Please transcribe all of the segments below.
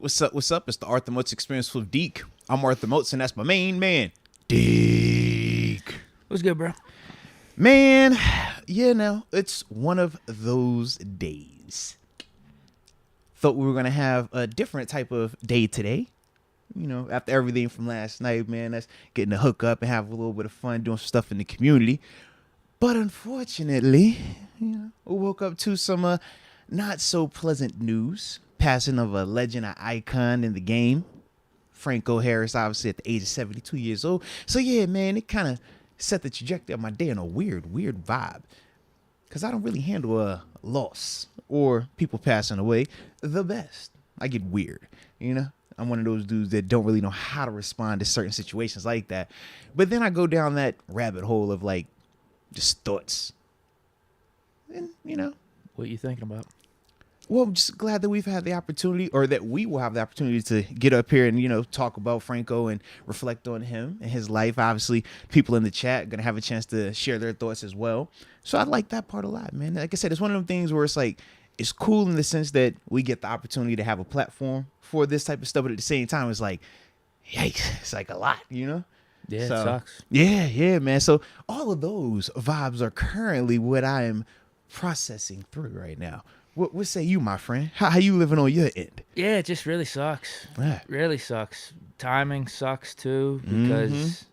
What's up? What's up? It's the Arthur Moats Experience with Deke. I'm Arthur Moats, and that's my main man, Deke. What's good, bro? Man, yeah, now it's one of those days. Thought we were gonna have a different type of day today. You know, after everything from last night, man, that's getting to hook up and have a little bit of fun doing some stuff in the community. But unfortunately, we woke up to some not so pleasant news. Passing of a legend, an icon in the game. Franco Harris, obviously at the age of 72 years old. So yeah, man, it kind of set the trajectory of my day in a weird vibe. Because I don't really handle a loss or people passing away the best. I get weird, I'm one of those dudes that don't really know how to respond to certain situations like that. But then I go down that rabbit hole of like just thoughts. And, What you thinking about? Well, I'm just glad that we've had the opportunity, or that we will have the opportunity to get up here and, talk about Franco and reflect on him and his life. Obviously, people in the chat are going to have a chance to share their thoughts as well. So I like that part a lot, man. Like I said, it's one of them things where it's like, it's cool in the sense that we get the opportunity to have a platform for this type of stuff. But at the same time, it's like, yikes, it's like a lot, Yeah, so, it sucks. Yeah, man. So all of those vibes are currently what I am processing through right now. What say you, my friend? How you living on your end? Yeah, it just really sucks. Yeah. Really sucks. Timing sucks too, because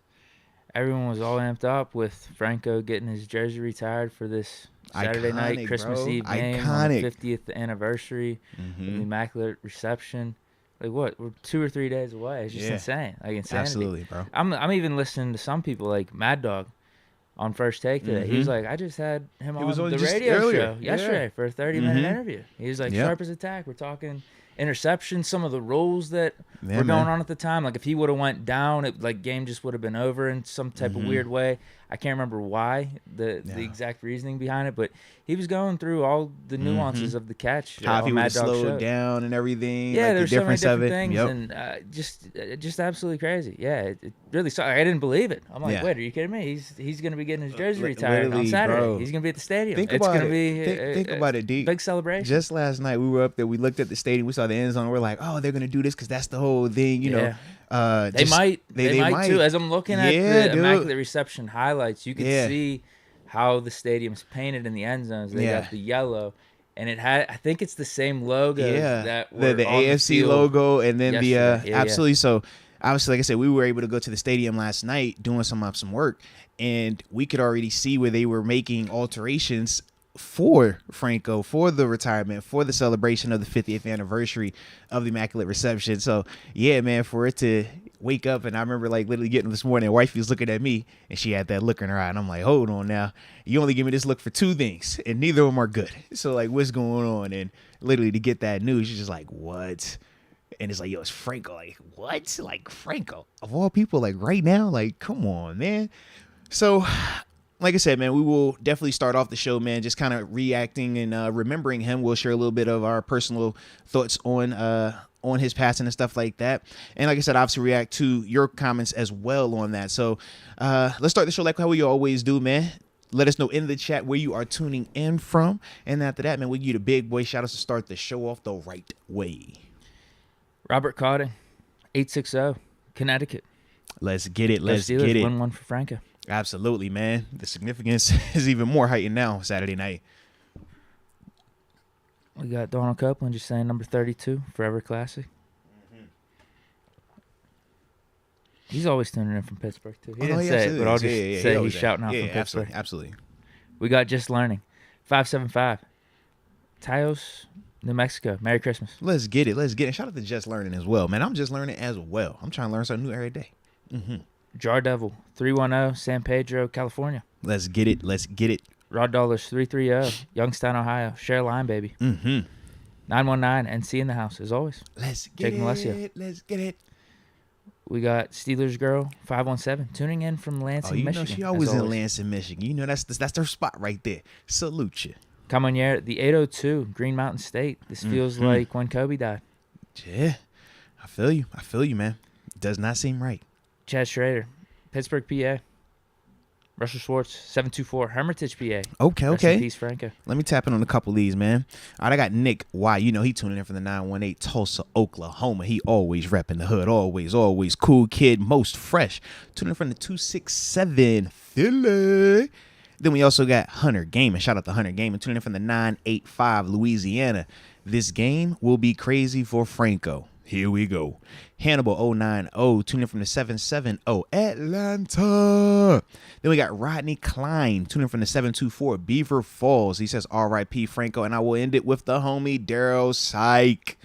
everyone was all amped up with Franco getting his jersey retired for this Saturday night Christmas Eve game on the 50th anniversary of the Immaculate Reception. Like what? We're 2 or 3 days away. It's just insane. Like insanity. Absolutely, bro. I'm even listening to some people like Mad Dog on First Take today. He was like, I just had him on the radio show yesterday for a 30-minute interview. He was like, sharp as a tack. We're talking interceptions, some of the rules that were going on at the time. Like if he would have went down, game just would have been over in some type of weird way. I can't remember why, the exact reasoning behind it, but he was going through all the nuances of the catch. How he would have slowed down and everything. Yeah, there's so many different things, and just absolutely crazy. Yeah, it really sucked. I didn't believe it. I'm like, wait, are you kidding me? He's going to be getting his jersey retired on Saturday. Bro. He's going to be at the stadium. Think about it, Deke. Big celebration. Just last night, we were up there. We looked at the stadium. We saw the end zone. We're like, oh, they're going to do this because that's the whole thing, They might too. As I'm looking at the Immaculate Reception highlights, you can see how the stadium's painted in the end zones. They got the yellow, and it had. I think it's the same logo. That were the AFC logo, and then absolutely. So obviously, like I said, we were able to go to the stadium last night doing some work, and we could already see where they were making alterations for Franco, for the retirement, for the celebration of the 50th anniversary of the Immaculate Reception. So yeah, man, for it to wake up, and I remember like literally getting this morning, and wifey was looking at me and she had that look in her eye, and I'm like, hold on now, you only give me this look for 2 things and neither of them are good. So like, what's going on? And literally to get that news, she's just like, what? And it's like, yo, it's Franco. Like, what? Like, Franco of all people, like right now, like, come on, man. So like I said, man, we will definitely start off the show, man, just kind of reacting and remembering him. We'll share a little bit of our personal thoughts on his passing and stuff like that. And like I said, obviously react to your comments as well on that. So let's start the show like how we always do, man. Let us know in the chat where you are tuning in from. And after that, man, we'll give you the big boy shout outs to start the show off the right way. Robert Cotting, 860, Connecticut. Let's get it. Let's get it. 1-1 for Franco. Absolutely, man. The significance is even more heightened now Saturday night. We got Donald Copeland just saying number 32, Forever Classic. He's always tuning in from Pittsburgh, too. He didn't say it, but I'll just say he's shouting out from Pittsburgh. Absolutely. We got Just Learning, 575, Taos, New Mexico. Merry Christmas. Let's get it. Let's get it. Shout out to Just Learning as well, man. I'm just learning as well. I'm trying to learn something new every day. Jar Devil, 310, San Pedro, California. Let's get it. Let's get it. Rod Dollars, 330, Youngstown, Ohio. Share line, baby. 919, NC in the house, as always. Let's get it. Let's get it. We got Steelers Girl, 517, tuning in from Lansing, Michigan. She always in Lansing, Michigan. That's her spot right there. Salute you. Camonier, the 802, Green Mountain State. This feels like when Kobe died. Yeah, I feel you, man. It does not seem right. Chad Schrader, Pittsburgh, PA. Russell Schwartz, 724, Hermitage, PA. Okay. Rest in peace, Franco. Let me tap in on a couple of these, man. All right, I got Nick. Why? You know he tuning in from the 918 Tulsa, Oklahoma. He always repping the hood. Always cool kid, most fresh. Tuning in from the 267 Philly. Then we also got Hunter Gaming. Shout out to Hunter Gaming. Tuning in from the 985 Louisiana. This game will be crazy for Franco. Here we go. Hannibal 090, tuning in from the 770 Atlanta. Then we got Rodney Klein, tuning in from the 724 Beaver Falls. He says R.I.P. Franco, and I will end it with the homie Daryl Slike.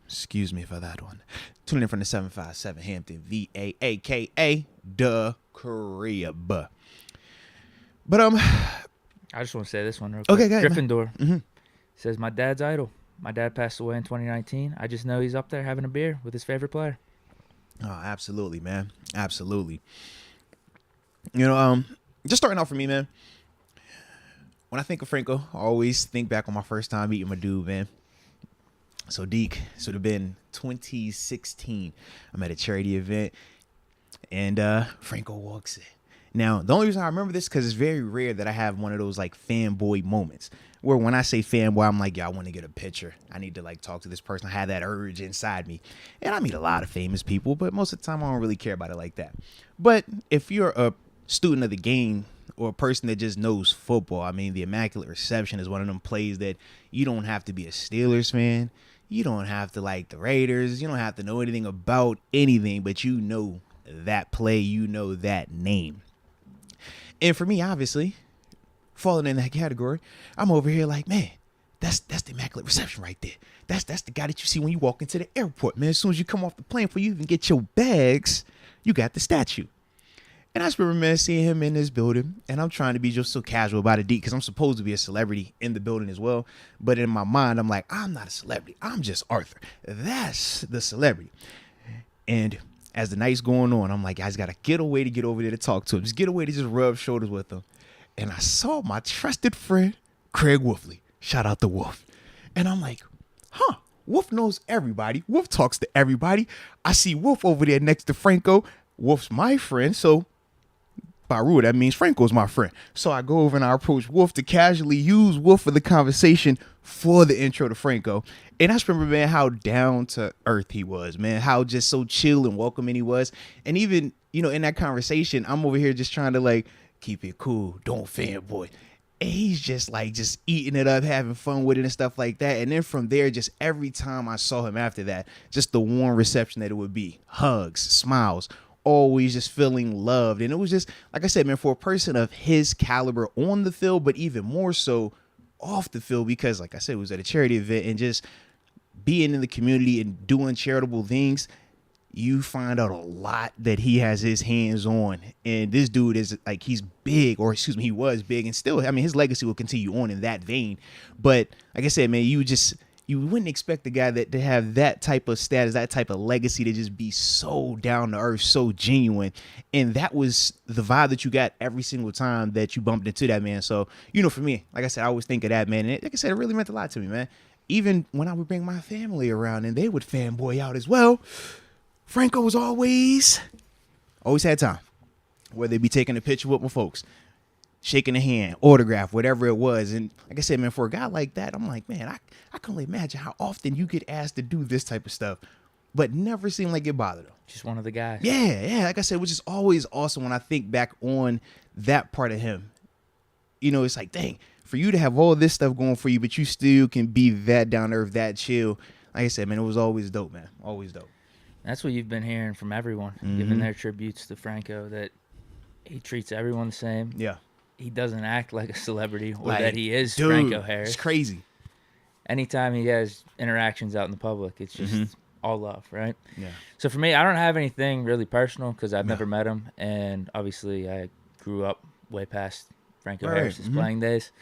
Excuse me for that one. Tuning in from the 757 Hampton, VA, a.k.a. the Crib. But I just want to say this one real quick. Okay, go ahead, Gryffindor says, my dad's idol. My dad passed away in 2019. I just know he's up there having a beer with his favorite player. Oh, absolutely, man. Absolutely. You know, just starting off for me, man. When I think of Franco, I always think back on my first time meeting my dude, man. So Deke, this would have been 2016. I'm at a charity event, and Franco walks in. Now, the only reason I remember this because it's very rare that I have one of those like fanboy moments where when I say fanboy, I'm like, yeah, I want to get a picture. I need to like talk to this person. I have that urge inside me. And I meet a lot of famous people, but most of the time I don't really care about it like that. But if you're a student of the game or a person that just knows football, I mean, the Immaculate Reception is one of them plays that you don't have to be a Steelers fan. You don't have to like the Raiders. You don't have to know anything about anything, but you know that play, you know that name. And for me, obviously, falling in that category, I'm over here like, man, that's the Immaculate Reception right there. That's the guy that you see when you walk into the airport, man. As soon as you come off the plane, before you even get your bags, you got the statue. And I just remember, man, seeing him in this building, and I'm trying to be just so casual about it, because I'm supposed to be a celebrity in the building as well. But in my mind, I'm like, I'm not a celebrity. I'm just Arthur. That's the celebrity. And as the night's going on, I'm like, guys, got to get away to get over there to talk to him. Just get away to just rub shoulders with him. And I saw my trusted friend, Craig Wolfley. Shout out to Wolf. And I'm like, Wolf knows everybody. Wolf talks to everybody. I see Wolf over there next to Franco. Wolf's my friend, so by rule, that means Franco's my friend. So I go over and I approach Wolf to casually use Wolf for the conversation for the intro to Franco. And I just remember, man, how down to earth he was, man, how just so chill and welcoming he was. And even, you know, in that conversation, I'm over here just trying to like, keep it cool, don't fanboy. And he's just like, just eating it up, having fun with it and stuff like that. And then from there, just every time I saw him after that, just the warm reception that it would be, hugs, smiles, always just feeling loved. And it was just, like I said, man, for a person of his caliber on the field, but even more so off the field, because like I said, it was at a charity event, and just being in the community and doing charitable things, you find out a lot that he has his hands on. And this dude is like, he's big, or excuse me, he was big, and still, I mean, his legacy will continue on in that vein. But like I said, man, you wouldn't expect the guy that to have that type of status, that type of legacy, to just be so down to earth, so genuine. And that was the vibe that you got every single time that you bumped into that man. So, you know, for me, like I said, I always think of that, man. And like I said, it really meant a lot to me, man. Even when I would bring my family around and they would fanboy out as well, Franco was always had time. Whether it be taking a picture with my folks, shaking a hand, autograph, whatever it was. And like I said, man, for a guy like that, I'm like, man, I can only imagine how often you get asked to do this type of stuff, but never seemed like it bothered him. Just one of the guys. Yeah. Like I said, which is always awesome when I think back on that part of him. You know, it's like, dang, for you to have all this stuff going for you, but you still can be that down to earth, that chill. Like I said, man, it was always dope, man. Always dope. That's what you've been hearing from everyone, giving their tributes to Franco, that he treats everyone the same. Yeah. He doesn't act like a celebrity, or like, that he is dude, Franco Harris. It's crazy. Anytime he has interactions out in the public, it's just all love, right? Yeah. So for me, I don't have anything really personal because I've never met him. And obviously, I grew up way past Franco Harris's playing days.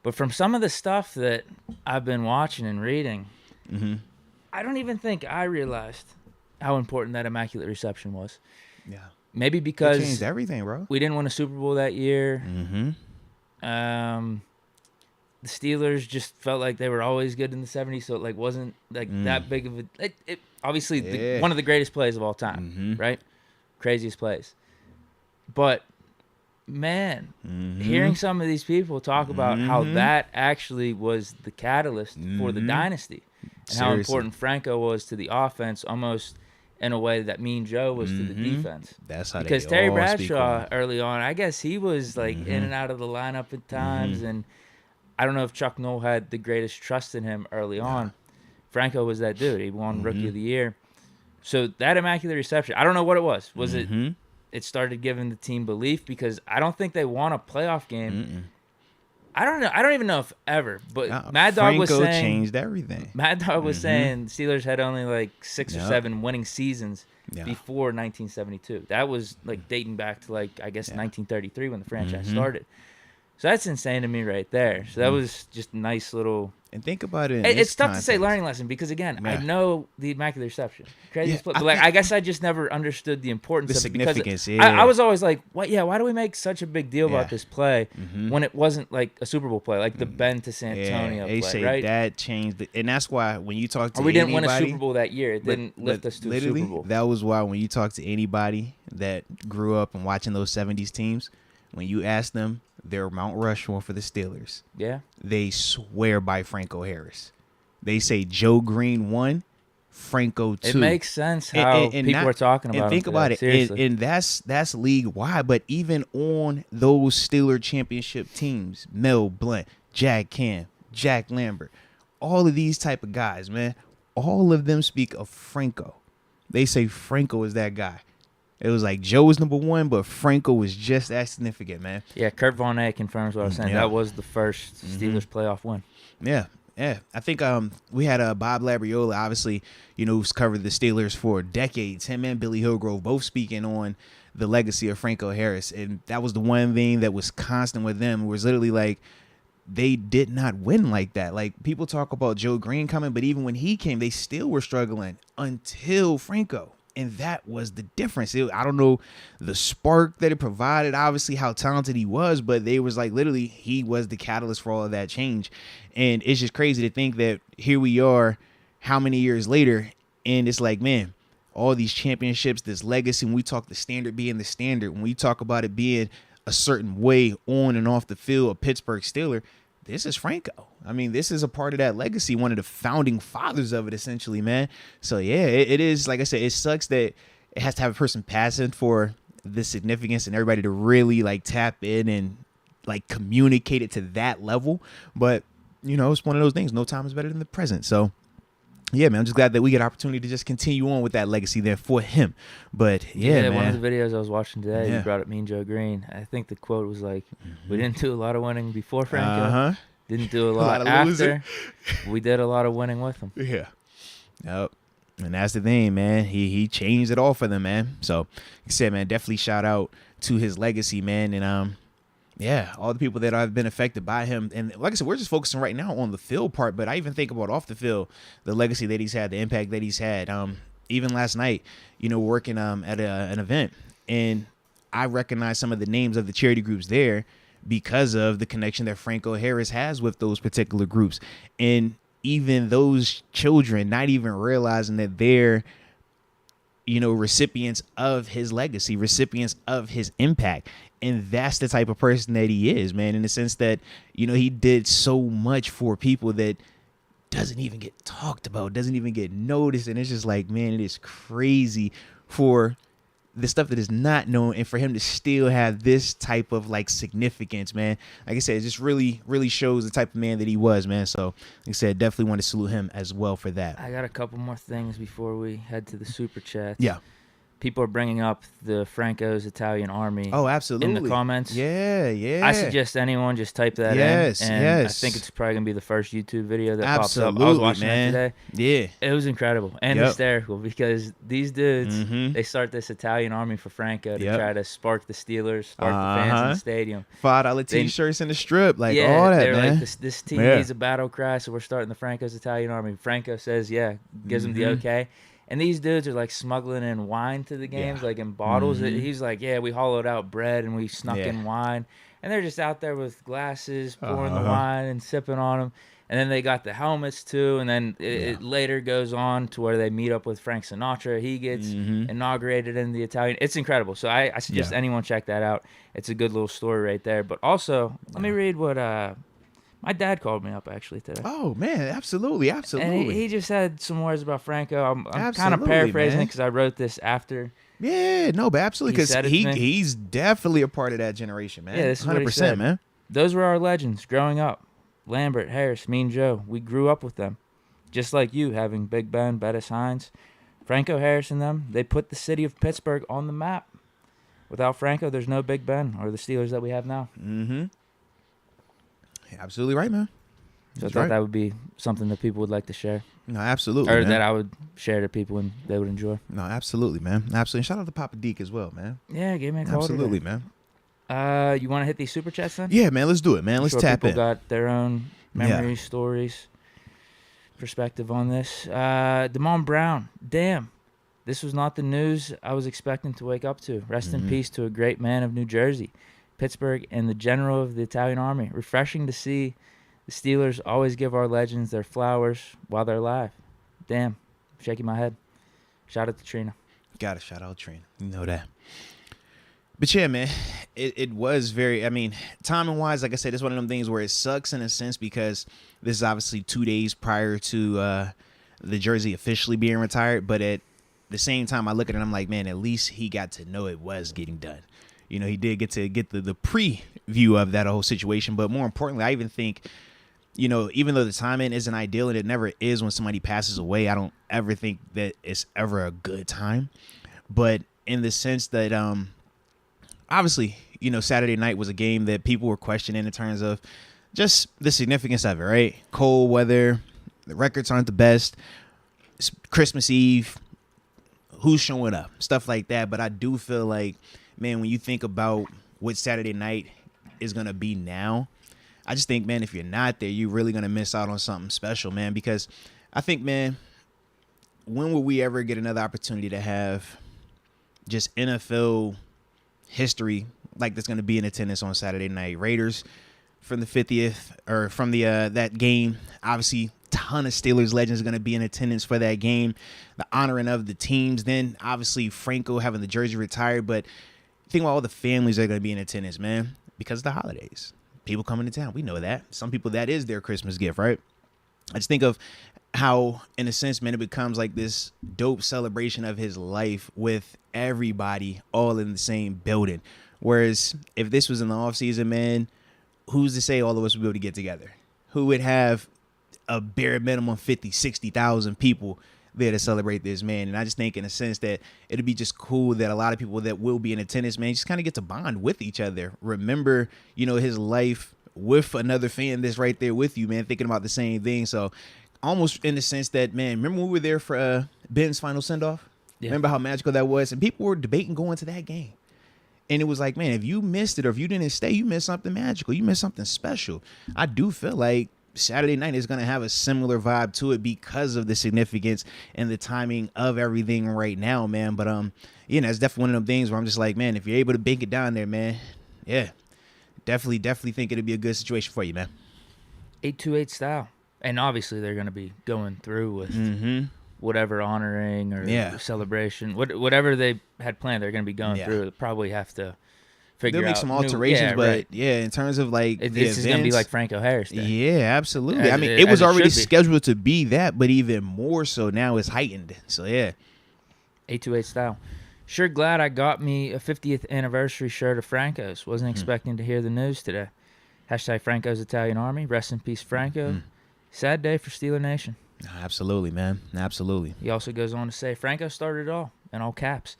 But from some of the stuff that I've been watching and reading, I don't even think I realized how important that Immaculate Reception was. Yeah. Maybe because it changed everything, bro. We didn't win a Super Bowl that year. The Steelers just felt like they were always good in the 70s, so it like wasn't like that big of a... It obviously, one of the greatest plays of all time, right? Craziest plays. But man, hearing some of these people talk about how that actually was the catalyst for the dynasty and how important Franco was to the offense, almost in a way that Mean Joe was to the defense. That's how because Terry Bradshaw early on, I guess he was like in and out of the lineup at times, and I don't know if Chuck Noll had the greatest trust in him early on. Franco was that dude. He won Rookie of the Year. So that immaculate reception, I don't know what it was. Was it started giving the team belief? Because I don't think they won a playoff game. I don't know. I don't even know if ever. But Mad Dog was saying changed everything. Mad Dog was saying Steelers had only like 6 or 7 winning seasons before 1972. That was like dating back to like I guess 1933 when the franchise started. So that's insane to me right there. So that was just a nice little. And think about it. It's tough to say learning lesson because again, I know the immaculate reception, crazy split, but like I guess I just never understood the importance of it significance. Because I was always like, what? Yeah, why do we make such a big deal about this play when it wasn't like a Super Bowl play, like the Ben to San Antonio they play, say right? That changed, and that's why when you talk to we didn't win a Super Bowl that year. It didn't lift us to a Super Bowl. That was why when you talk to anybody that grew up and watching those '70s teams, when you ask them, they're Mount Rushmore for the Steelers. Yeah, they swear by Franco Harris. They say Joe Green 1, Franco 2. It makes sense how people are talking about. And think about it, and that's league wide. But even on those Steeler championship teams, Mel Blount, Jack Cam, Jack Lambert, all of these type of guys, man, all of them speak of Franco. They say Franco is that guy. It was like Joe was number 1, but Franco was just as significant, man. Yeah, Kurt Von A confirms what I was saying. That was the first Steelers playoff win. Yeah. Yeah, I think we had Bob Labriola, obviously, who's covered the Steelers for decades. Him and Billy Hillgrove both speaking on the legacy of Franco Harris. And that was the one thing that was constant with them, was literally like they did not win like that. Like people talk about Joe Green coming, but even when he came, they still were struggling until Franco. And that was the difference. I don't know the spark that it provided, obviously how talented he was, but they was like literally he was the catalyst for all of that change. And it's just crazy to think that here we are, how many years later, and it's like, man, all these championships, this legacy, when we talk the standard being the standard, when we talk about it being a certain way on and off the field, a Pittsburgh Steeler, this is Franco. I mean, this is a part of that legacy, one of the founding fathers of it, essentially, man. So, yeah, it is, like I said, it sucks that it has to have a person passing for the significance and everybody to really, like, tap in and, like, communicate it to that level. But, it's one of those things. No time is better than the present. So, yeah, man, I'm just glad that we get an opportunity to just continue on with that legacy there for him. But, yeah, man. One of the videos I was watching today, you brought up Mean Joe Green. I think the quote was like, we didn't do a lot of winning before Franco. Didn't do a lot after. We did a lot of winning with him. Yeah. Yep. And that's the thing, man. He changed it all for them, man. So, like I said, man, definitely shout out to his legacy, man. And, yeah, all the people that have been affected by him. And like I said, we're just focusing right now on the field part, but I even think about off the field, the legacy that he's had, the impact that he's had. Even last night, working at an event, and I recognize some of the names of the charity groups there because of the connection that Franco Harris has with those particular groups. And even those children not even realizing that they're, recipients of his legacy, recipients of his impact. And that's the type of person that he is, man, in the sense that, he did so much for people that doesn't even get talked about, doesn't even get noticed. And it's just like, man, it is crazy for the stuff that is not known and for him to still have this type of like significance, man. Like I said, it just really, really shows the type of man that he was, man. So like I said, definitely want to salute him as well for that. I got a couple more things before we head to the super chats. Yeah. People are bringing up the Franco's Italian Army. Oh, absolutely. In the comments. Yeah. I suggest anyone just type that in. Yes. I think it's probably going to be the first YouTube video that pops up. I was watching it today. Yeah. It was incredible and hysterical because these dudes, they start this Italian Army for Franco to try to spark the Steelers, spark the fans in the stadium. $5 T-shirts in the strip, like all that, they're man. Like, this team needs a battle cry, so we're starting the Franco's Italian Army. Franco says, gives them the okay. And these dudes are like smuggling in wine to the games, like in bottles. He's like, we hollowed out bread and we snuck in wine. And they're just out there with glasses, pouring the wine and sipping on them. And then they got the helmets too, and then it later goes on to where they meet up with Frank Sinatra. He gets inaugurated in the Italian. It's incredible. So I suggest anyone check that out. It's a good little story right there. But also, let me read what my dad called me up actually today. Oh man, absolutely. And he just had some words about Franco. I'm kind of paraphrasing it because I wrote this after. Yeah, no, but absolutely, because he's definitely a part of that generation, man. Yeah, this is 100%, what he said. Man. Those were our legends growing up. Lambert, Harris, Mean Joe. We grew up with them. Just like you, having Big Ben, Bettis Hines, Franco Harris and them, they put the city of Pittsburgh on the map. Without Franco, there's no Big Ben or the Steelers that we have now. Mm-hmm. Yeah, absolutely right, man. So I thought that would be something that people would like to share. No, absolutely. Or that I would share to people and they would enjoy. No, absolutely, man. Absolutely. Shout out to Papa Deke as well, man. Yeah, gave me a call. Absolutely, man. You want to hit these super chats then? Yeah, man. Let's do it, man. Let's tap in. People got their own memories, stories, perspective on this. Damon Brown. Damn. This was not the news I was expecting to wake up to. Rest in peace to a great man of New Jersey, Pittsburgh, and the general of the Italian army. Refreshing to see the Steelers always give our legends their flowers while they're alive. Damn. I'm shaking my head. Shout out to Trina. Got to shout out Trina. You know that. But yeah, man, it was very, I mean, timing-wise, like I said, it's one of them things where it sucks in a sense because this is obviously 2 days prior to the jersey officially being retired. But at the same time, I look at it and I'm like, man, at least he got to know it was getting done. You know, he did get to get the preview of that whole situation. But more importantly, I even think, you know, even though the timing isn't ideal and it never is when somebody passes away, I don't ever think that it's ever a good time. But in the sense that, obviously, you know, Saturday night was a game that people were questioning in terms of just the significance of it, right? Cold weather, the records aren't the best, it's Christmas Eve, who's showing up, stuff like that. But I do feel like, man, when you think about what Saturday night is going to be now, I just think, man, if you're not there, you're really going to miss out on something special, man, because I think, man, when will we ever get another opportunity to have just NFL history like that's going to be in attendance on Saturday night? Raiders from the 50th or from the that game, obviously ton of Steelers legends are going to be in attendance for that game, the honoring of the teams, then obviously Franco having the jersey retired. But think about all the families that are going to be in attendance, man, because of the holidays, people coming to town. We know that some people, that is their Christmas gift, right? I just think of how, in a sense, man, it becomes like this dope celebration of his life with everybody all in the same building. Whereas if this was in the offseason, man, who's to say all of us would be able to get together? Who would have a bare minimum 50, 60,000 people there to celebrate this, man? And I just think in a sense that it'd be just cool that a lot of people that will be in attendance, man, just kind of get to bond with each other. Remember, you know, his life with another fan that's right there with you, man, thinking about the same thing. So almost in the sense that, man, remember when we were there for Ben's final send-off? Yeah. Remember how magical that was? And people were debating going to that game. And it was like, man, if you missed it or if you didn't stay, you missed something magical. You missed something special. I do feel like Saturday night is going to have a similar vibe to it because of the significance and the timing of everything right now, man. But, you know, it's definitely one of them things where I'm just like, man, if you're able to bank it down there, man, yeah, definitely think it'd be a good situation for you, man. 828 style. And obviously they're going to be going through with whatever honoring or celebration, whatever they had planned, they're going to be going through. They'll probably have to figure There'll out. Make some alterations, but in terms of like this is going to be like Franco Harris Day. Yeah, absolutely. I mean, it was already scheduled to be that, but even more so now it's heightened. So, yeah. 828 style. Sure glad I got me a 50th anniversary shirt of Franco's. Wasn't expecting to hear the news today. Hashtag Franco's Italian Army. Rest in peace, Franco. Sad day for Steeler Nation. Absolutely, man. Absolutely. He also goes on to say, Franco started it all, in all caps.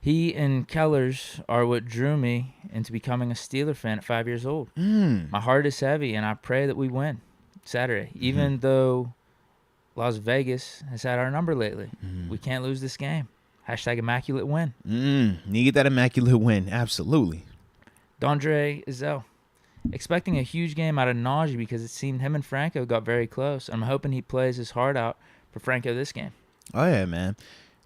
He and Kellers are what drew me into becoming a Steeler fan at 5 years old. My heart is heavy, and I pray that we win Saturday. Even though Las Vegas has had our number lately, we can't lose this game. Hashtag immaculate win. You get that immaculate win. Absolutely. Dondre Izell. Expecting a huge game out of Najee because it seemed him and Franco got very close. I'm hoping he plays his heart out for Franco this game. Oh, yeah, man.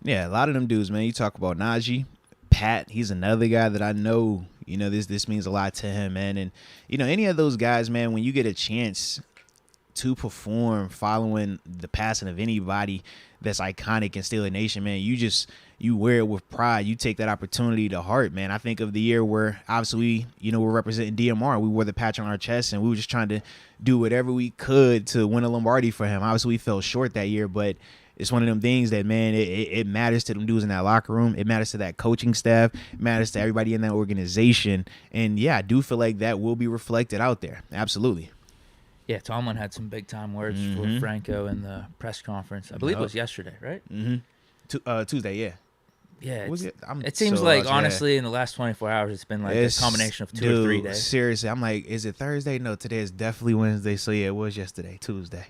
Yeah, a lot of them dudes, man. You talk about Najee, Pat, he's another guy that I know, you know, this means a lot to him, man. And, you know, any of those guys, man, when you get a chance to perform following the passing of anybody that's iconic in Steeler Nation, man, you wear it with pride. You take that opportunity to heart, man. I think of the year where obviously we're representing DMR. We wore the patch on our chest, and we were just trying to do whatever we could to win a Lombardi for him. Obviously, we fell short that year, but it's one of them things that, man, it matters to them dudes in that locker room. It matters to that coaching staff. It matters to everybody in that organization. And, yeah, I do feel like that will be reflected out there. Absolutely. Yeah, Tomlin had some big-time words for Franco in the press conference. I believe it was yesterday, right? Tuesday, yeah. Yeah, it seems like, honestly, in the last 24 hours, it's been like a combination of 2 or 3 days. Seriously, I'm like, is it Thursday? No, today is definitely Wednesday. So, yeah, it was yesterday, Tuesday.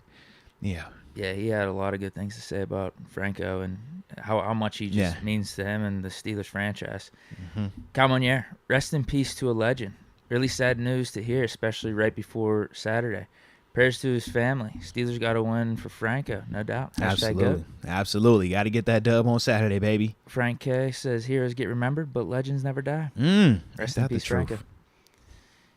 Yeah. Yeah, he had a lot of good things to say about Franco and how much he just means to him and the Steelers franchise. Calmonier, rest in peace to a legend. Really sad news to hear, especially right before Saturday. Prayers to his family. Steelers got to win for Franco, no doubt. Absolutely. Got to get that dub on Saturday, baby. Frank K says heroes get remembered, but legends never die. Rest in peace, Franco.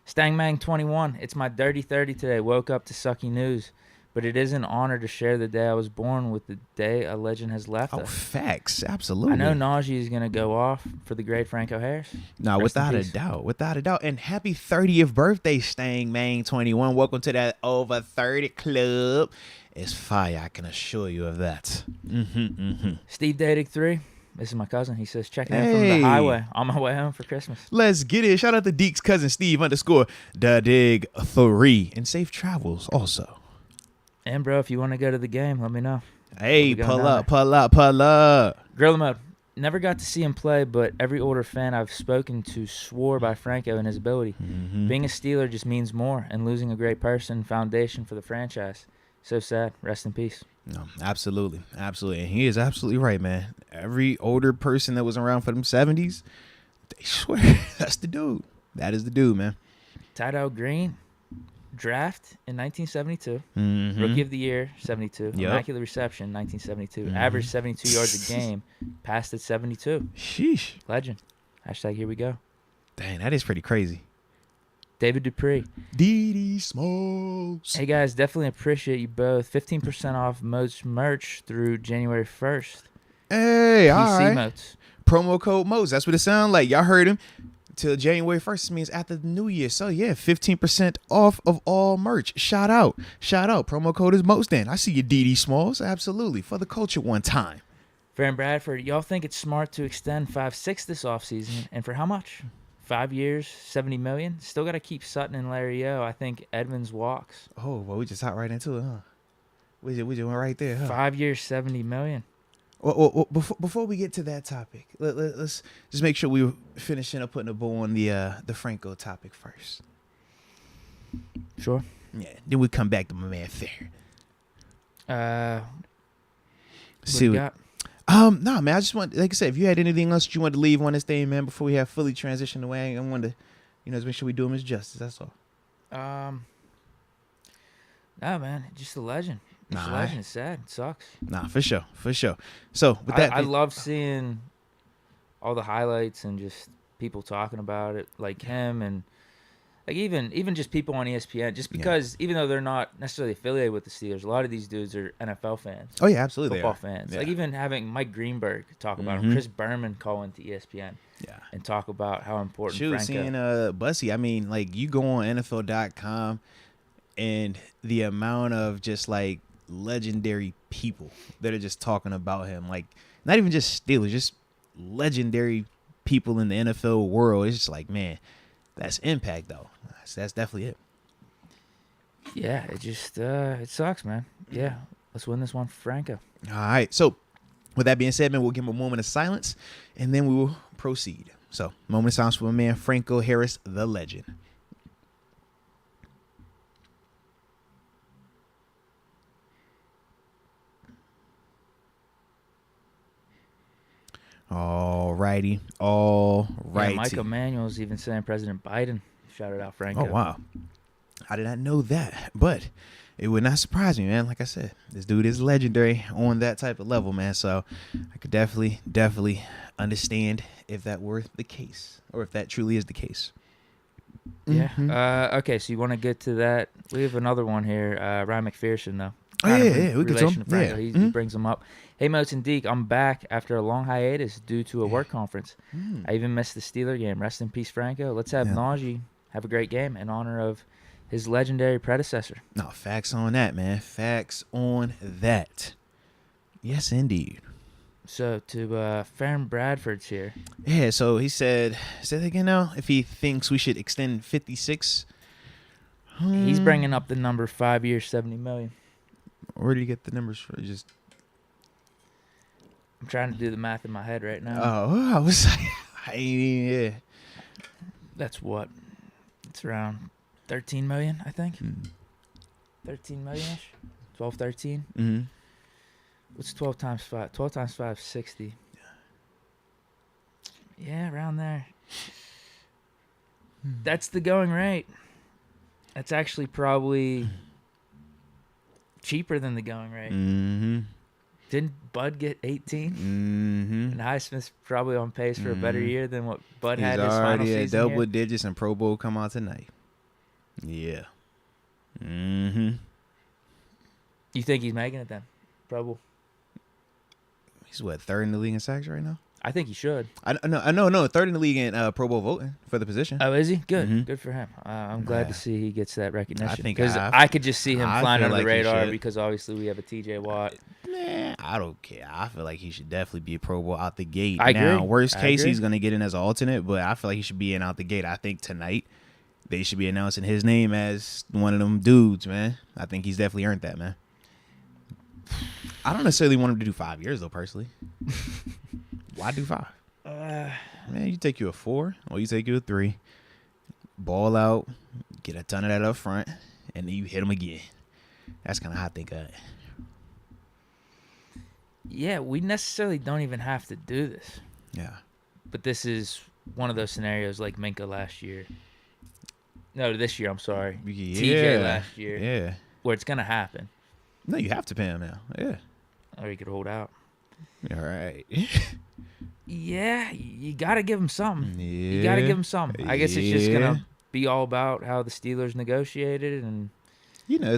Stangmang 21. It's my dirty 30 today. Woke up to sucky news. But it is an honor to share the day I was born with the day a legend has left us. Facts. Absolutely. I know Najee is going to go off for the great Franco Harris. No, without a doubt. Without a doubt. And happy 30th birthday, Stang Mang 21. Welcome to that over 30 club. It's fire. I can assure you of that. Steve Deke 3. This is my cousin. He says, checking in from the highway on my way home for Christmas. Let's get it. Shout out to Deke's cousin, Steve _Dig3. And safe travels also. And, bro, if you want to go to the game, let me know. Hey, pull up. Gorilla Mode. Never got to see him play, but every older fan I've spoken to swore by Franco and his ability. Being a Steeler just means more, and losing a great person, foundation for the franchise. So sad. Rest in peace. No, absolutely. Absolutely. And he is absolutely right, man. Every older person that was around for them 70s, they swear that's the dude. That is the dude, man. Tidal Green. Draft in 1972, Rookie of the Year 72, Immaculate Reception 1972, average 72 yards a game, passed at 72. Sheesh. Legend. Hashtag here we go. Dang, that is pretty crazy. David Dupree. DD Smokes. Hey guys, definitely appreciate you both. 15% off Moats merch through January 1st. Hey, PC all right. Moats. Promo code Moats. That's what it sounds like. Y'all heard him. Till January 1st means after the new year. So, yeah, 15% off of all merch. Shout out. Promo code is Moats then. I see you, DD Smalls. Absolutely. For the culture one time. Farron Bradford, y'all think it's smart to extend 5-6 this offseason? And for how much? 5 years, $70 million? Still got to keep Sutton and Larry O. I think Edmonds walks. Oh, well, we just hop right into it, huh? We just went right there, huh? 5 years, $70 million. Well, before we get to that topic, let's just make sure we finishing up putting a bow on the Franco topic first. Sure. Yeah. Then we come back to my man Fair. What you got? Nah, man. I just want, like I said, if you had anything else that you wanted to leave on this thing, man, before we have fully transitioned away, I wanted to, just make sure we do him his justice. That's all. No, man, just a legend. It's a legend. It's sad. It sucks. Nah, for sure. So with that, I love seeing all the highlights and just people talking about it, like him and like even just people on ESPN. Just because even though they're not necessarily affiliated with the Steelers, a lot of these dudes are NFL fans. Oh yeah, absolutely. Football fans. Yeah. Like even having Mike Greenberg talk about him, Chris Berman call into ESPN. Yeah. And talk about how important Franco. Seeing Bussy, I mean, like you go on NFL.com and the amount of just like legendary people that are just talking about him, like not even just Steelers, just legendary people in the NFL world. It's just like, man, that's impact though. That's definitely it. Yeah, it just it sucks, man. Yeah, let's win this one for Franco. All right. So with that being said, man, we'll give him a moment of silence and then we will proceed. So moment of silence for my man Franco Harris, the legend. All righty. Yeah, Mike Emanuel's even saying President Biden shouted out Franco. Oh, wow. I did not know that, but it would not surprise me, man. Like I said, this dude is legendary on that type of level, man. So I could definitely understand if that were the case or if that truly is the case. Yeah. Okay, so you want to get to that? We have another one here. Ryan McPherson, though. Oh, yeah. We can tell him. Yeah. He brings him up. Hey, Moats and Deke, I'm back after a long hiatus due to a work conference. I even missed the Steeler game. Rest in peace, Franco. Let's have Najee have a great game in honor of his legendary predecessor. No, facts on that, man. Facts on that. Yes, indeed. So to Farron Bradford's here. Yeah, so he said again now, if he thinks we should extend 56. He's bringing up the number 5 years, $70 million. Where do you get the numbers for? I'm trying to do the math in my head right now. Oh, I was like, yeah. That's what? It's around 13 million, I think. 13 million-ish? 12, 13? Mm-hmm. What's 12 times 5? 12 times 5 is 60. Yeah, around there. That's the going rate. That's actually probably cheaper than the going rate. Mm-hmm. Didn't Bud get 18? Mm-hmm. And Highsmith's probably on pace for a better year than what Bud He's had his final season. He's already at double digits, and Pro Bowl come out tonight. Yeah. Mm-hmm. You think he's making it then? Pro Bowl? He's what, third in the league in sacks right now? I think he should. I know, third in the league in Pro Bowl voting for the position. Oh, is he? Good. Good for him. I'm glad to see he gets that recognition. Because I could just see him flying under the radar because obviously we have a TJ Watt. Nah, I don't care. I feel like he should definitely be a Pro Bowl out the gate. I agree. Worst case, he's going to get in as an alternate, but I feel like he should be in out the gate. I think tonight they should be announcing his name as one of them dudes, man. I think he's definitely earned that, man. I don't necessarily want him to do 5 years, though, personally. Why do 5? Man, you take you a 4 or you take you a 3. Ball out, get a ton of that up front, and then you hit him again. That's kind of how I think of it. Yeah, we necessarily don't even have to do this. Yeah. But this is one of those scenarios like Minka last year. No, this year, I'm sorry. Yeah. TJ last year. Yeah. Where it's going to happen. No, you have to pay him now. Yeah. Or you could hold out. All right. Yeah, you got to give him something. Yeah. You got to give him something. I guess it's just going to be all about how the Steelers negotiated and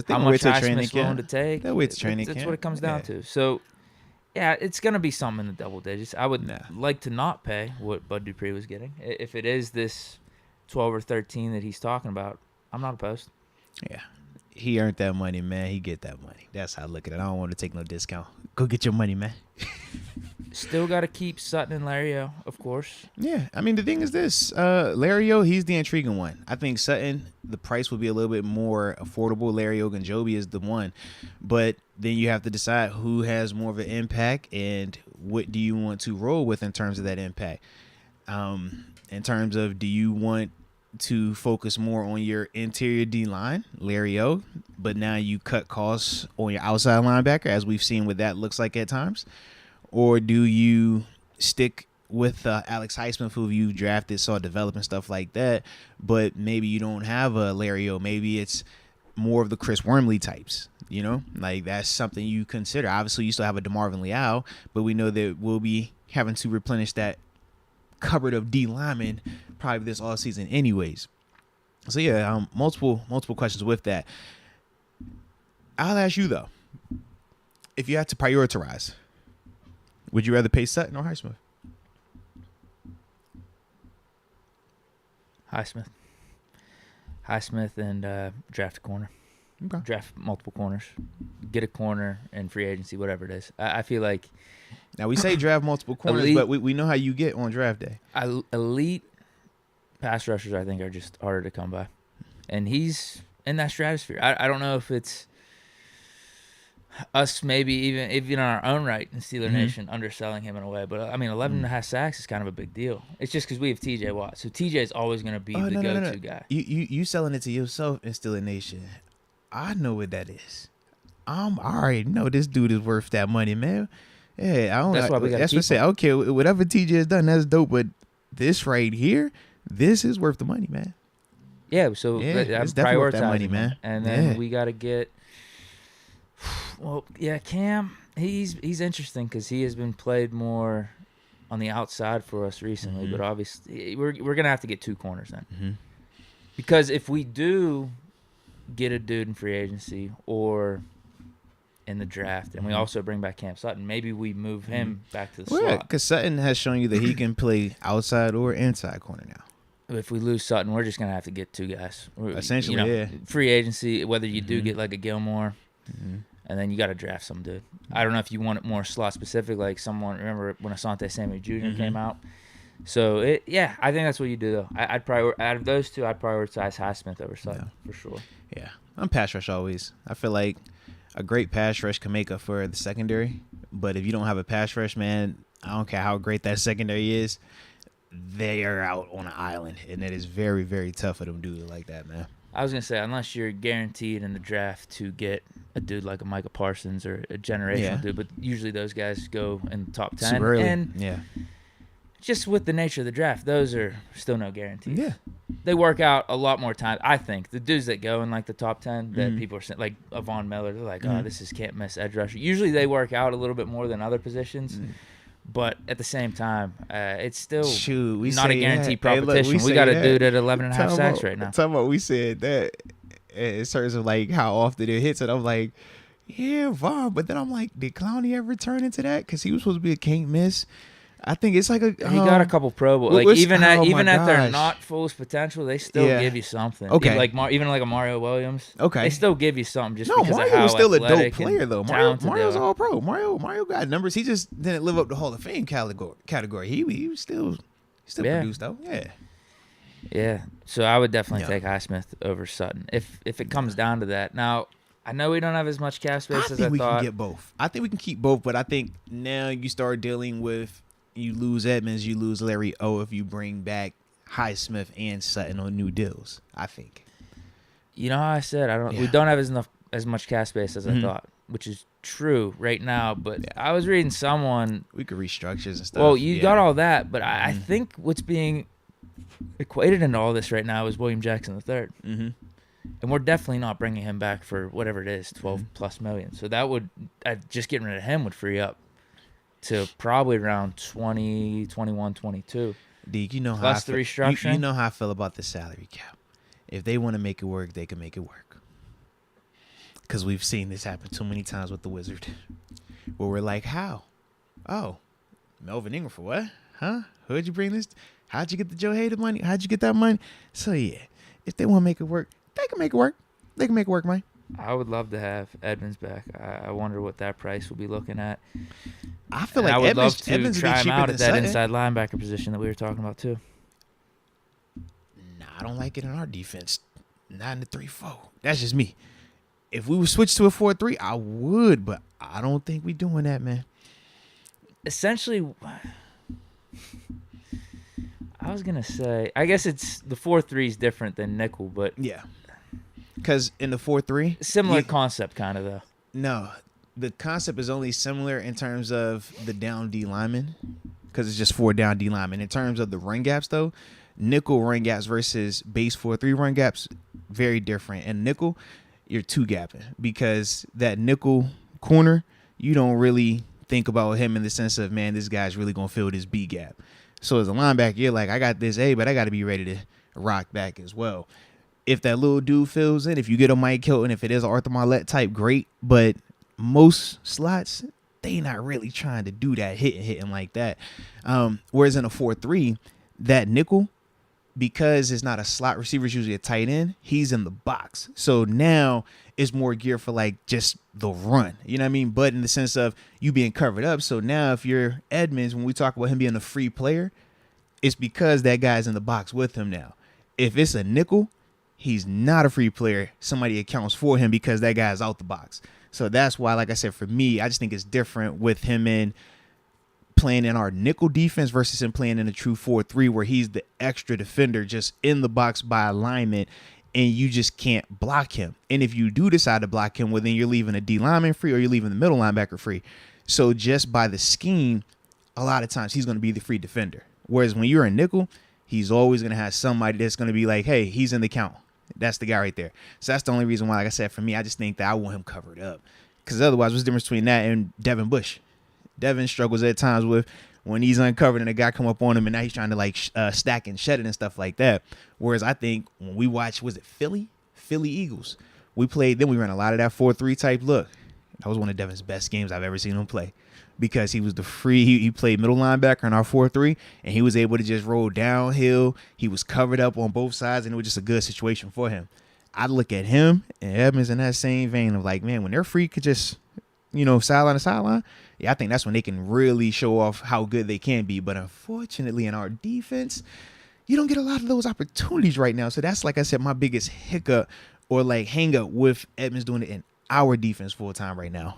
how much Highsmith's willing to take. That waits training camp. That's what it comes down to. So, yeah, it's going to be something in the double digits. I would like to not pay what Bud Dupree was getting. If it is this 12 or 13 that he's talking about, I'm not opposed. Yeah. He earned that money, man. He get that money. That's how I look at it. I don't want to take no discount. Go get your money, man. Still got to keep Sutton and Lario, of course. Yeah. I mean, the thing is this. Lario, he's the intriguing one. I think Sutton, the price will be a little bit more affordable. Lario Gunjobi is the one. But then you have to decide who has more of an impact and what do you want to roll with in terms of that impact. In terms of, do you want to focus more on your interior D-line, Lario, but now you cut costs on your outside linebacker, as we've seen what that looks like at times? Or do you stick with Alex Highsmith, who you drafted, saw develop and stuff like that, but maybe you don't have a Lario. Maybe it's more of the Chris Wormley types, Like, that's something you consider. Obviously, you still have a DeMarvin Leal, but we know that we'll be having to replenish that cupboard of D linemen probably this all season anyways. So yeah, multiple questions with that. I'll ask you though, if you had to prioritize, would you rather pay Sutton or Highsmith? Highsmith and draft a corner. Okay. Draft multiple corners. Get a corner in free agency, whatever it is. I feel like. Now, we say draft multiple corners, but we know how you get on draft day. Elite pass rushers, I think, are just harder to come by. And he's in that stratosphere. I don't know if it's us maybe even in our own right in Steeler Nation underselling him in a way. But, 11 and a half sacks is kind of a big deal. It's just because we have TJ Watt. So TJ is always going to be the go-to guy. You selling it to yourself in Steeler Nation. I know what that is. I already know this dude is worth that money, man. Yeah, I don't. That's why we got. That's what I say. Okay, whatever TJ has done, that's dope. But this right here, this is worth the money, man. Yeah. So it's definitely worth that money, man. And then we got to get. Well, yeah, Cam. He's interesting because he has been played more on the outside for us recently. But obviously, we're gonna have to get 2 corners then. Because if we do get a dude in free agency or in the draft, and we also bring back Cam Sutton, maybe we move him back to the slot. Because Sutton has shown you that he can play outside or inside corner now. If we lose Sutton, we're just going to have to get two guys. Essentially, yeah. Free agency, whether you do get like a Gilmore, and then you got to draft some dude. I don't know if you want it more slot specific, like someone, remember when Asante Samuel Jr. came out? So, I think that's what you do, though. Out of those two, I'd prioritize Highsmith over Sutton, for sure. Yeah, I'm pass rush always. I feel like a great pass rush can make up for the secondary, but if you don't have a pass rush, man, I don't care how great that secondary is, they are out on an island, and it is very, very tough for them to do it like that, man. I was going to say, unless you're guaranteed in the draft to get a dude like a Micah Parsons or a generational dude, but usually those guys go in the top 10. Super early. And just with the nature of the draft, those are still no guarantees. Yeah. They work out a lot more time. I think the dudes that go in like the top 10 that people are like Von Miller, they're like, oh, this is can't miss edge rusher. Usually they work out a little bit more than other positions. But at the same time, it's still not a guaranteed proposition. We got a dude at 11.5 sacks right now. Talking about we said that in terms of like how often it hits, and I'm like, yeah, Vaughn. But then I'm like, did Clowney ever turn into that? Because he was supposed to be a can't miss. I think it's like a. He got a couple Pro Bowl. Like even at their not fullest potential, they still give you something. Okay. Even like a Mario Williams. Okay. They still give you something just because Mario of how was still a athletic dope player though. Mario's all pro. Mario got numbers. He just didn't live up to Hall of Fame category. He was still produced though. Yeah. Yeah. So I would definitely take Highsmith over Sutton if it comes down to that. Now, I know we don't have as much cap space as I thought. I think we can get both. I think we can keep both, but I think now you start dealing with. You lose Edmonds, you lose Larry O if you bring back Highsmith and Sutton on new deals, I think. You know how I said we don't have as much cap space as I thought, which is true right now, but I was reading someone we could restructures and stuff. Well, you got all that, but I think what's being equated into all this right now is William Jackson III. And we're definitely not bringing him back for whatever it is, 12 plus million. So that would just getting rid of him would free up to probably around 20, 21, 22. Deke, you know how the restructuring. You know how I feel about the salary cap. If they want to make it work, they can make it work. Because we've seen this happen too many times with the Wizard. Where we're like, how? Oh, Melvin Ingram for what? Huh? Who'd you bring this? How'd you get the Joe Hader money? How'd you get that money? So, yeah, if they want to make it work, they can make it work. They can make it work, man. I would love to have Edmonds back. I wonder what that price will be looking at. I feel like I would love to try him out at that inside linebacker position that we were talking about too. Nah, I don't like it in our defense. Not in the 3-4. That's just me. If we would switch to a 4-3, I would, but I don't think we're doing that, man. Essentially, I was gonna say, I guess it's the 4-3 is different than nickel, but yeah. Because in the 4-3... Similar concept, kind of, though. No. The concept is only similar in terms of the down D lineman, because it's just 4 down D linemen. In terms of the run gaps, though, nickel run gaps versus base 4-3 run gaps, very different. And nickel, you're 2-gapping, because that nickel corner, you don't really think about him in the sense of, man, this guy's really going to fill this B gap. So as a linebacker, you're like, I got this A, but I got to be ready to rock back as well. If that little dude fills in, if you get a Mike Hilton, if it is an Arthur Marlette type, great. But most slots, they not really trying to do that hitting like that. Whereas in a 4-3, that nickel, because it's not a slot receiver, it's usually a tight end, he's in the box. So now it's more geared for like just the run. You know what I mean? But in the sense of you being covered up. So now if you're Edmonds, when we talk about him being a free player, it's because that guy's in the box with him now. If it's a nickel, he's not a free player. Somebody accounts for him because that guy's out the box. So that's why, like I said, for me, I just think it's different with him in playing in our nickel defense versus him playing in a true 4-3 where he's the extra defender just in the box by alignment and you just can't block him. And if you do decide to block him, well, then you're leaving a D lineman free or you're leaving the middle linebacker free. So just by the scheme, a lot of times he's going to be the free defender. Whereas when you're a nickel, he's always going to have somebody that's going to be like, hey, he's in the count. That's the guy right there. So that's the only reason why, like I said, for me, I just think that I want him covered up. Because otherwise, what's the difference between that and Devin Bush? Devin struggles at times with when he's uncovered and a guy come up on him and now he's trying to like stack and shed it and stuff like that. Whereas I think when we watched, was it Philly Eagles? We played, then we ran a lot of that 4-3 type look. That was one of Devin's best games I've ever seen him play because he was he played middle linebacker in our 4-3 and he was able to just roll downhill. He was covered up on both sides and it was just a good situation for him. I look at him and Edmonds in that same vein of like, man, when they're free, could just, sideline to sideline. Yeah, I think that's when they can really show off how good they can be. But unfortunately, in our defense, you don't get a lot of those opportunities right now. So that's, like I said, my biggest hiccup or like hang up with Edmonds doing it in our defense full time right now.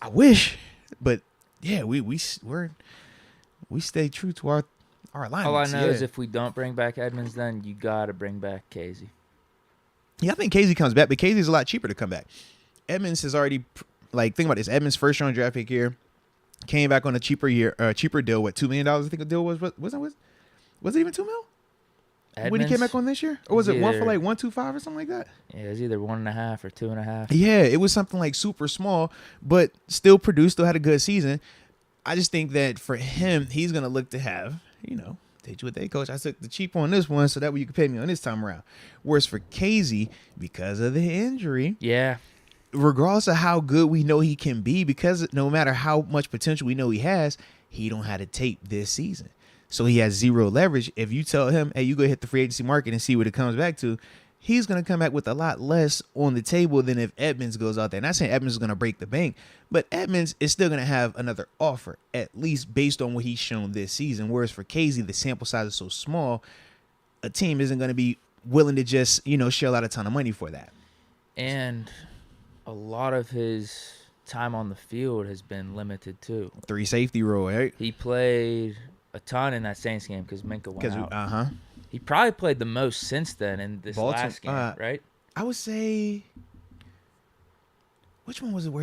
I wish, but yeah, we stay true to our alignments. All I know is if we don't bring back Edmonds, then you got to bring back Casey. Yeah, I think Casey comes back, but Casey's a lot cheaper to come back. Edmonds has already, think about this. Edmonds' first round draft pick here came back on a cheaper deal. What, $2 million? I think the deal was it even $2 million? Edmonds, when he came back on this year, or was it one for like 1.25 or something like that? Yeah, it was either 1.5 or 2.5. Yeah, it was something like super small, but still produced. Still had a good season. I just think that for him, he's gonna look to have, take you with that coach. I took the cheap on this one, so that way you can pay me on this time around. Whereas for Casey, because of the injury, yeah, regardless of how good we know he can be, because no matter how much potential we know he has, he don't have to tape this season. So he has zero leverage. If you tell him, hey, you go hit the free agency market and see what it comes back to, he's going to come back with a lot less on the table than if Edmonds goes out there. Not saying Edmonds is going to break the bank, but Edmonds is still going to have another offer, at least based on what he's shown this season. Whereas for Casey, the sample size is so small, a team isn't going to be willing to just, shell out a ton of money for that. And a lot of his time on the field has been limited too. 3 safety role, right? He played a ton in that Saints game because Minka went out. Uh-huh. He probably played the most since then in this last game, right? I would say, which one was it?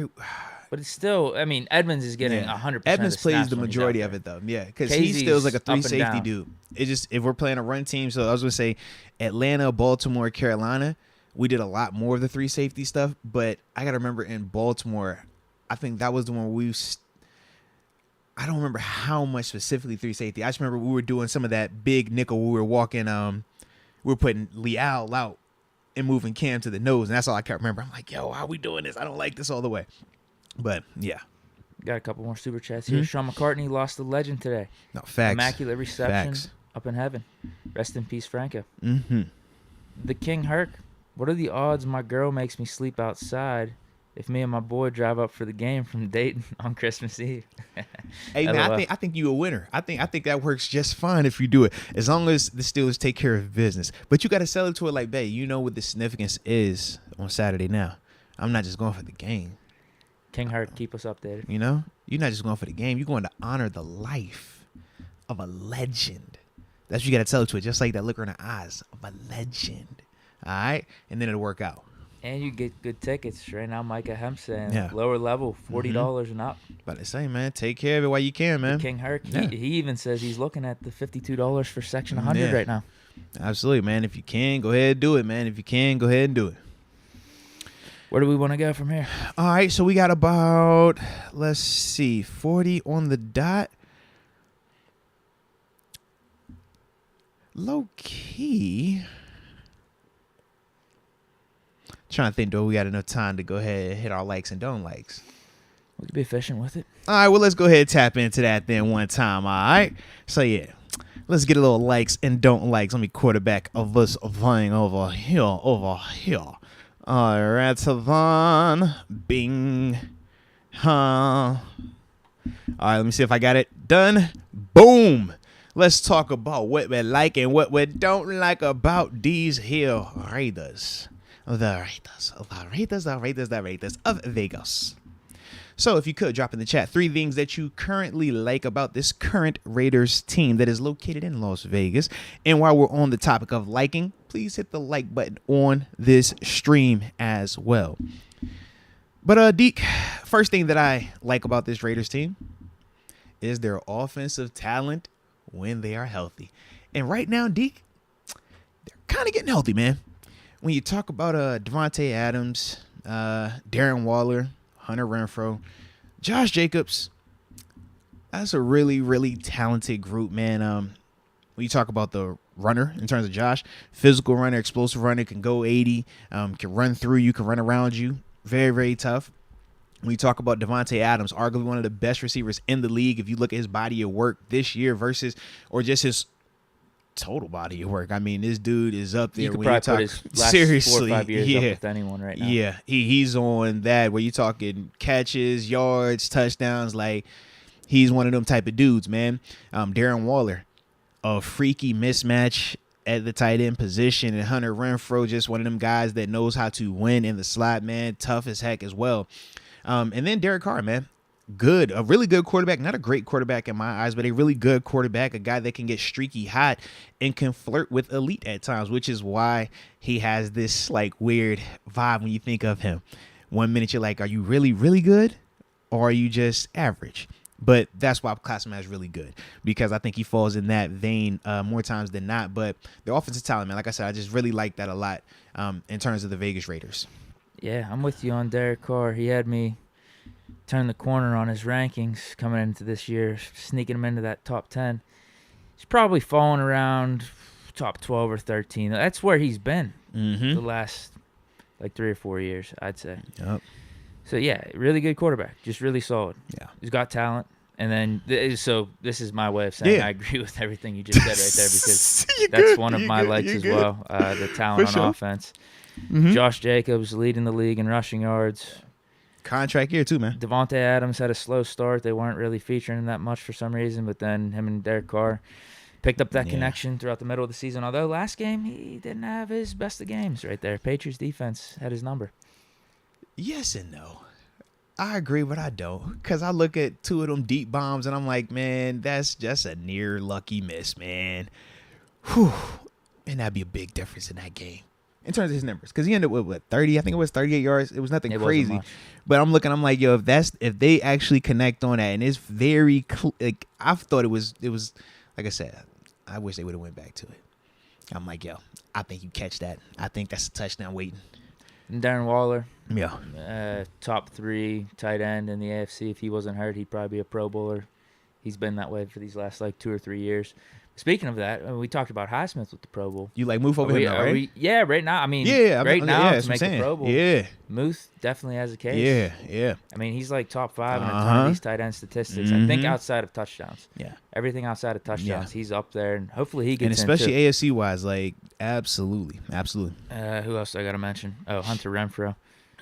But it's still, Edmonds is getting 100%. Edmonds plays the majority of it, though. Yeah, because he still is like a 3 safety dude. It's just, if we're playing a run team, so I was going to say Atlanta, Baltimore, Carolina, we did a lot more of the 3 safety stuff. But I got to remember in Baltimore, I think that was the one I don't remember how much specifically 3 safety. I just remember we were doing some of that big nickel. We were walking, we were putting Leal out and moving Cam to the nose, and that's all I can't remember. I'm like, yo, how we doing this? I don't like this all the way. But yeah, got a couple more super chats here. Sean McCartney lost the legend today. No, facts. Immaculate reception. Up in heaven. Rest in peace, Franco. The King Herc. What are the odds my girl makes me sleep outside if me and my boy drive up for the game from Dayton on Christmas Eve? Hey man, I think you a winner. I think that works just fine if you do it, as long as the Steelers take care of business. But you got to sell it to it like, babe, you know what the significance is on Saturday now. I'm not just going for the game. King Hurt, keep us updated. You're not just going for the game. You're going to honor the life of a legend. That's what you got to tell it to it, just like that look in the eyes of a legend. All right, and then it'll work out. And you get good tickets right now. Micah Hemp saying lower level, $40 and up. But I say, man, take care of it while you can, man. King Herc, he even says he's looking at the $52 for Section 100 right now. Absolutely, man. If you can, go ahead and do it, man. If you can, go ahead and do it. Where do we want to go from here? All right, so we got about, let's see, 40 on the dot. Low key. Trying to think, do we got enough time to go ahead and hit our likes and don't likes? We could be efficient with it. All right, well, let's go ahead and tap into that then one time, all right? So, yeah, let's get a little likes and don't likes. Let me quarterback of this thing over here. All right, Savon. Bing. All right, let me see if I got it done. Boom. Let's talk about what we like and what we don't like about these here Raiders. The Raiders of Vegas. So if you could drop in the chat 3 things that you currently like about this current Raiders team that is located in Las Vegas. And while we're on the topic of liking, please hit the like button on this stream as well. But Deke, first thing that I like about this Raiders team is their offensive talent when they are healthy. And right now, Deke, they're kind of getting healthy, man. When you talk about Devontae Adams, Darren Waller, Hunter Renfrow, Josh Jacobs, That's a really, really talented group, man. When you talk about the runner in terms of Josh, physical runner, explosive runner, can go 80, can run through you, can run around you. Very, very tough. When you talk about Devontae Adams, arguably one of the best receivers in the league, if you look at his body of work this year versus, or just his total body of work. I mean, this dude is up there. You could probably put his last seriously, 4 or 5 years up with anyone right now. Yeah, he's on that where you talking catches, yards, touchdowns. Like, he's one of them type of dudes, man. Darren Waller, a freaky mismatch at the tight end position, and Hunter Renfrow, just one of them guys that knows how to win in the slot, man. Tough as heck as well. And then Derek Carr, man. Good, a really good quarterback, not a great quarterback in my eyes, but a really good quarterback, a guy that can get streaky hot and can flirt with elite at times, which is why he has this like weird vibe when you think of him. 1 minute you're like, are you really, really good? Or are you just average? But that's why Classman is really good, because I think he falls in that vein more times than not. But the offensive talent, man, like I said, I just really like that a lot in terms of the Vegas Raiders. Yeah, I'm with you on Derek Carr. He had me turn the corner on his rankings coming into this year, sneaking him into that top 10. He's probably falling around top 12 or 13. That's where he's been the last like 3 or 4 years, I'd say. Yep. So, yeah, really good quarterback, just really solid. Yeah. He's got talent. And then, so this is my way of saying I agree with everything you just said right there, because that's one of my likes as well, the talent on offense. Josh Jacobs leading the league in rushing yards. Contract year too, man. Devontae Adams had a slow start. They weren't really featuring him that much for some reason, but then him and Derek Carr picked up that connection throughout the middle of the season. Although last game, he didn't have his best of games right there. Patriots defense had his number. Yes and no. I agree, but I don't. Because I look at 2 of them deep bombs, and I'm like, man, that's just a near lucky miss, man. Whew. And that'd be a big difference in that game. In terms of his numbers, because he ended with what, 30? I think it was 38 yards. It was nothing crazy, but I'm like, yo, if they actually connect on that, and it's very like I thought it was like I said, I wish they would have went back to it. I'm like, yo, I think you catch that. I think that's a touchdown waiting. And Darren Waller, top 3 tight end in the AFC. If he wasn't hurt, he'd probably be a Pro Bowler. He's been that way for these last like 2 or 3 years. Speaking of that, we talked about Highsmith with the Pro Bowl. You like move over him now, right? Right now. I mean, right now to make the Pro Bowl. Yeah. Muth definitely has a case. Yeah. I mean, he's like top 5 in a ton of these tight end statistics. I think outside of touchdowns. Yeah. Everything outside of touchdowns, he's up there, and hopefully he gets in. And especially AFC wise, like absolutely. Who else I got to mention? Oh, Hunter Renfrow.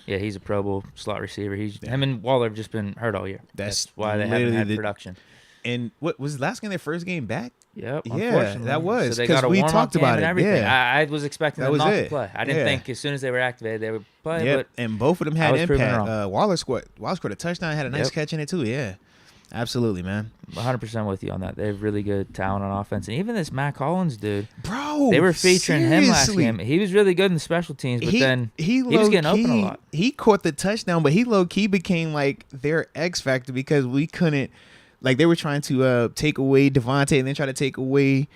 Yeah, he's a Pro Bowl slot receiver. Him and Waller have just been hurt all year. That's why they haven't had production. And what was the last game? Their first game back? Yep. Yeah, that was because we talked about it. Yeah, I was expecting them not to play. I didn't think as soon as they were activated they would play. Yeah, but and both of them had impact. Waller scored a touchdown, had a nice catch in it too. Yeah, absolutely, man. 100% with you on that. They have really good talent on offense, and even this Mac Hollins dude, bro, they were featuring him last game. He was really good in the special teams, but then he was getting open a lot. He caught the touchdown, but he low key became like their X factor because we couldn't. Like, they were trying to take away Devontae and then try to take away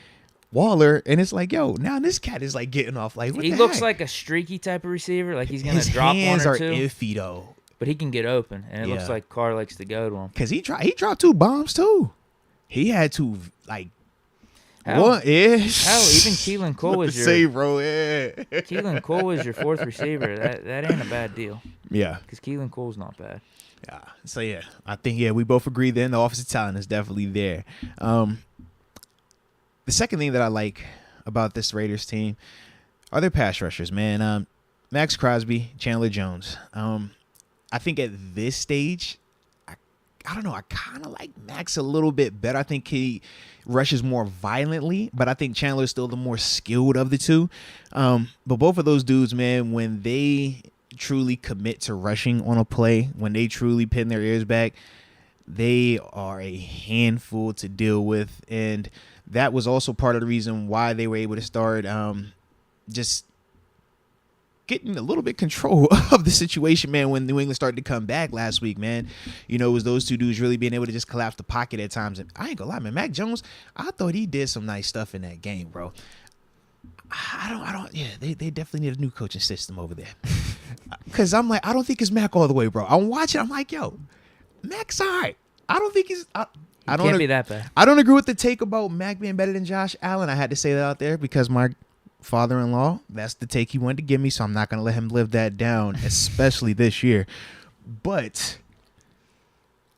Waller. And it's like, yo, now this cat is, like, getting off. Like, what he looks like a streaky type of receiver. Like, he's going to drop one or two. His hands are iffy, though. But he can get open. And it looks like Carr likes to go to him. Because he dropped 2 bombs, too. He had to, like, hell, even Keelan Cole was Keelan Cole was your 4th receiver. That ain't a bad deal. Yeah. Because Keelan Cole's not bad. Yeah. So, yeah, I think, we both agree then the offensive talent is definitely there. The second thing that I like about this Raiders team are their pass rushers, man. Max Crosby, Chandler Jones. I think at this stage, I don't know, I kind of like Max a little bit better. I think he rushes more violently, but I think Chandler is still the more skilled of the two. But both of those dudes, man, when they truly commit to rushing on a play, when they truly pin their ears back, they are a handful to deal with. And that was also part of the reason why they were able to start just getting a little bit control of the situation, man, when New England started to come back last week, man. You know, it was those two dudes really being able to just collapse the pocket at times. And I ain't gonna lie, man, Mac Jones, I thought he did some nice stuff in that game, bro. They definitely need a new coaching system over there. Because I'm like, I don't think it's Mac all the way, bro. I'm watching, I'm like, yo, Mac's all right. I don't think he's... I Can't be that bad. I don't agree with the take about Mac being better than Josh Allen. I had to say that out there because my father-in-law, that's the take he wanted to give me, so I'm not going to let him live that down, especially this year. But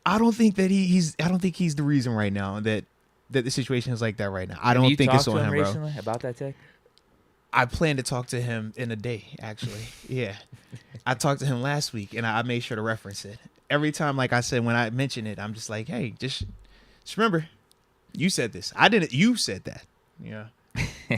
I don't think that he's the reason right now that the situation is like that right now. I don't think it's on him, bro. Recently about that take? I plan to talk to him in a day, actually. Yeah. I talked to him last week, and I made sure to reference it. Every time, like I said, when I mention it, I'm just like, hey, just remember, you said this. I didn't. You said that. Yeah.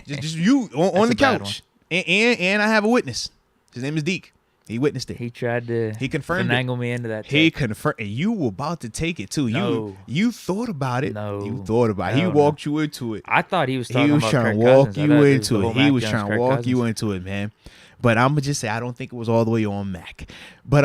just you on the couch. And I have a witness. His name is Deke. He witnessed it. He tried to finagle me into that. He confirmed. And you were about to take it, too. No. You thought about it. No. You thought about it. He walked you into it. I thought he was talking about trying to walk you into it. He was trying to walk you into it, man. But I'm going to just say I don't think it was all the way on Mac. But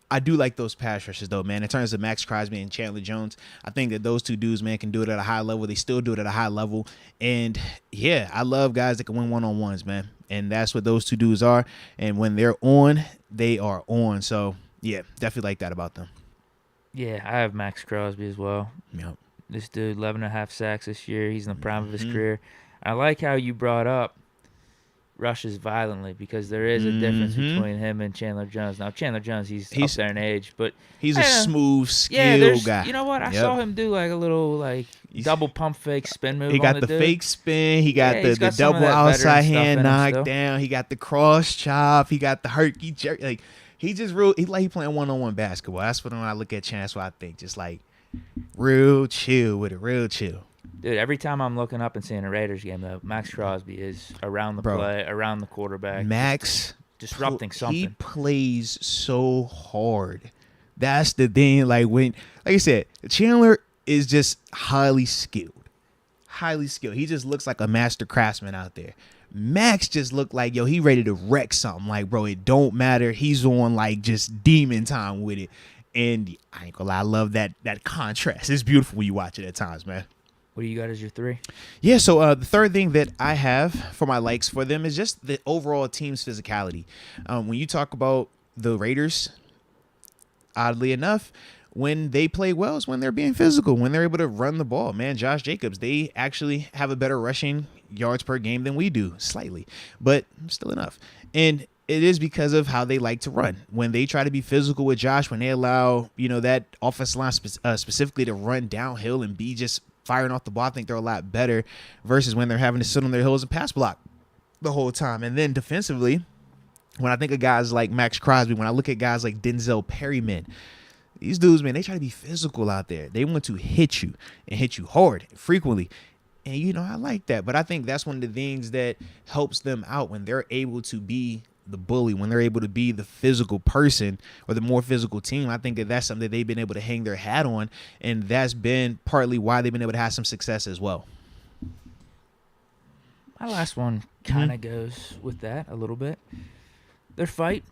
I do like those pass rushes, though, man. In terms of Max Crosby and Chandler Jones, I think that those two dudes, man, can do it at a high level. They still do it at a high level. And, yeah, I love guys that can win one-on-ones, man. And that's what those two dudes are. And when they're on, they are on. So, yeah, definitely like that about them. Yeah, I have Max Crosby as well. Yep. This dude, 11.5 sacks this year. He's in the prime of his career. I like how you brought up rushes violently because there is a difference between him and Chandler Jones. Now, Chandler Jones, he's up there in age, but he's a smooth, skilled guy. You know what? I saw him do like a little double pump fake spin move. He got the fake spin. He got the double outside hand knock down. He got the cross chop. He got the herky jerk. Like he playing one-on-one basketball. That's what when I look at Chance, what I think just like real chill with it, real chill. Dude, every time I'm looking up and seeing a Raiders game, though, Max Crosby is around the play, around the quarterback. Max disrupting something. He plays so hard. That's the thing. Like I said, Chandler is just highly skilled. Highly skilled. He just looks like a master craftsman out there. Max just looked like, he ready to wreck something. Like, bro, it don't matter. He's on like just demon time with it. And I ain't gonna lie, I love that contrast. It's beautiful when you watch it at times, man. What do you got as your 3? Yeah, so the third thing that I have for my likes for them is just the overall team's physicality. When you talk about the Raiders, oddly enough, when they play well is when they're being physical, when they're able to run the ball. Man, Josh Jacobs, they actually have a better rushing yards per game than we do, slightly, but still enough. And it is because of how they like to run. When they try to be physical with Josh, when they allow, that offensive line specifically to run downhill and be just firing off the ball, I think they're a lot better versus when they're having to sit on their heels and pass block the whole time. And then defensively, when I think of guys like Max Crosby, when I look at guys like Denzel Perryman, these dudes, man, they try to be physical out there. They want to hit you and hit you hard frequently. And, I like that. But I think that's one of the things that helps them out when they're able to be the bully, when they're able to be the physical person or the more physical team. I think that's something that they've been able to hang their hat on, and that's been partly why they've been able to have some success as well. My last one kind of goes with that a little bit. Their fight,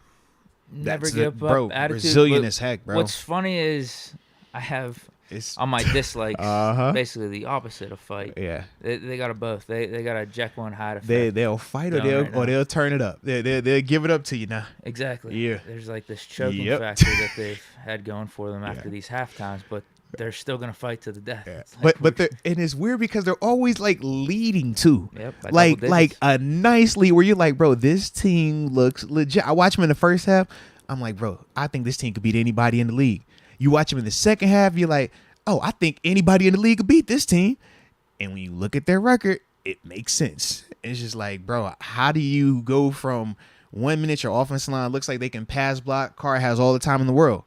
never give up attitude. Resilient as heck, bro. What's funny is I have on my dislikes basically the opposite of fight. Yeah, they got a both. They got a Jekyll and Hyde effect. They'll fight or they'll turn it up. They'll give it up to you now. Exactly. Yeah. There's like this choking factor that they've had going for them after these halftimes, but they're still gonna fight to the death. Yeah. And it's weird because they're always like leading too. Yep. Like a nice lead where you're like, bro, this team looks legit. I watch them in the first half. I'm like, bro, I think this team could beat anybody in the league. You watch them in the second half, you're like, oh, I think anybody in the league could beat this team. And when you look at their record, it makes sense. It's just like, bro, how do you go from 1 minute your offensive line looks like they can pass block, Carr has all the time in the world.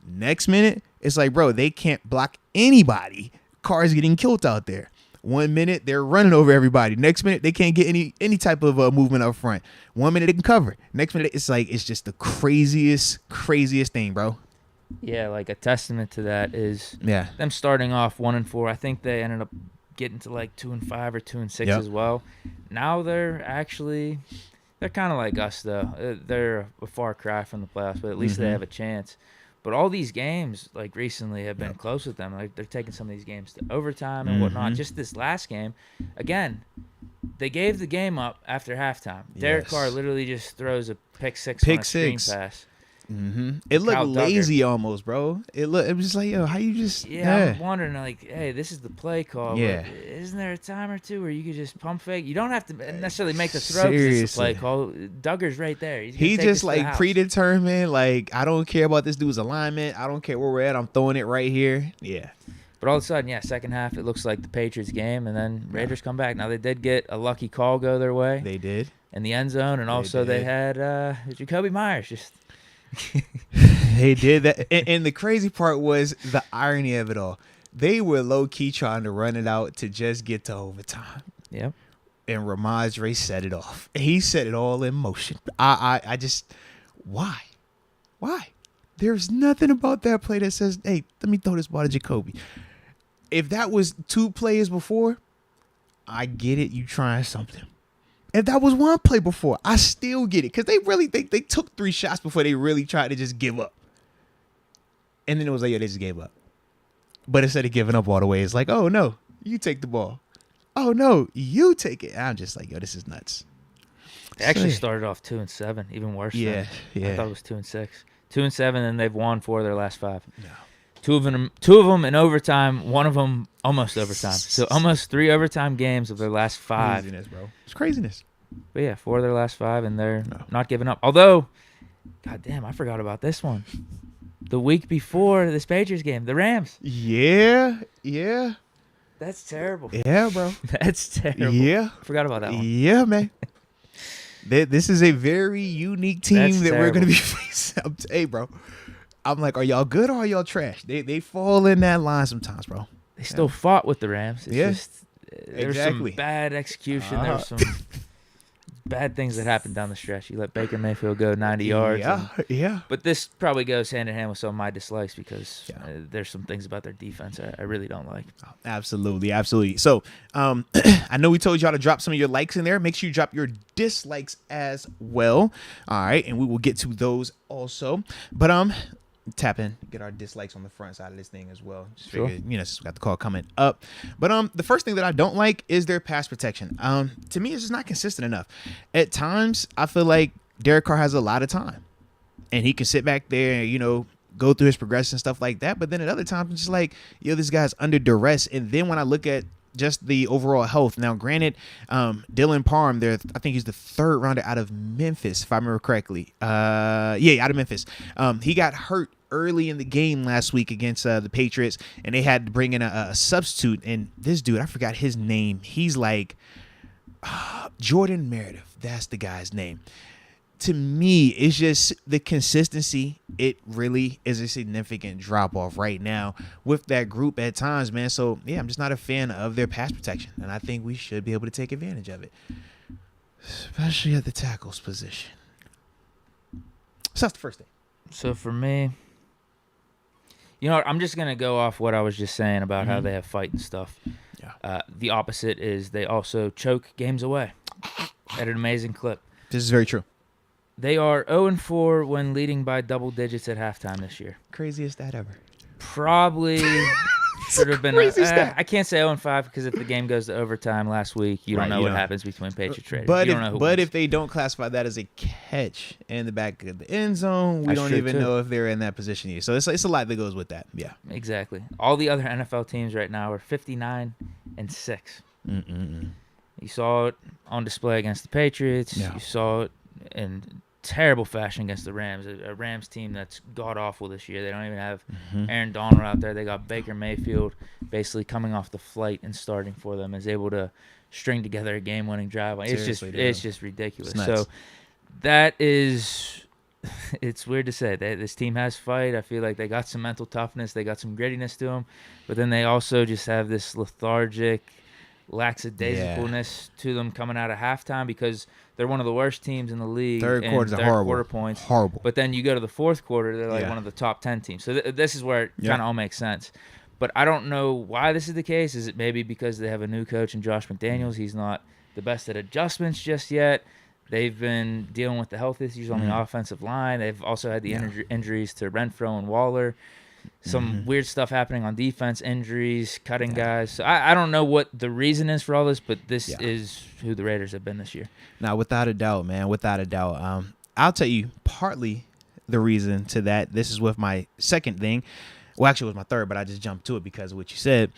Next minute, it's like, bro, they can't block anybody. Carr's getting killed out there. 1 minute, they're running over everybody. Next minute, they can't get any type of movement up front. 1 minute, they can cover. Next minute, it's just the craziest thing, bro. Yeah, like a testament to that is them starting off 1-4. I think they ended up getting to like 2-5 or 2-6 as well. Now they're kind of like us though. They're a far cry from the playoffs, but at least they have a chance. But all these games, like recently, have been close with them. Like they're taking some of these games to overtime and whatnot. Just this last game, again, they gave the game up after halftime. Derek Carr literally just throws a pick six on a screen pass. Mm-hmm. It looked lazy almost, bro. It was just like, yo, how you just... Yeah, I'm wondering, like, hey, this is the play call. Yeah. But isn't there a time or two where you could just pump fake? You don't have to necessarily make the throw because it's the play call. Duggar's right there. He just, like, predetermined, like, I don't care about this dude's alignment. I don't care where we're at. I'm throwing it right here. Yeah. But all of a sudden, second half, it looks like the Patriots game, and then Raiders come back. Now, they did get a lucky call go their way. They did. In the end zone, and also they had Jacoby Myers just... They did that, and the crazy part was the irony of it all. They were low key trying to run it out to just get to overtime. Yep. And Ramondre set it off. He set it all in motion. I just, why? There's nothing about that play that says, hey, let me throw this ball to Jacoby. If that was 2 plays before, I get it. You trying something. If that was 1 play before, I still get it. Because they took 3 shots before they really tried to just give up. And then it was like, they just gave up. But instead of giving up all the way, it's like, oh, no, you take the ball. Oh, no, you take it. I'm just like, yo, this is nuts. They actually started off 2-7, even worse. Yeah. I thought it was 2-6. 2-7, and they've won 4 of their last 5. No. 2 of them in overtime, 1 of them almost overtime. So almost 3 overtime games of their last 5. Craziness, bro. It's craziness. But yeah, 4 of their last 5, and they're not giving up. Although, goddamn, I forgot about this one. The week before this Patriots game, the Rams. Yeah. That's terrible. Yeah, bro. That's terrible. Yeah. Forgot about that one. Yeah, man. This is a very unique team that we're going to be facing. Hey, bro. I'm like, are y'all good or are y'all trash? They fall in that line sometimes, bro. They still fought with the Rams. It's just, there's exactly. some bad execution. There's some bad things that happened down the stretch. You let Baker Mayfield go 90 yards. Yeah. But this probably goes hand in hand with some of my dislikes because there's some things about their defense I really don't like. Oh, absolutely. So I know we told y'all to drop some of your likes in there. Make sure you drop your dislikes as well. All right, and we will get to those also. But tap in, get our dislikes on the front side of this thing as well. Just figured, since we got the call coming up. But the first thing that I don't like is their pass protection. To me, it's just not consistent enough. At times, I feel like Derek Carr has a lot of time, and he can sit back there and go through his progression and stuff like that. But then at other times, it's just like, this guy's under duress. And then when I look at just the overall health. Now, granted, Dylan Parham, I think he's the 3rd rounder out of Memphis, if I remember correctly. Out of Memphis. He got hurt early in the game last week against the Patriots, and they had to bring in a substitute. And this dude, I forgot his name. He's like Jordan Meredith. That's the guy's name. To me, it's just the consistency. It really is a significant drop off right now with that group at times, man. So, I'm just not a fan of their pass protection, and I think we should be able to take advantage of it, especially at the tackles position. So that's the first thing. So for me, I'm just going to go off what I was just saying about how they have fight and stuff. Yeah. The opposite is they also choke games away at an amazing clip. This is very true. They are 0-4 when leading by double digits at halftime this year. Craziest stat ever. Probably should have been. I can't say 0-5 because if the game goes to overtime last week, you don't know what happens between Patriots and Raiders. But if they don't classify that as a catch in the back of the end zone, we don't even know if they're in that position yet. So it's a lot that goes with that. Yeah, exactly. All the other NFL teams right now are 59-6. You saw it on display against the Patriots. Yeah. You saw it in terrible fashion against the Rams, a Rams team that's god-awful this year. They don't even have Aaron Donald out there. They got Baker Mayfield basically coming off the flight and starting for them, is able to string together a game-winning drive. It's just ridiculous. So that is – it's weird to say. This team has fight. I feel like they got some mental toughness. They got some grittiness to them. But then they also just have this lethargic – lackadaisicalness to them coming out of halftime because they're one of the worst teams in the league. Third quarter points. Horrible. But then you go to the fourth quarter, they're like one of the top 10 teams. So this is where it kind of all makes sense. But I don't know why this is the case. Is it maybe because they have a new coach in Josh McDaniels? He's not the best at adjustments just yet. They've been dealing with the health issues on the offensive line. They've also had the injuries to Renfro and Waller. Some weird stuff happening on defense, injuries, cutting guys. So I don't know what the reason is for all this, but this is who the Raiders have been this year. Now, without a doubt, man, I'll tell you, partly the reason to that. This is with my second thing. Well, actually, it was my third, but I just jumped to it because of what you said.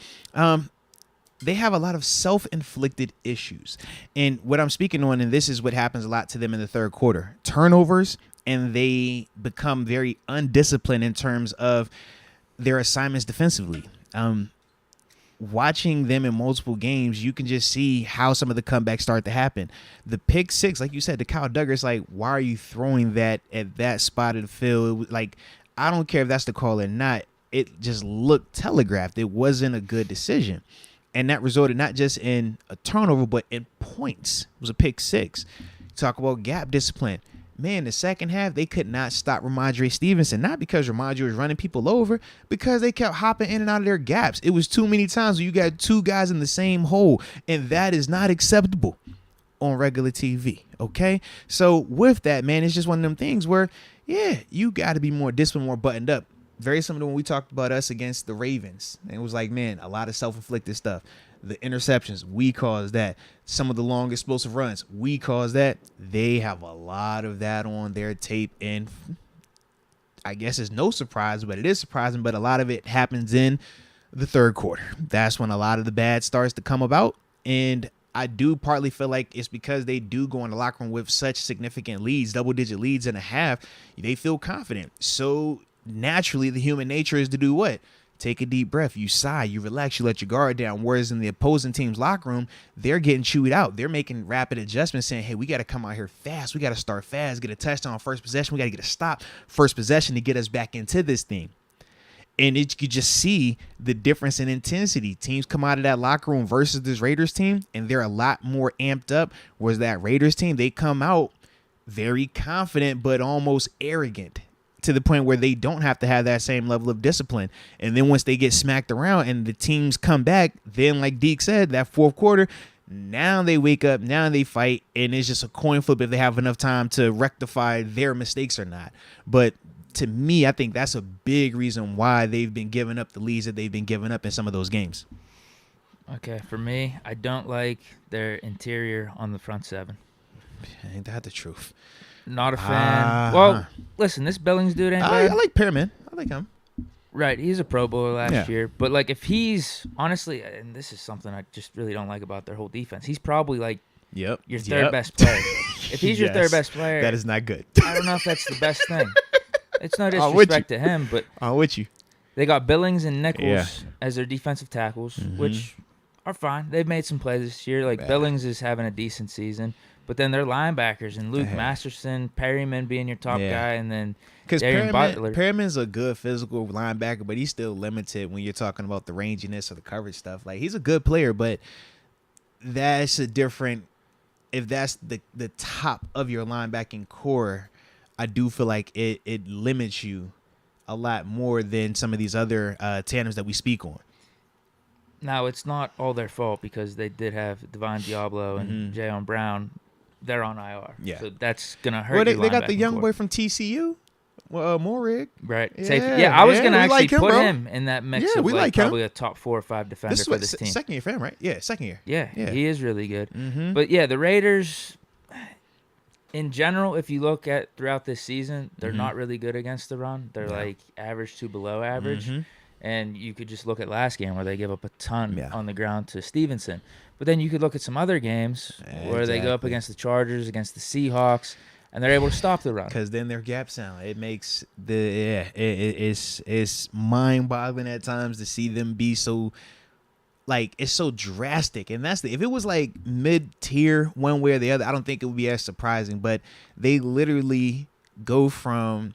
They have a lot of self-inflicted issues. And what I'm speaking on, and this is what happens a lot to them in the third quarter, turnovers, and they become very undisciplined in terms of their assignments defensively. Watching them in multiple games, you can just see how some of the comebacks start to happen. The pick six, like you said, to Kyle Duggar, like, why are you throwing that at that spot of the field? Like, I don't care if that's the call or not. It just looked telegraphed. It wasn't a good decision. And that resulted not just in a turnover, but in points. It was a pick six. Talk about gap discipline. Man, the second half, they could not stop Ramondre Stevenson. Not because Ramondre was running people over, because they kept hopping in and out of their gaps. It was too many times where you got two guys in the same hole, and that is not acceptable on regular TV, okay? So with that, man, it's just one of them things where, yeah, you got to be more disciplined, more buttoned up. Very similar to when we talked about us against the Ravens. And it was like, man, a lot of self-inflicted stuff. The interceptions, we caused that. Some of the long explosive runs, we caused that. They have a lot of that on their tape. And I guess it's no surprise, but it is surprising. But a lot of it happens in the third quarter. That's when a lot of the bad starts to come about. And I do partly feel like it's because they do go in the locker room with such significant leads, double-digit leads and a half. They feel confident. So naturally, the human nature is to do what? Take a deep breath. You sigh. You relax. You let your guard down. Whereas in the opposing team's locker room, they're getting chewed out. They're making rapid adjustments saying, hey, we got to come out here fast. We got to start fast, get a touchdown first possession. We got to get a stop first possession to get us back into this thing. And you could just see the difference in intensity. Teams come out of that locker room versus this Raiders team, and they're a lot more amped up. Whereas that Raiders team, they come out very confident but almost arrogant, to the point where they don't have to have that same level of discipline. And then once they get smacked around and the teams come back, then like Deke said, that fourth quarter, now they wake up, now they fight, and it's just a coin flip if they have enough time to rectify their mistakes or not. But to me, I think that's a big reason why they've been giving up the leads that they've been giving up in some of those games. Okay, for me, I don't like their interior on the front seven. Ain't that the truth? Not a fan. Well, listen, this Billings dude ain't bad. I like Pearman. I like him. Right, he's a Pro Bowler last year. But, like, if he's, honestly, and this is something I just really don't like about their whole defense, he's probably, like, your third best player. If he's your third best player. That is not good. I don't know if that's the best thing. It's no disrespect to him, but. I'm with you. They got Billings and Nichols as their defensive tackles, which are fine. They've made some plays this year. Like, Billings is having a decent season. But then their linebackers and Luke Masterson, Perryman being your top guy, and then Darren Butler. Perryman's a good physical linebacker, but he's still limited when you're talking about the ranginess or the coverage stuff. Like, he's a good player, but that's a different – if that's the top of your linebacking core, I do feel like it limits you a lot more than some of these other tandems that we speak on. Now, it's not all their fault because they did have Divine Diablo and Jayon Brown. They're on IR. Yeah. So that's going to hurt your they got the young boy from TCU, Morig. Right. Yeah, I was going to actually put him in that mix of probably a top 4 or 5 defender for this team. Second year for him, right? Yeah, second year. Yeah, he is really good. But, yeah, the Raiders, in general, if you look at throughout this season, they're not really good against the run. They're like average to below average. And you could just look at last game where they give up a ton on the ground to Stevenson. But then you could look at some other games where they go up against the Chargers, against the Seahawks, and they're able to stop the run. Because then their gap sound. It makes it's mind-boggling at times to see them be so, like, it's so drastic. And that's if it was like mid-tier one way or the other, I don't think it would be as surprising. But they literally go from,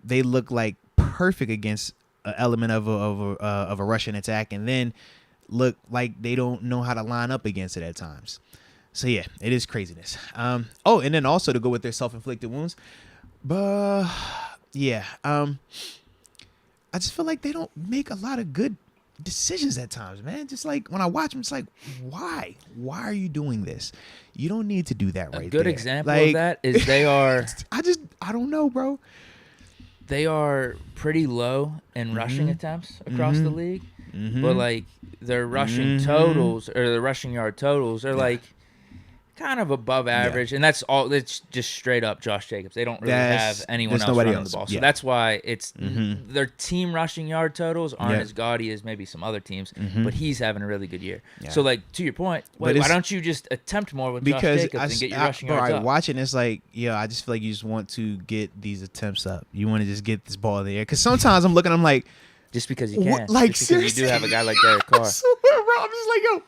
they look like perfect against an element of a Russian attack, and then look like they don't know how to line up against it at times. So yeah, it is craziness. And then also to go with their self-inflicted wounds, but yeah, I just feel like they don't make a lot of good decisions at times, man. Just like when I watch them, it's like, why are you doing this? You don't need to do that right there. A good example of that is they are. I don't know, bro. They are pretty low in rushing attempts across the league, but like their rushing totals or the rushing yard totals are like kind of above average, and that's all. It's just straight up Josh Jacobs. They don't really have anyone else running the ball, so that's why it's their team rushing yard totals aren't as gaudy as maybe some other teams. But he's having a really good year. So, like, to your point, why don't you just attempt more with Josh Jacobs and get your rushing yards up? Watching it's like, I just feel like you just want to get these attempts up. You want to just get this ball in the air, because sometimes I'm looking, I'm like, just because you can, what, like, just because you do have a guy like Derek Carr. I'm just like, yo.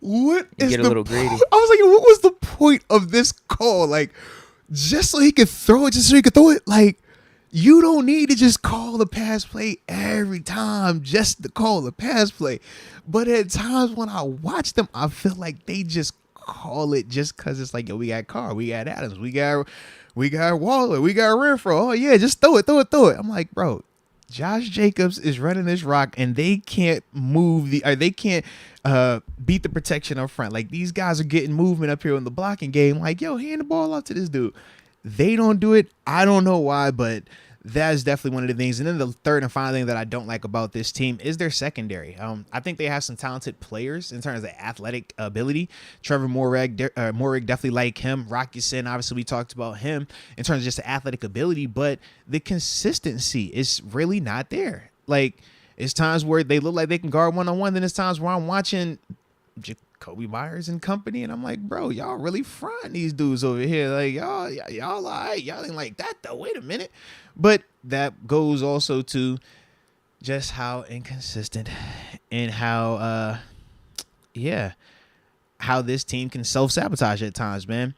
What you is get a little greedy. I was like, what was the point of this call? Like, just so he could throw it, just so he could throw it? Like, you don't need to just call the pass play every time just to call the pass play. But at times when I watch them, I feel like they just call it just because it's like, yo, we got Carr, we got Adams, we got Waller, we got Renfro. Oh, yeah, just throw it. I'm like, bro, Josh Jacobs is running this rock, and they can't they can't beat the protection up front. Like, these guys are getting movement up here in the blocking game. Like, yo, hand the ball off to this dude. They don't do it. I don't know why, but that's definitely one of the things. And then the third and final thing that I don't like about this team is their secondary. I think they have some talented players in terms of athletic ability. Trevor Morig definitely like him. Rocky Sin, obviously we talked about him in terms of just the athletic ability, but the consistency is really not there. Like, it's times where they look like they can guard one-on-one, then it's times where I'm watching Jacoby Myers and company, and I'm like, bro, y'all really frying these dudes over here. Like, y'all all right. Y'all ain't like that, though. Wait a minute. But that goes also to just how inconsistent and how this team can self-sabotage at times, man.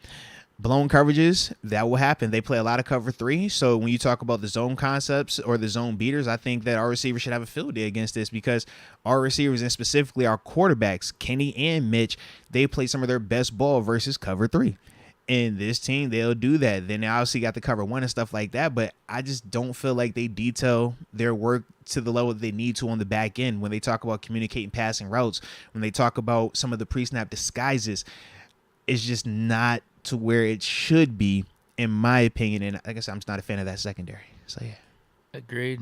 Blown coverages, that will happen. They play a lot of cover 3. So when you talk about the zone concepts or the zone beaters, I think that our receivers should have a field day against this, because our receivers, and specifically our quarterbacks, Kenny and Mitch, they play some of their best ball versus cover 3. And this team, they'll do that. Then they obviously got the cover 1 and stuff like that, but I just don't feel like they detail their work to the level that they need to on the back end. When they talk about communicating passing routes, when they talk about some of the pre-snap disguises, it's just not to where it should be, in my opinion. And like I said, I'm just not a fan of that secondary. So, yeah. Agreed.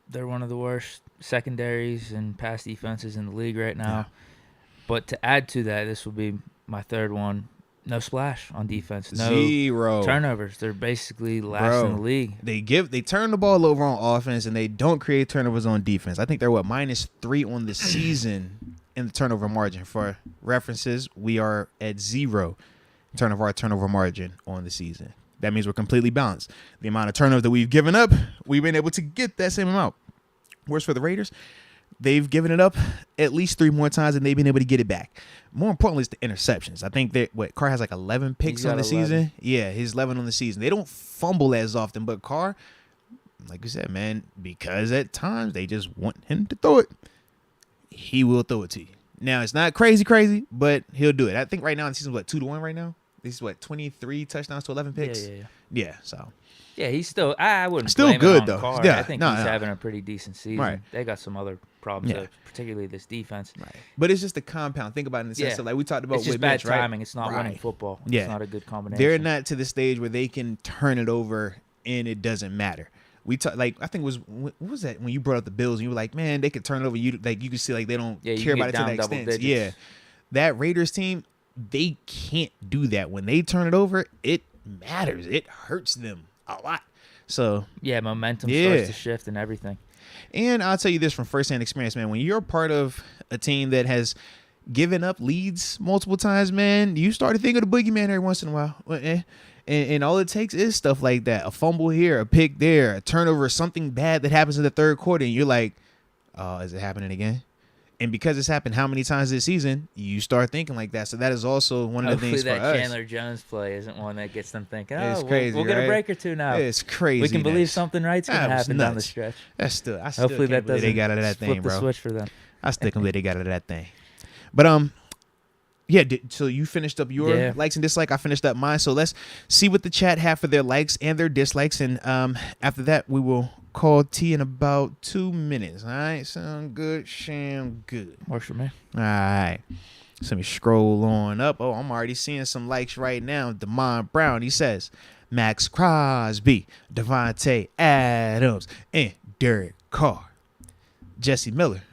They're one of the worst secondaries and pass defenses in the league right now. Yeah. But to add to that, this will be my third one. No splash on defense. No 0 turnovers. They're basically last in the league. They turn the ball over on offense, and they don't create turnovers on defense. I think they're -3 on the season in the turnover margin. For references, we are at 0 turnover margin on the season. That means we're completely balanced. The amount of turnover that we've given up, we've been able to get that same amount. Whereas for the Raiders, they've given it up at least 3 more times, and they've been able to get it back. More importantly, it's the interceptions. I think that Carr has like 11 picks on the season. Yeah, he's 11 on the season. They don't fumble as often, but Carr, like you said, man, because at times they just want him to throw it, he will throw it to you. Now, it's not crazy, but he'll do it. I think right now in the season, 2-1 right now? This is 23 touchdowns to 11 picks? Yeah, so. Yeah, he's still, I wouldn't still blame good, it on though. Carr. Yeah, I think he's having a pretty decent season. Right. They got some other problems, though, particularly this defense. Right. But it's just a compound. Think about it in the sense of, like we talked about, it's just with bad Mitch, timing. Right? It's not winning football. Yeah. It's not a good combination. They're not to the stage where they can turn it over and it doesn't matter. We talk, like, I think it was, what was that when you brought up the Bills and you were like, man, they could turn it over. You could see like they don't care about it to that extent. Digits. Yeah, that Raiders team, they can't do that. When they turn it over, it matters. It hurts them a lot. So yeah, momentum starts to shift and everything. And I'll tell you this from firsthand experience, man. When you're part of a team that has given up leads multiple times, man, you start to think of the boogeyman every once in a while. And all it takes is stuff like that. A fumble here, a pick there, a turnover, something bad that happens in the third quarter. And you're like, oh, is it happening again? And because it's happened how many times this season, you start thinking like that. So that is also one of the things for us. Hopefully that Chandler Jones play isn't one that gets them thinking, it's crazy, we'll get a break or two now. It's crazy. We can believe something right's going to happen down the stretch. I still hopefully can't believe they got out of that thing, bro. Flip the switch for them. I still can't believe they got out of that thing. But, yeah, so you finished up your likes and dislikes. I finished up mine. So let's see what the chat have for their likes and their dislikes. And after that, we will call T in about 2 minutes. All right, sound good? Sound good. Works for me. All right. So let me scroll on up. Oh, I'm already seeing some likes right now. Damon Brown, he says, Max Crosby, Devontae Adams, and Derek Carr. Jesse Miller,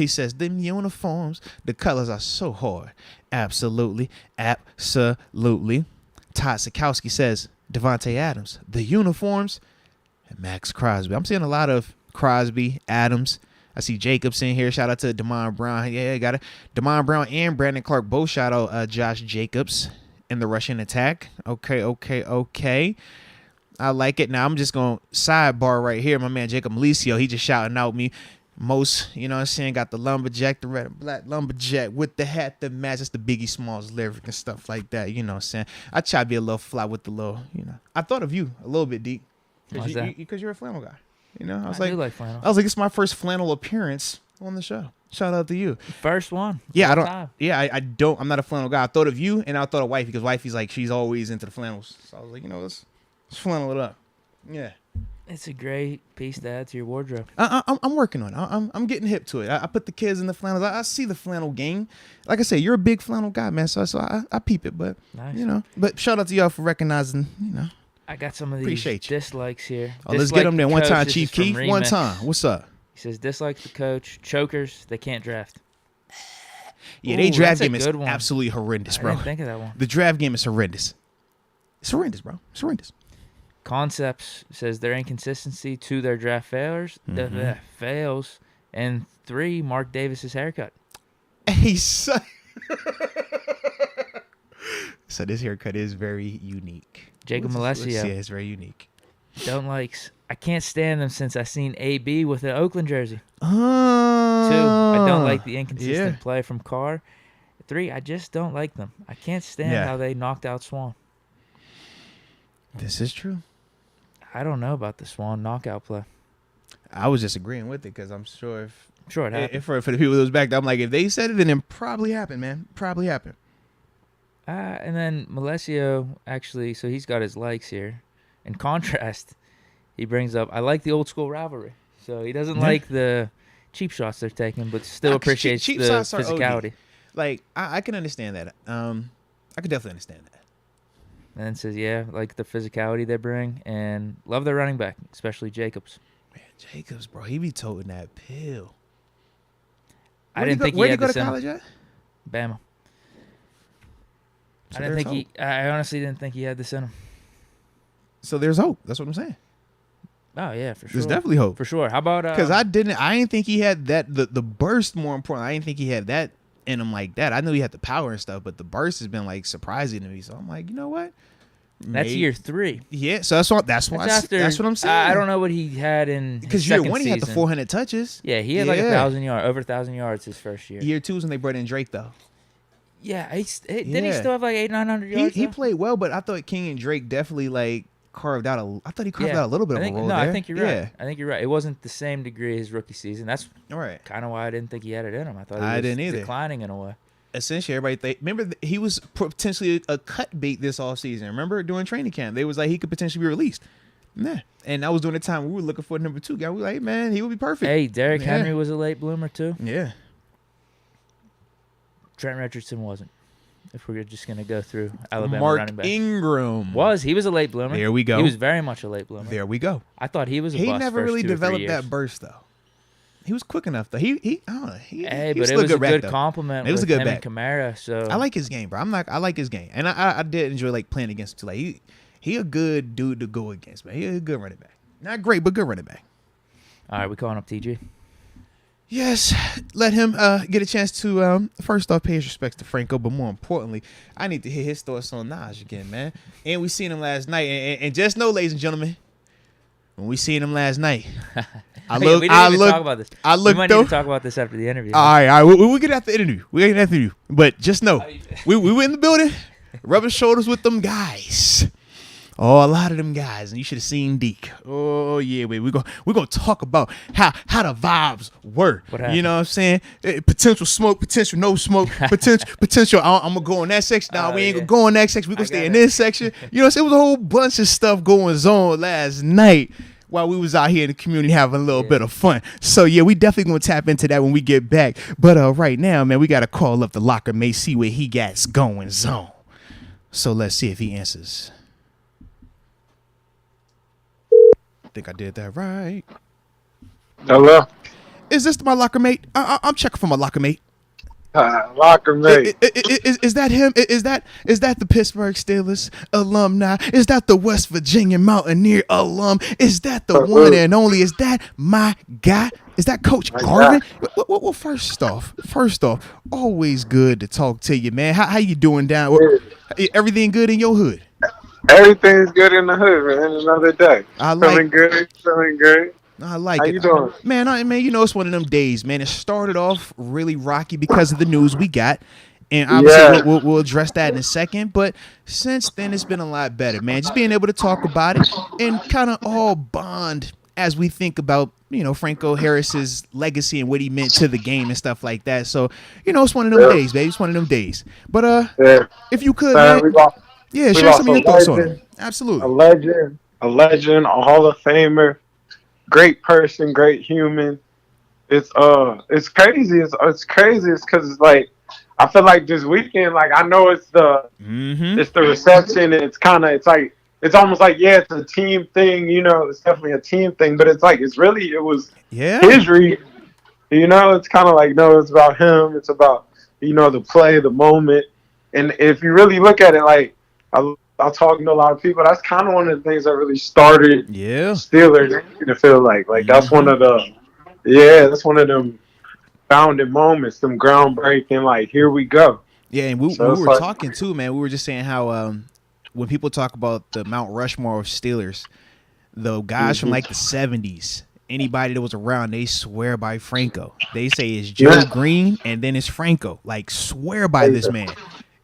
He says, them uniforms, the colors are so hard. Absolutely. Todd Sikowski says, Devontae Adams, the uniforms, and Max Crosby. I'm seeing a lot of Crosby, Adams. I see Jacobs in here. Shout out to Damon Brown. Yeah, got it. Damon Brown and Brandon Clark both shout out Josh Jacobs in the rushing attack. Okay. I like it. Now, I'm just going to sidebar right here. My man Jacob Malicio, he just shouting out me. Most, you know what I'm saying, got the lumberjack, the red and black lumberjack with the hat that matches the Biggie Smalls lyric and stuff like that. You know what I'm saying? I try to be a little fly with the little, you know. I thought of you a little bit, Deke. Because you're a flannel guy. You know, I do like flannel. I was like, it's my first flannel appearance on the show. Shout out to you. First one. Yeah, I'm not a flannel guy. I thought of you and I thought of Wifey because Wifey's like, she's always into the flannels. So I was like, you know, let's flannel it up. Yeah. It's a great piece to add to your wardrobe. I'm working on it. I'm getting hip to it. I put the kids in the flannels. I see the flannel game. Like I said, you're a big flannel guy, man. So I peep it. But, nice. You know, but shout out to y'all for recognizing, you know. I got some of these dislikes here. Oh, let's get them there. One time, Chief Keef. One time. What's up? He says, dislikes the coach. Chokers, they can't draft. Yeah, they draft game is absolutely horrendous, bro. I didn't think of that one. The draft game is horrendous. It's horrendous, bro. It's horrendous. Concepts says their inconsistency. 2, their draft fails. And 3, Mark Davis's haircut. Hey, son. So this haircut is very unique. Jacob Malesio. Yeah, it's very unique. Don't likes. I can't stand them since I seen AB with an Oakland jersey. 2, I don't like the inconsistent play from Carr. 3, I just don't like them. I can't stand how they knocked out Swan. This is true. I don't know about the Swan knockout play. I was just agreeing with it because I'm sure it happened. For the people that was back there, I'm like, if they said it, then it probably happened, man. Probably happened. And then Malesio, actually, so he's got his likes here. In contrast, he brings up, I like the old school rivalry. So he doesn't like the cheap shots they're taking, but still appreciates the physicality. Like, I can understand that. I could definitely understand that. And then says, like the physicality they bring, and love their running back, especially Jacobs. Man, Jacobs, bro, he be toting that pill. I didn't think he had the college at? Bama. So I honestly didn't think he had this in him. So there's hope. That's what I'm saying. Oh yeah, for sure. There's definitely hope. For sure. How about because I didn't think he had that the burst. More important, I didn't think he had that in him like that. I knew he had the power and stuff, but the burst has been like surprising to me. So I'm like, you know what? That's year 3. Yeah, so that's what I'm saying. I don't know what he had in because year 1 he had the 400 touches. Yeah, he had like 1,000 yards, over 1,000 yards his first year. Year 2 is when they brought in Drake though. Yeah, didn't he still have like 800-900 yards? He played well, but I thought King and Drake definitely like carved out I thought he carved out a little bit of a role there. I think you're right. Yeah. I think you're right. It wasn't the same degree his rookie season. That's kind of why I didn't think he had it in him. I thought he was declining in a way. Essentially, everybody remember he was potentially a cut bait this offseason. Remember during training camp, they was like he could potentially be released. Yeah, and that was during the time we were looking for number 2 guy. We were like, hey, man, he would be perfect. Hey, Derrick Henry was a late bloomer too. Yeah. Trent Richardson wasn't. If we're just gonna go through Alabama Mark running back. Ingram he was a late bloomer. There we go. He was very much a late bloomer. There we go. I thought he was a bust. He never really developed that burst though. He was quick enough though. He but it was a good compliment. It was a good back. Kamara. So I like his game, bro. I like his game, and I did enjoy like playing against him too. Like he a good dude to go against, man. He a good running back. Not great, but good running back. All right, we calling up TG. Yes, let him get a chance to first off pay his respects to Franco, but more importantly, I need to hear his thoughts on Najee again, man. And we seen him last night, and just know, ladies and gentlemen, when we seen him last night, we didn't even talk about this. We might need to talk about this after the interview. All right, we'll get after the interview. But just know, we were in the building, rubbing shoulders with them guys. Oh, a lot of them guys, and you should have seen Deke. Oh yeah, we're gonna talk about how the vibes were. You know what I'm saying? Potential smoke, potential no smoke, potential. I'm gonna go in that section. Nah, we ain't gonna go in that section. We gonna stay in this section. You know, it was a whole bunch of stuff going on last night while we was out here in the community having a little bit of fun. So yeah, we definitely gonna tap into that when we get back. But right now, man, we gotta call up the locker mate, see where he got's going on. So let's see if he answers. I think I did that right. Hello. Is this my locker mate? I'm checking for my locker mate. Locker mate. Is that him? Is that the Pittsburgh Steelers alumni? Is that the West Virginia Mountaineer alum? Is that the one and only? Is that my guy? Is that Coach Garvin? Well, first off, always good to talk to you, man. How you doing down? Everything good in your hood? Everything's good in the hood, man. Another day. Feeling good. I like it. How you doing? Man, it's one of them days, man. It started off really rocky because of the news we got. And obviously we'll address that in a second. But since then, it's been a lot better, man. Just being able to talk about it and kind of all bond as we think about, Franco Harris's legacy and what he meant to the game and stuff like that. So, it's one of them days, baby. It's one of them days. But if you could, man, share some of your thoughts on it. Absolutely. A legend, a Hall of Famer. Great person, great human. It's crazy. It's crazy. It's because it's like I feel like this weekend, like I know it's the reception. And it's almost like it's a team thing. It's definitely a team thing. But it's like it was his reason. It's kind of like no, it's about him. It's about the play, the moment. And if you really look at it, like I'll talk to a lot of people. That's kind of one of the things that really started Steelers to feel like that's one of that's one of them founding moments, them groundbreaking, like here we go. Yeah, and we were talking too, man. We were just saying how when people talk about the Mount Rushmore of Steelers, the guys from like the 70s, anybody that was around, they swear by Franco. They say it's Joe Green and then it's Franco. Like swear by this man.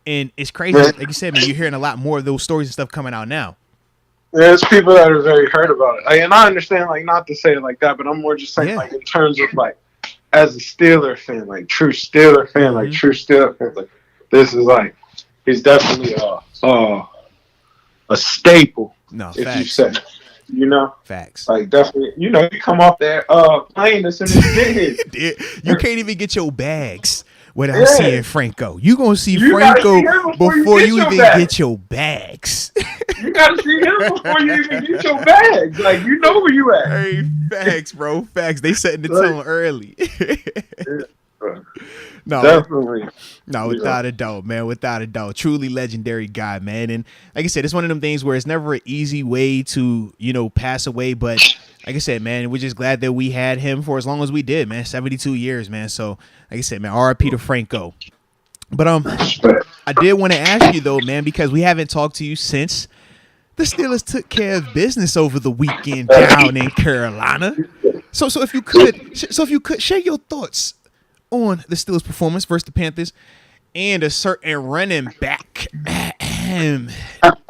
And it's crazy, like you said, man, you're hearing a lot more of those stories and stuff coming out now. There's people that are very hurt about it. And I understand, like, not to say it like that, but I'm more just saying, like, in terms of, like, as a Steeler fan, like, true Steeler fan, like, this is, like, he's definitely a staple, if you say. Facts. Like, definitely, you come off that plane as soon as you get you can't even get your bags without seeing Franco. You gonna see Franco before you even get your bags. You gotta see him before you even get your bags. Like you know where you at. Hey, facts, bro. Facts. They setting the tone early. No, definitely. No, without a doubt, man. Without a doubt. Truly legendary guy, man. And like I said, it's one of them things where it's never an easy way to, pass away. But like I said, man, we're just glad that we had him for as long as we did, man. 72 years, man. So like I said, man, R.I.P. to Franco. But I did want to ask you though, man, because we haven't talked to you since the Steelers took care of business over the weekend down in Carolina. So if you could share your thoughts on the Steelers' performance versus the Panthers and a certain running back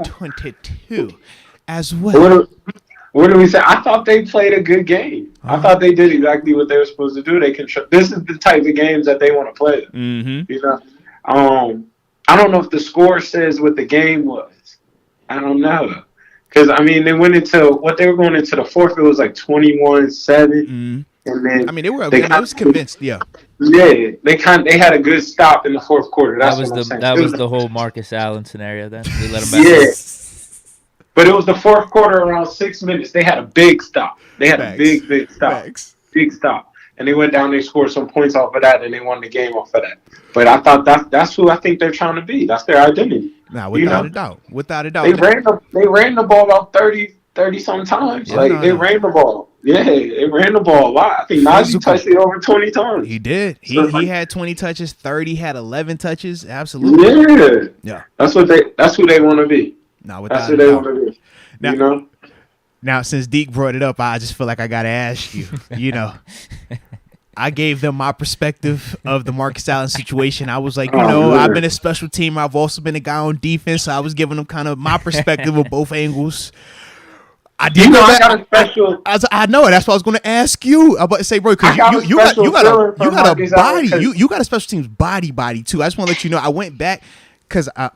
22 as well. What do we say? I thought they played a good game. I thought they did exactly what they were supposed to do. They control. This is the type of games that they want to play. I don't know if the score says what the game was. I don't know. Because, they went into what they were going into the fourth. It was like 21-7. And then they was convinced, Yeah, they had a good stop in the fourth quarter. That was the whole Marcus Allen scenario. Then they let him back. But it was the fourth quarter, around 6 minutes. They had a big stop. They had a big stop. Big stop. And they went down. They scored some points off of that, and they won the game off of that. But I thought that's who I think they're trying to be. That's their identity. Nah, without a doubt. They ran the ball about 30 some times. They ran the ball. Yeah, they ran the ball a lot. I think Najee touched it over 20 times. He did. He had 20 touches. 30 had 11 touches. Absolutely. Yeah. That's who they want to be. No, without that's who they want to be. Now, since Deke brought it up, I just feel like I got to ask you, I gave them my perspective of the Marcus Allen situation. I was like, I've been a special teamer. I've also been a guy on defense. So I was giving them kind of my perspective of both angles. I did. I got a special. I know it. That's what I was going to ask you. I'm about to say, bro, because you got a body. You got a special teams body too. I just want to let you know. I went back because I'm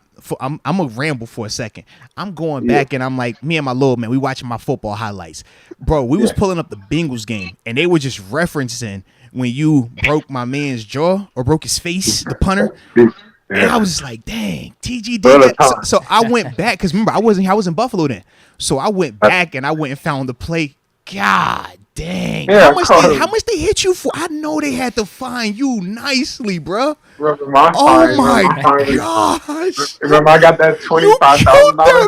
gonna ramble for a second. I'm going back and I'm like, me and my little man, we watching my football highlights, bro. We was pulling up the Bengals game and they were just referencing when you broke my man's jaw or broke his face, the punter. And I was just like, dang, TG did that. So I went back because remember I was in Buffalo then. So I went back and I went and found the play. God Dang. Yeah, how much they hit you for? I know they had to fine you nicely, bro. Oh my gosh. Remember, I got that $25,000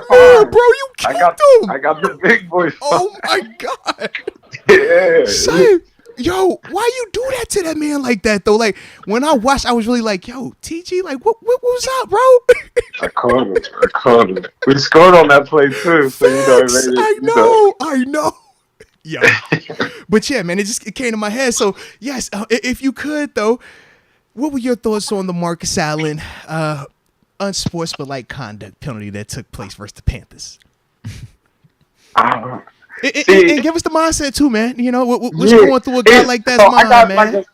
fine. Bro. You killed him. I got the big boy fine. Oh my God. Yeah. Son, yo, why you do that to that man like that though? Like when I watched, I was really like, yo, TG, like what was up, bro? I caught him. We scored on that play too, so I know. Yo, but yeah, man, it came to my head. So yes, if you could though, what were your thoughts on the Marcus Allen unsportsmanlike conduct penalty that took place versus the Panthers? And give us the mindset too, man. You know, what's going through a guy like that's mind, man?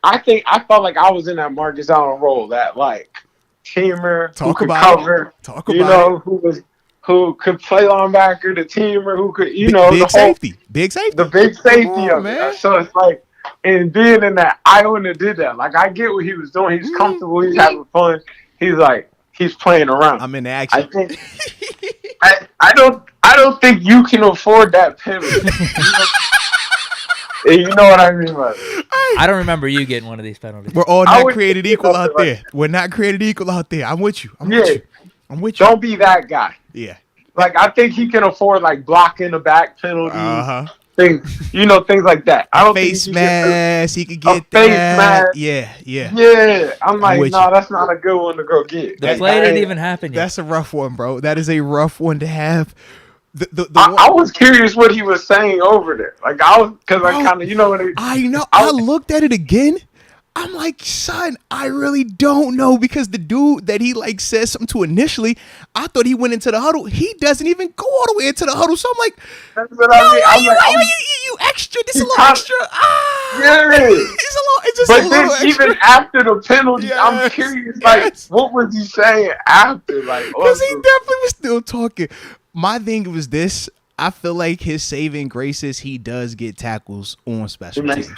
I felt like I was in that Marcus Allen role, that like teamer who could cover. Who could play linebacker, the teamer who could, big safety, the big safety of it. So it's like, and being in that, I wouldn't have did that. Like I get what he was doing. He's comfortable. He's having fun. He's like, he's playing around. I'm in action. I think. I don't think you can afford that penalty. You know what I mean by that. I don't remember you getting one of these penalties. We're all not created equal out there. We're not created equal out there. I'm with you. I'm with you. Don't be that guy. Yeah. Like I think he can afford like blocking the back penalty. Things like that. I don't face think mask. He could get that. Face mask. Yeah. I'm like, that's not a good one to go get. The play didn't even happen yet. That's a rough one, bro. That is a rough one to have. I was curious what he was saying over there. Like I kind of, I know. I looked at it again. I'm like, son, I really don't know, because the dude that he like says something to initially, I thought he went into the huddle. He doesn't even go all the way into the huddle. So I'm like, you extra. This is a little extra. It's a little extra. Even after the penalty, I'm curious, like, what was he saying after? Like, because he definitely was still talking. My thing was this. I feel like his saving grace is he does get tackles on special teams.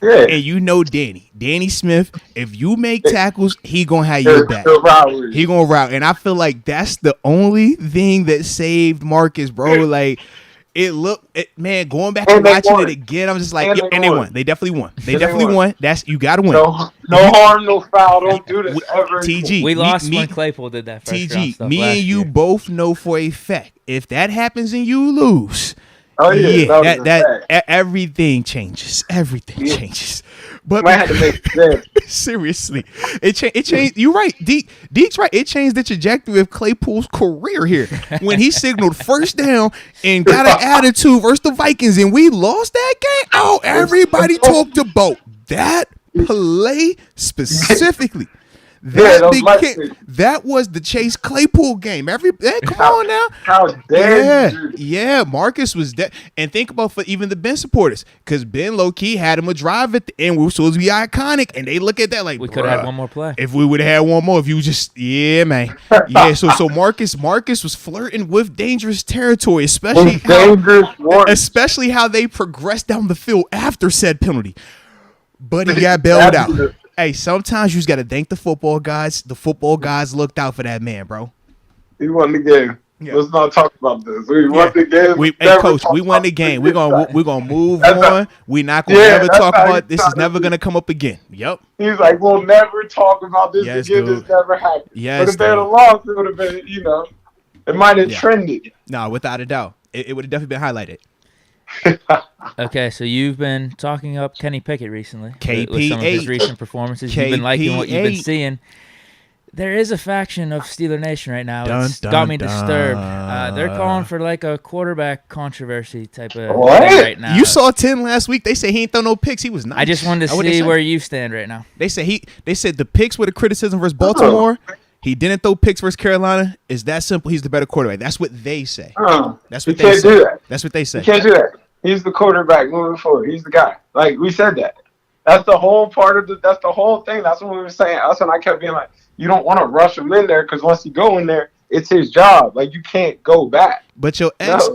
Yeah. And you know Danny Smith, if you make tackles, he gonna have your back. He gonna route. And I feel like that's the only thing that saved Marcus, bro. Like man, going back and watching it again, I'm just like, and they won. They definitely won. They definitely won. You gotta win. No harm, no foul. Don't do this ever. TG. We lost when Claypool did that first round stuff me and you both know for a fact, if that happens and you lose, that everything changes. Everything changes. But I had to make sense. Seriously, it changed. You're right. Deke's right. It changed the trajectory of Claypool's career here when he signaled first down and got an attitude versus the Vikings, and we lost that game. Oh, everybody talked about that play specifically. That was the Chase Claypool game. Come on now. How dare you? Yeah, Marcus was dead. And think about for even the Ben supporters, because Ben low-key had him a drive at the end. We were supposed to be iconic, and they look at that like, we could have had one more play. If we would have had one more, if you just, man. Yeah, so Marcus was flirting with dangerous territory, especially how they progressed down the field after said penalty. But he got bailed out. Hey, sometimes you just got to thank the football guys. The football guys looked out for that man, bro. He won the game. Yeah. Let's not talk about this. We won the game. Coach, we won the game. We're gonna move on. We're not gonna ever talk about this. Is never gonna come up again. Yep. He's like, we'll never talk about this again. Dude. This never happened. Yes, but if they had lost, it would have been, it might have trended. No, without a doubt, it would have definitely been highlighted. Okay, so you've been talking up Kenny Pickett recently. KP8. With some of his recent performances. You've been liking what you've been seeing. There is a faction of Steeler Nation right now. It's got me disturbed. They're calling for like a quarterback controversy type of thing right now. You saw 10 last week. They say he ain't throw no picks. He was nice. I just wanted to see where you stand right now. They said the picks were the criticism versus Baltimore. He didn't throw picks versus Carolina. It's that simple. He's the better quarterback. That's what they say. That's what they say. That's what they say. You can't do that. He's the quarterback moving forward. He's the guy. Like we said that. That's the whole part of that's the whole thing. That's what we were saying. That's when I kept being like, you don't want to rush him in there because once you go in there, it's his job. Like you can't go back. But your ex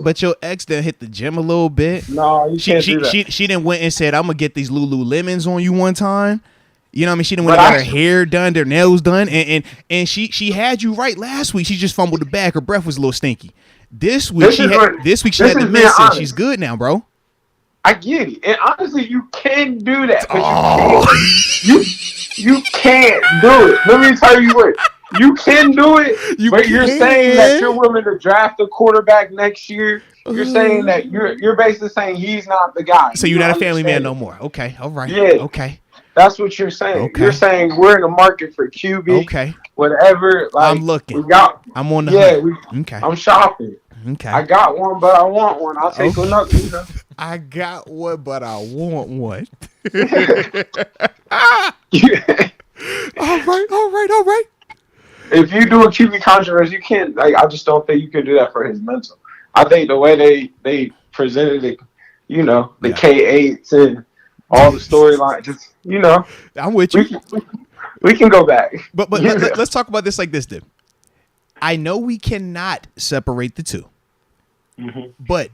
done hit the gym a little bit. No, you can't do that. She didn't went and said, I'm gonna get these Lululemons on you one time. You know what I mean? She didn't want to get her hair done, their nails done, and she had you right last week. She just fumbled the bag. Her breath was a little stinky. This week she had the medicine. She's good now, bro. I get it, and honestly, you can do that, but you can't do it. Let me tell you what. You can do it, but you're saying that you're willing to draft a quarterback next year. You're saying that you're basically saying he's not the guy. So you're not a family man no more. Okay, all right. Yeah. Okay. That's what you're saying. Okay. You're saying we're in the market for QB. Okay. Whatever. Like, I'm looking. I'm on the hunt. I'm shopping. Okay. I got one, but I want one. I'll take another. You know? I got one, but I want one. All right. If you do a QB controversy, you can't. Like, I just don't think you can do that for his mental. I think the way they presented it, you know, the K8s and all the storyline, just, you know, I'm with you. We can go back. But let's talk about this like this, then. I know we cannot separate the two, but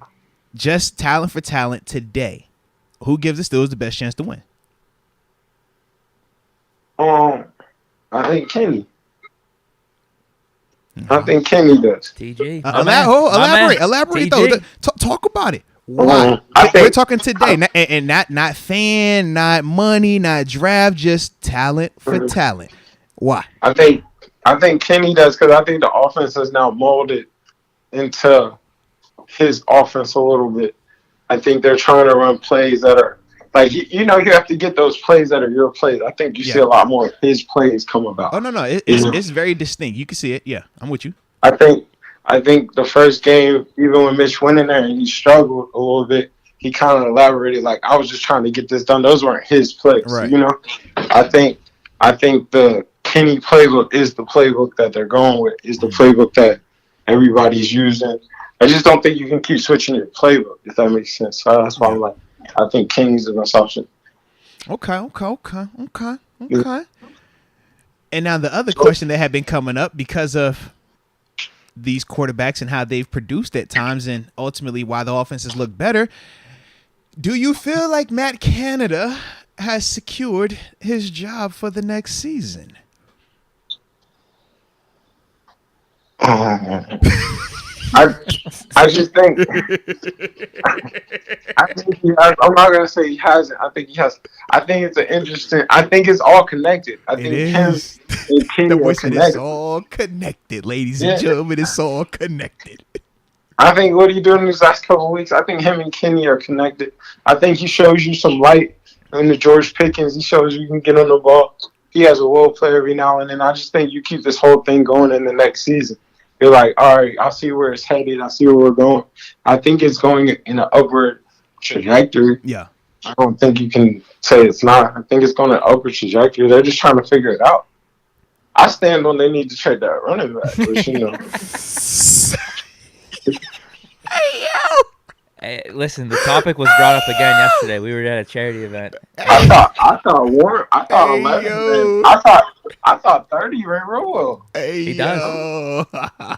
just talent for talent today, who gives the Steelers the best chance to win? I think Kenny. I think Kenny does. TG. Elaborate though. Talk about it. Why? We're talking today, and not fan, not money, not draft, just talent for talent. Why? I think Kenny does, because I think the offense is now molded into his offense a little bit. I think they're trying to run plays that are like, you know, you have to get those plays that are your plays. I think you see a lot more of his plays come about. Oh, no. It's very distinct. You can see it. Yeah, I'm with you. I think the first game, even when Mitch went in there and he struggled a little bit, he kind of elaborated, like, I was just trying to get this done. Those weren't his plays, right. You know? I think the Kenny playbook is the playbook that they're going with, is the playbook that everybody's using. I just don't think you can keep switching your playbook, if that makes sense. So that's why I'm like, I think Kenny's the best option. Okay. And now the other question that had been coming up because of these quarterbacks and how they've produced at times and ultimately why the offenses look better, do you feel like Matt Canada has secured his job for the next season? I just think he has. I'm not gonna say he hasn't. I think he has. I think it's an interesting. I think it's all connected. I think him and Kenny are connected. It's all connected, ladies and gentlemen. It's all connected. I think what he doing these last couple of weeks. I think him and Kenny are connected. I think he shows you some light in the George Pickens. He shows you can get on the ball. He has a role play every now and then. I just think you keep this whole thing going in the next season. You're like, all right, I see where it's headed. I see where we're going. I think it's going in an upward trajectory. Yeah. I don't think you can say it's not. I think it's going in an upward trajectory. They're just trying to figure it out. I stand on they need to trade that running back, which, you know. Hey, yo! Hey, listen, the topic was brought up again yesterday. We were at a charity event. I thought 11. I thought 30 ran real well. Hey, he does. I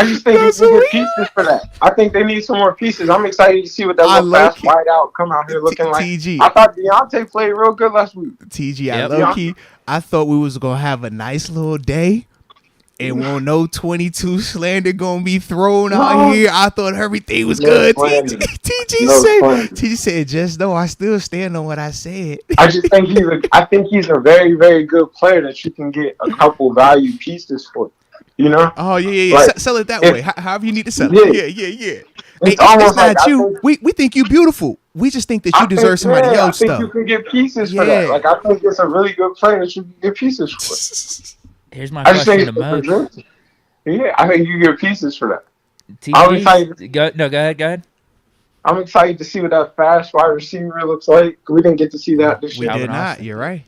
just think we need pieces for that. I think they need some more pieces. I'm excited to see what that little fast wide out come out here looking like. TG. I thought Deontay played real good last week. TG, I thought we was gonna have a nice little day. And won't no 22 slander gonna be thrown out here. I thought everything was good. TG said, just know I still stand on what I said. I just think he's a very, very good player that you can get a couple value pieces for. You know? Oh yeah. Like, sell it that way. However you need to sell it. Yeah. It's almost not like you. We think you beautiful. We just think that you deserve somebody else. I think you can get pieces for that. Like, I think it's a really good player that you can get pieces for. Here's my question to Moats. Yeah, I think you get pieces for that. I'm excited. Go ahead. I'm excited to see what that fast wide receiver looks like. We didn't get to see that this year. We did not. You're right.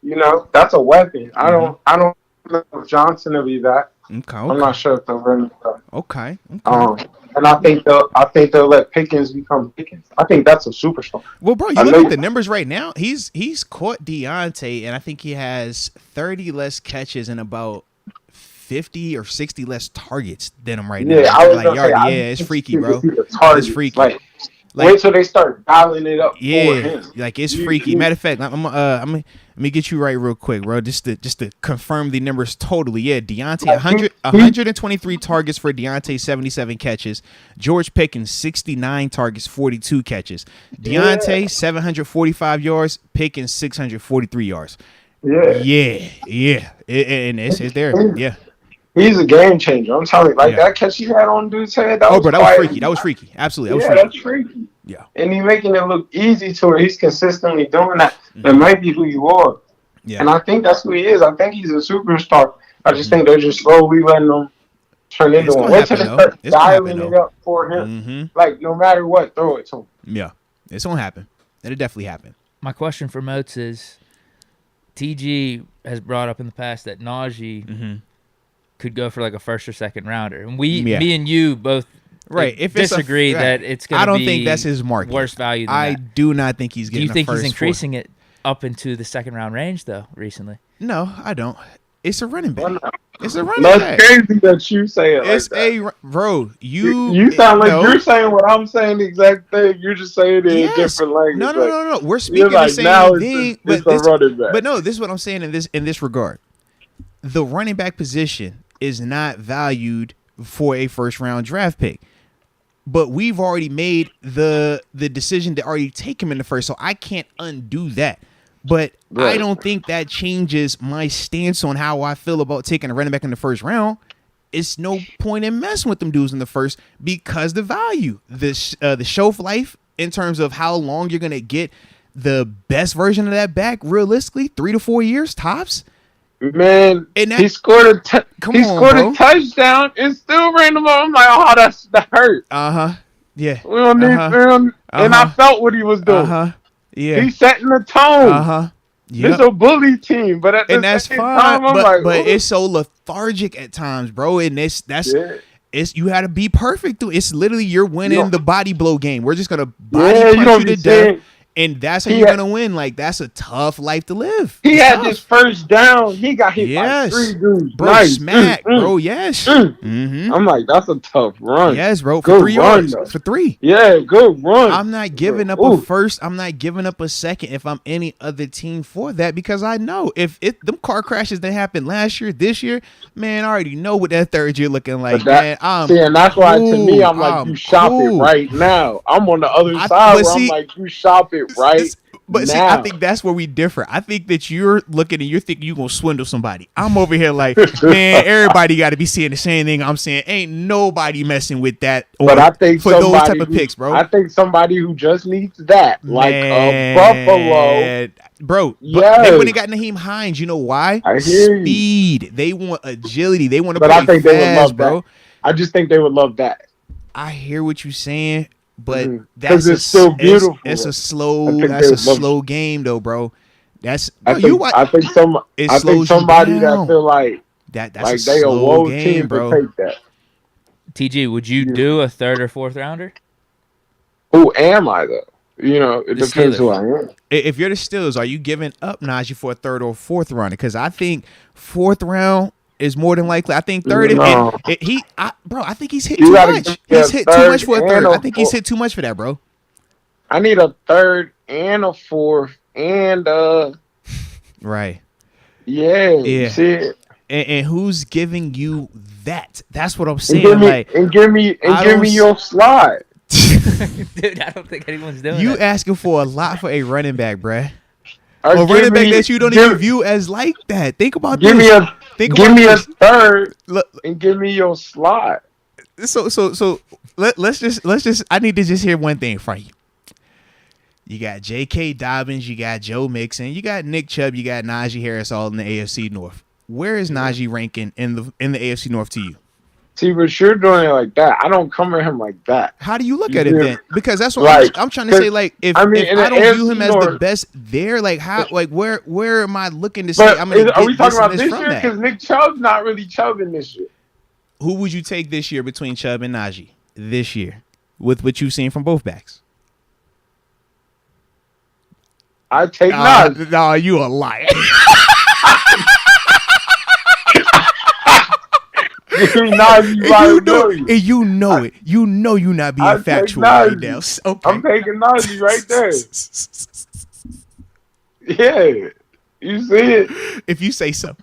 You know, that's a weapon. I don't know if Johnson will be that. Okay. I'm not sure if they'll run that. Okay. And I think they'll let Pickens become Pickens. I think that's a superstar. Well, bro, you look at the numbers right now. He's caught Deontay, and I think he has 30 less catches and about 50 or 60 less targets than him right now. Yeah, it's freaky, bro. It's freaky. Like, Wait till they start dialing it up for him. Like it's freaky. Matter of fact, let me get you right real quick, bro. Just to confirm the numbers totally. Yeah, Deontay 123 targets for Deontay, 77 catches. George Pickens 69 targets, 42 catches. Deontay 745 yards, Pickens 643 yards. Yeah. And it's there. Yeah. He's a game changer. I'm telling you, that catch he had on dude's head. That was freaky. That was freaky. Absolutely. That's freaky. Yeah. And he's making it look easy to where he's consistently doing that. That might be who you are. Yeah. And I think that's who he is. I think he's a superstar. I just think they're just slowly letting him turn into one. Wait till they start dialing it up for him. Like, no matter what, throw it to him. Yeah. It's going to happen. It'll definitely happen. My question for Moats is, TG has brought up in the past that Najee could go for like a first or second rounder. And me and you both disagree that it's going to be I don't think that's his market. Worse value than that. do not think he's getting Do you think he's increasing it up into the second round range, though, recently? No, I don't. It's a running back. It's a running back. That's crazy that you say it it's like bro, you sound like you're saying what I'm saying the exact thing. You're just saying it in a different language. No. We're speaking the same thing. But no, this is what I'm saying in this regard. The running back position is not valued for a first round draft pick. But we've already made the decision to already take him in the first, so I can't undo that. But I don't think that changes my stance on how I feel about taking a running back in the first round. It's no point in messing with them dudes in the first because the value, the shelf life in terms of how long you're gonna get the best version of that back, realistically, 3 to 4 years tops. Man, he scored a touchdown and still ran him over. I'm like, oh, that hurt. Yeah. We don't need film. And I felt what he was doing. Yeah. He's setting the tone. Yep. It's a bully team, but at the same time, I'm like, but it's so lethargic at times, bro. And it's you had to be perfect. It's literally you're winning the body blow game. We're just gonna body punch you to death. And that's how you're going to win. Like, that's a tough life to live. He had this first down. He got hit by 3 dudes. Bro, smack, bro, yes. I'm like, that's a tough run. Yes, bro, for 3 yards. For 3. Yeah, good run. I'm not giving up a first. I'm not giving up a second if I'm any other team for that because I know if them car crashes that happened last year, this year, man, I already know what that third year looking like, man. And that's why to me, I'm like, you shop it right now. I'm on the other side where I'm like, you shop it right. But see, I think that's where we differ. I think that you're looking and you're thinking you're going to swindle somebody. I'm over here like, man, everybody got to be seeing the same thing I'm saying. Ain't nobody messing with that. But I think for those type of picks, bro. I think somebody who just needs that, like a Buffalo. Bro, they wouldn't have got Naheem Hines. You know why? I hear Speed. You. They want agility. They want to play fast, they would love bro. That. I just think they would love that. I hear what you're saying. But it's still beautiful. It's a slow game though, bro. I think somebody that feel like that's like a slow game, bro. To take that. TG, would you do a third or fourth rounder? Who am I though? You know, it depends who I am. If you're the Steelers, are you giving up Najee for a third or fourth rounder? Because I think fourth round is more than likely. I think third. No. I think he's hit too much. He's hit too much for a third. I think he's hit too much for that, bro. I need a third and a fourth and right. Yeah. See it. And who's giving you that? That's what I'm saying. Give me your slot. Dude, I don't think anyone's doing you that. asking for a lot for a running back, bruh. A running back that you don't even view as like that. Think about this. Give me a third and give me your slot. So let's just I need to just hear one thing from you. You got J.K. Dobbins, you got Joe Mixon, you got Nick Chubb, you got Najee Harris all in the AFC North. Where is Najee ranking in the AFC North to you? See, but you're doing it like that. I don't come at him like that. How do you look at it then? Because that's what I'm trying to say. Like, if I don't view him as the best there, like how, like where am I looking to say I'm going to get are we talking about this year? Because Nick Chubb's not really chubbing this year. Who would you take this year between Chubb and Najee this year with what you've seen from both backs? I take Najee. No, you a liar. Give me Najee by a million. And you know it. You know you're not being factual right now. Okay. I'm taking Najee right there. Yeah. You see it? If you say so.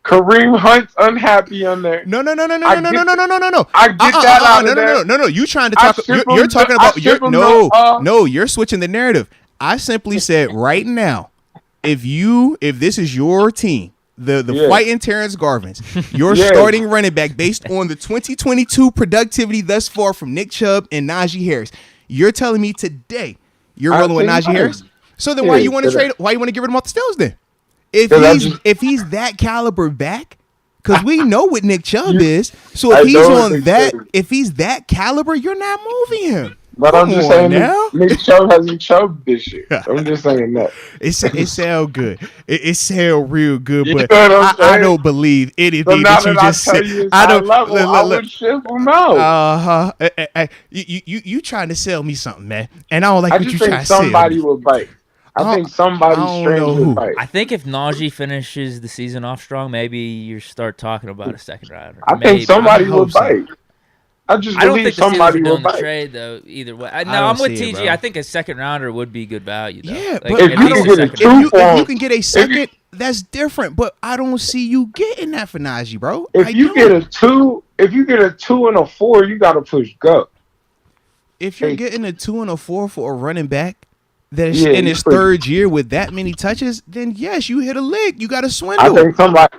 Kareem Hunt's unhappy on there. No. I get that out of there. No. You trying to talk? You're talking about. No. You're switching the narrative. I simply said right now, if this is your team, the fighting Terence Garvins, your starting running back based on the 2022 productivity thus far from Nick Chubb and Najee Harris, you're telling me today you're rolling with Najee Harris? So then why you want to trade? Why you want to get rid of him off the Steelers then? If he's that caliber back, because we know what Nick Chubb is. So if he's that caliber, you're not moving him. But I'm just saying now, Nick Chubb hasn't chubbed this year. I'm just saying that. It sound good. It sound real good, but I don't believe anything that you just said. I don't. I would ship him out. You trying to sell me something, man? And I don't like what you trying to sell. Somebody will bite. I think somebody strange will bite. I think if Najee finishes the season off strong, maybe you start talking about a second rounder. I think somebody will bite. I don't think somebody will bite. Trade though. Either way, I'm with TG. I think a second rounder would be good value. Though. Yeah, but if you can get a second, that's different. But I don't see you getting that for Najee, bro. If you get a 2 and a 4, you got to push go. If you're getting a 2 and a 4 for a running back that's in his third year with that many touches, then yes, you hit a lick. You got to swindle. I think somebody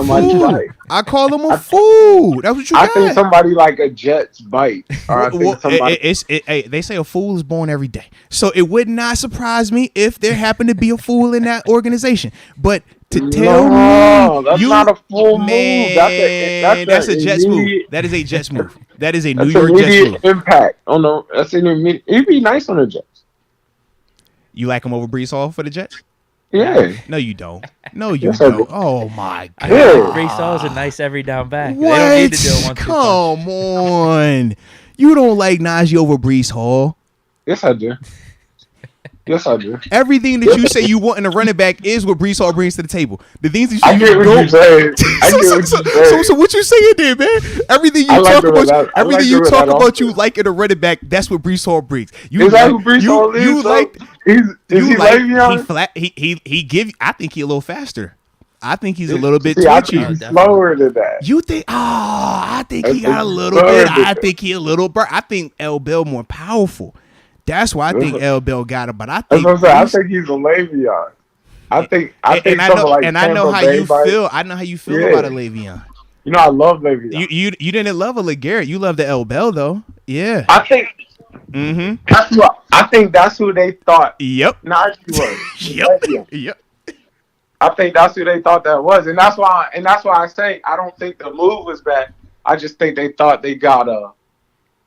fool. Bite. I call him a fool. That's what you got. I think somebody like a Jets bite. Or they say a fool is born every day. So it would not surprise me if there happened to be a fool in that organization. But to tell me that's not a full move. That's a Jets move. That is a Jets move. That is a New York Jets move. Impact on the. That's an immediate. It'd be nice on the Jets. You like him over Breece Hall for the Jets? Yeah. No, you don't. No, you don't. Oh my God. Breece Hall is a nice every down back. What? They don't need to do it once. Come on. You don't like Najee over Breece Hall? Yes, I do. Yes, I do. Everything that you say you want in a running back is what Breece Hall brings to the table. The things that you get what you're saying. So what you saying there, man? Everything you talk about, you like in a running back, that's what Breece Hall brings. Is that who Breece Hall is? You like? Is he Le'Veon? He give. I think he a little faster. I think he's a little bit twitchy. I think he's slower than that. You think? Oh, I think he got a little bit. I think he a little. I think L. Bell more powerful. That's why I think L. Bell got him, but I think I think he's a Le'Veon. I think I know how you feel. I know how you feel about a Le'Veon. You know I love Le'Veon. You didn't love a LeGarrette. You love the L. Bell though. Yeah. I think. I think that's who they thought. Yep. Najee was. Yep. I think that's who they thought that was, and that's why I say I don't think the move was bad. I just think they thought they got a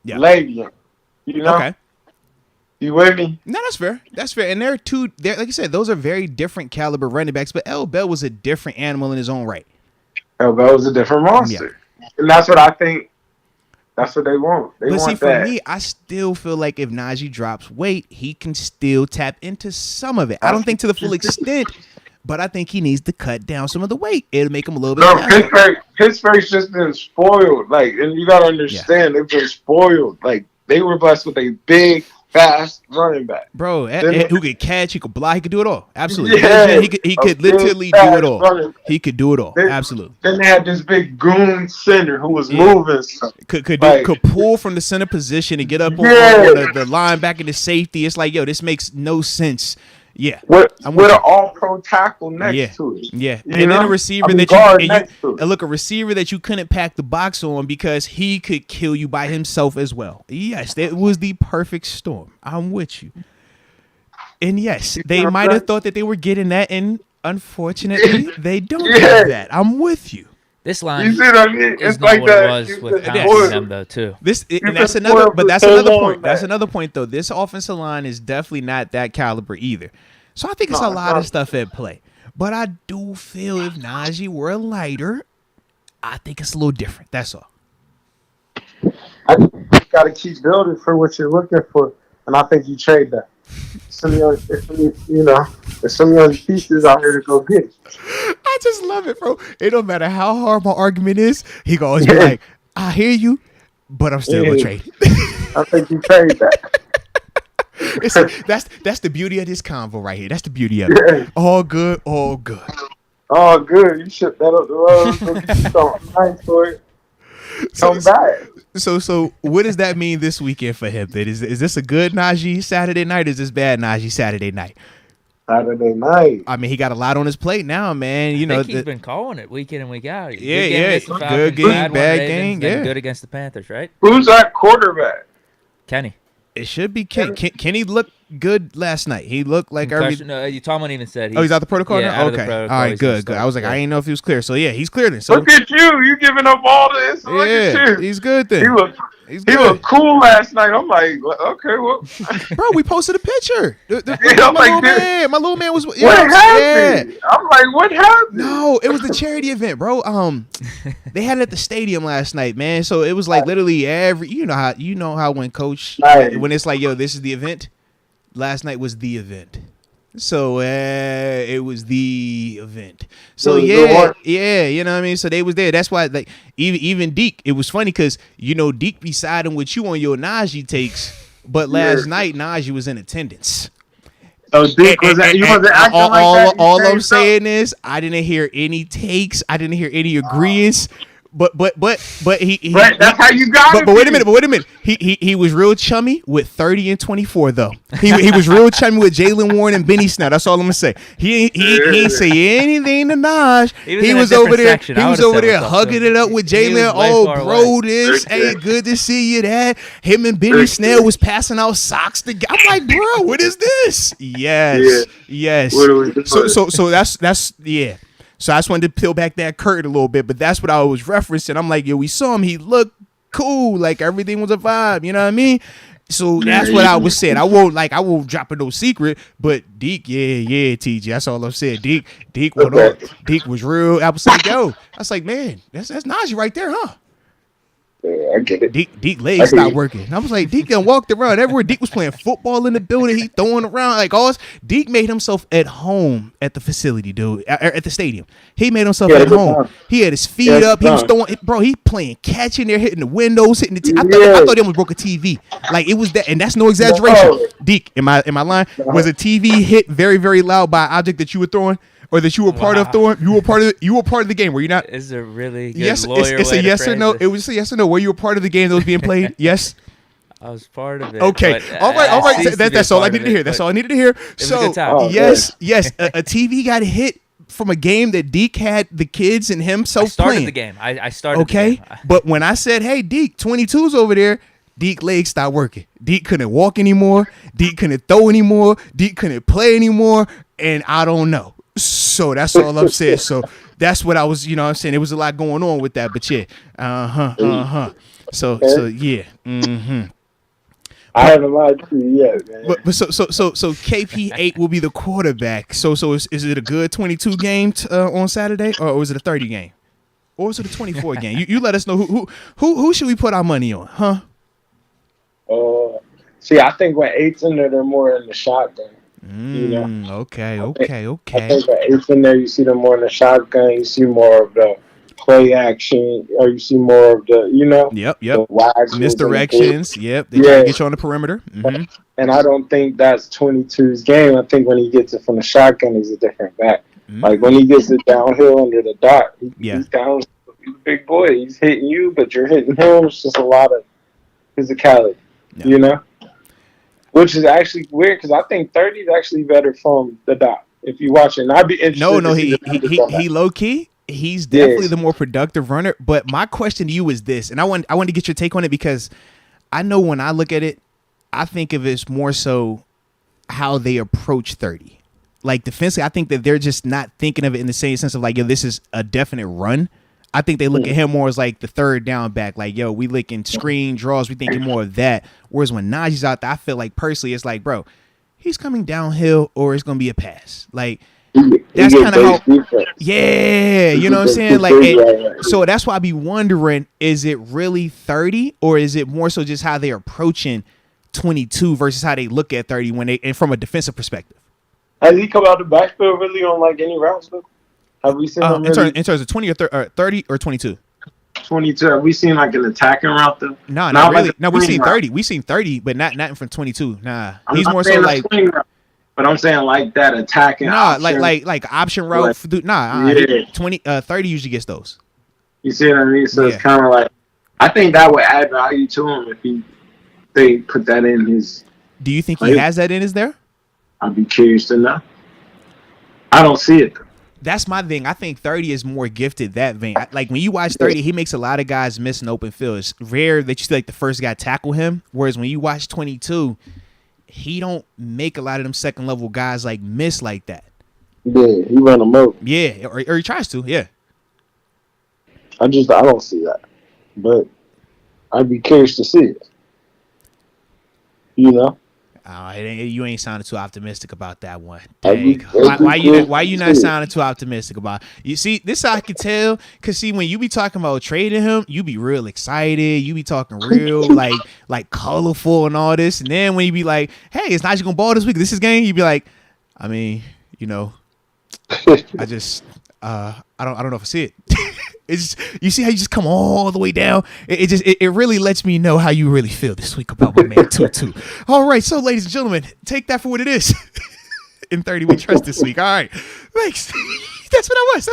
Le'Veon. You know. Okay. You with me? No, that's fair. That's fair. And they're like you said, those are very different caliber running backs. But L. Bell was a different animal in his own right. L. Bell was a different monster, and that's what I think. That's what they want. For me, I still feel like if Najee drops weight, he can still tap into some of it. I don't think to the full extent, but I think he needs to cut down some of the weight. It'll make him a little bit. No, Pittsburgh's just been spoiled. Like, and you gotta understand, they've been spoiled. Like, they were blessed with a big, fast running back, bro. Who could catch? He could block. He could do it all. Absolutely. Yeah, he could literally do it all. He could do it all. Absolutely. Then they had this big goon center who was moving. Could pull from the center position and get up on the linebacker to safety. It's like, yo, this makes no sense. Yeah, with an all-pro tackle next to it. Yeah, and then a receiver a receiver that you couldn't pack the box on because he could kill you by himself as well. Yes, that was the perfect storm. I'm with you. And yes, they might have thought that they were getting that, and unfortunately, they don't have that. I'm with you. This line you see what I mean? is not what it was with pounding them, though, too. That's another point. That's another point, though. This offensive line is definitely not that caliber either. So I think it's a lot of stuff at play. But I do feel if Najee were lighter, I think it's a little different. That's all. I got to keep building for what you're looking for, and I think you trade that. There's some young pieces out here to go get. I just love it, bro. It don't matter how hard my argument is. He can always be like, I hear you, but I'm still gonna trade. I think you trade that. That's the beauty of this convo right here. That's the beauty of it. All good, all good. All good. You ship that up the road. Go get you something nice for it. Come back. So what does that mean this weekend for him? Then is this a good Najee Saturday night? Or is this bad Najee Saturday night? Saturday night. I mean, he got a lot on his plate now, man. You know, he's been calling it week in and week out. Good game, bad game, good against the Panthers, right? Who's that quarterback? Kenny. It should be Kenny. Kenny looked good last night. He looked like Tomlin even said he's out the protocol now? Okay. All right, good. I was like, I didn't know if he was clear. So, yeah, he's clear then. So, look at you. You giving up all this. Look at you. He's good then. He looked cool last night. I'm like, okay, well. Bro, we posted a picture. My little man was. What happened? I'm like, what happened? No, it was the charity event, bro. They had it at the stadium last night, man. So it was like literally you know how when coach when it's like, yo, this is the event. Last night was the event. So it was the event. So yeah, you know what I mean. So they was there. That's why, like, even Deke. It was funny because Deke be siding with you on your Najee takes, but last night Najee was in attendance. So Deke was you wasn't acting like that. All I'm saying is I didn't hear any takes. I didn't hear any agreements. But he that's how you got it. But wait a minute. He was real chummy with 30 and 24 though. He was real chummy with Jalen Warren and Benny Snell. That's all I'm gonna say. He ain't say anything to Naj. He was over there. He was over there hugging it up with Jalen. Oh, bro, this ain't good to see you. That him and Benny Snell was passing out socks together. I'm like, bro, what is this? Yes. So that's yeah. So I just wanted to peel back that curtain a little bit, but that's what I was referencing. I'm like, yo, we saw him. He looked cool. Like everything was a vibe. You know what I mean? So that's what I was saying. I won't drop no secret, but Deke, yeah, TJ. That's all I'm saying. Deke went on. Deke was real. I was like, yo, man, that's Najee right there, huh? Yeah, I get it. Deke legs stopped working. And I was like, Deke done walked around everywhere. Deke was playing football in the building. He throwing around like all. Deke made himself at home at the facility, dude. At the stadium, he made himself at home. He had his feet up. He was throwing, bro. He playing catch in there, hitting the windows, hitting the. I thought he almost broke a TV. Like it was that, and that's no exaggeration. Deke, am I lying? Was a TV hit very, very loud by an object that you were throwing? Or that you were part of throwing? You were part of the game. Were you not? Is a really good yes, lawyer it's a yes or no. It was a yes or no. Were you a part of the game that was being played? Yes. I was part of it. Okay. All right. That's all I needed to hear. That's all I needed to hear. So yes. A TV got hit from a game that Deke had the kids and himself playing. The game. I started. Okay. The game. But when I said, "Hey, Deke, 22's over there," Deke legs stopped working. Deke couldn't walk anymore. Deke couldn't throw anymore. Deke couldn't play anymore. And I don't know. So that's all I'm saying. So that's what I was, what I'm saying. There was a lot going on with that, but yeah. So yeah. I haven't lied to you yet, man. But so KP8 will be the quarterback. So is it a good 22 game on Saturday, or was it a 30 game? Or was it a 24 game? You let us know who should we put our money on, huh? See, I think when 8's in there, they're more in the shotgun. Okay. I think when 8's in there, you see them more in the shotgun. You see more of the play action, or you see more of the, Yep. the wags, misdirections. Yep, they try to get you on the perimeter. Mm-hmm. And I don't think that's 22's game. I think when he gets it from the shotgun, he's a different back. Mm-hmm. Like when he gets it downhill under the dot, he's down. He's a big boy. He's hitting you, but you're hitting him. It's just a lot of physicality, Which is actually weird because I think 30 is actually better from the dot. If you watch it, and I'd be interested. No, he low key. He's definitely the more productive runner. But my question to you is this, and I want to get your take on it because I know when I look at it, I think of it as more so how they approach 30. Like defensively, I think that they're just not thinking of it in the same sense of like, yo, this is a definite run. I think they look at him more as like the third down back. Like, yo, we looking screen draws. We thinking more of that. Whereas when Najee's out there, I feel like personally, it's like, bro, he's coming downhill or it's going to be a pass. Like, that's kind of how, yeah, you know what I'm saying? Like, so that's why I be wondering, is it really 30 or is it more so just how they're approaching 22 versus how they look at 30 and from a defensive perspective? Has he come out the backfield really on like any routes though? Have we seen him in terms of 20 or 30 or 22? 22. Have we seen like an attacking route though? No, not really. No, we seen 30. We seen 30, but not from 22. Nah, he's more so like. But I'm saying like that attacking. Nah, like option route. Yeah. 30 usually gets those. You see what I mean? So it's kind of like, I think that would add value to him if they put that in his. Do you think he has that in his there? I'd be curious to know. I don't see it. That's my thing. I think 30 is more gifted that vein. Like when you watch 30, he makes a lot of guys miss an open field. It's rare that you see like the first guy tackle him. Whereas when you watch 22, he don't make a lot of them second level guys like miss like that. Yeah, he run them over. Yeah, or he tries to. Yeah. I don't see that, but I'd be curious to see it. You know. You ain't sounding too optimistic about that one. Dang. Why you not sounding too optimistic about it? You see, this I can tell, because see, when you be talking about trading him, you be real excited. You be talking real like colorful and all this. And then when you be like, hey, is Najee gonna ball this week? This is game. You be like, I mean, you know, I just I don't know if I see it. It's just, you see how you just come all the way down. It really lets me know how you really feel this week about my man Tutu. All right, so ladies and gentlemen, take that for what it is. In 30, we trust this week. All right, thanks. That's what I was.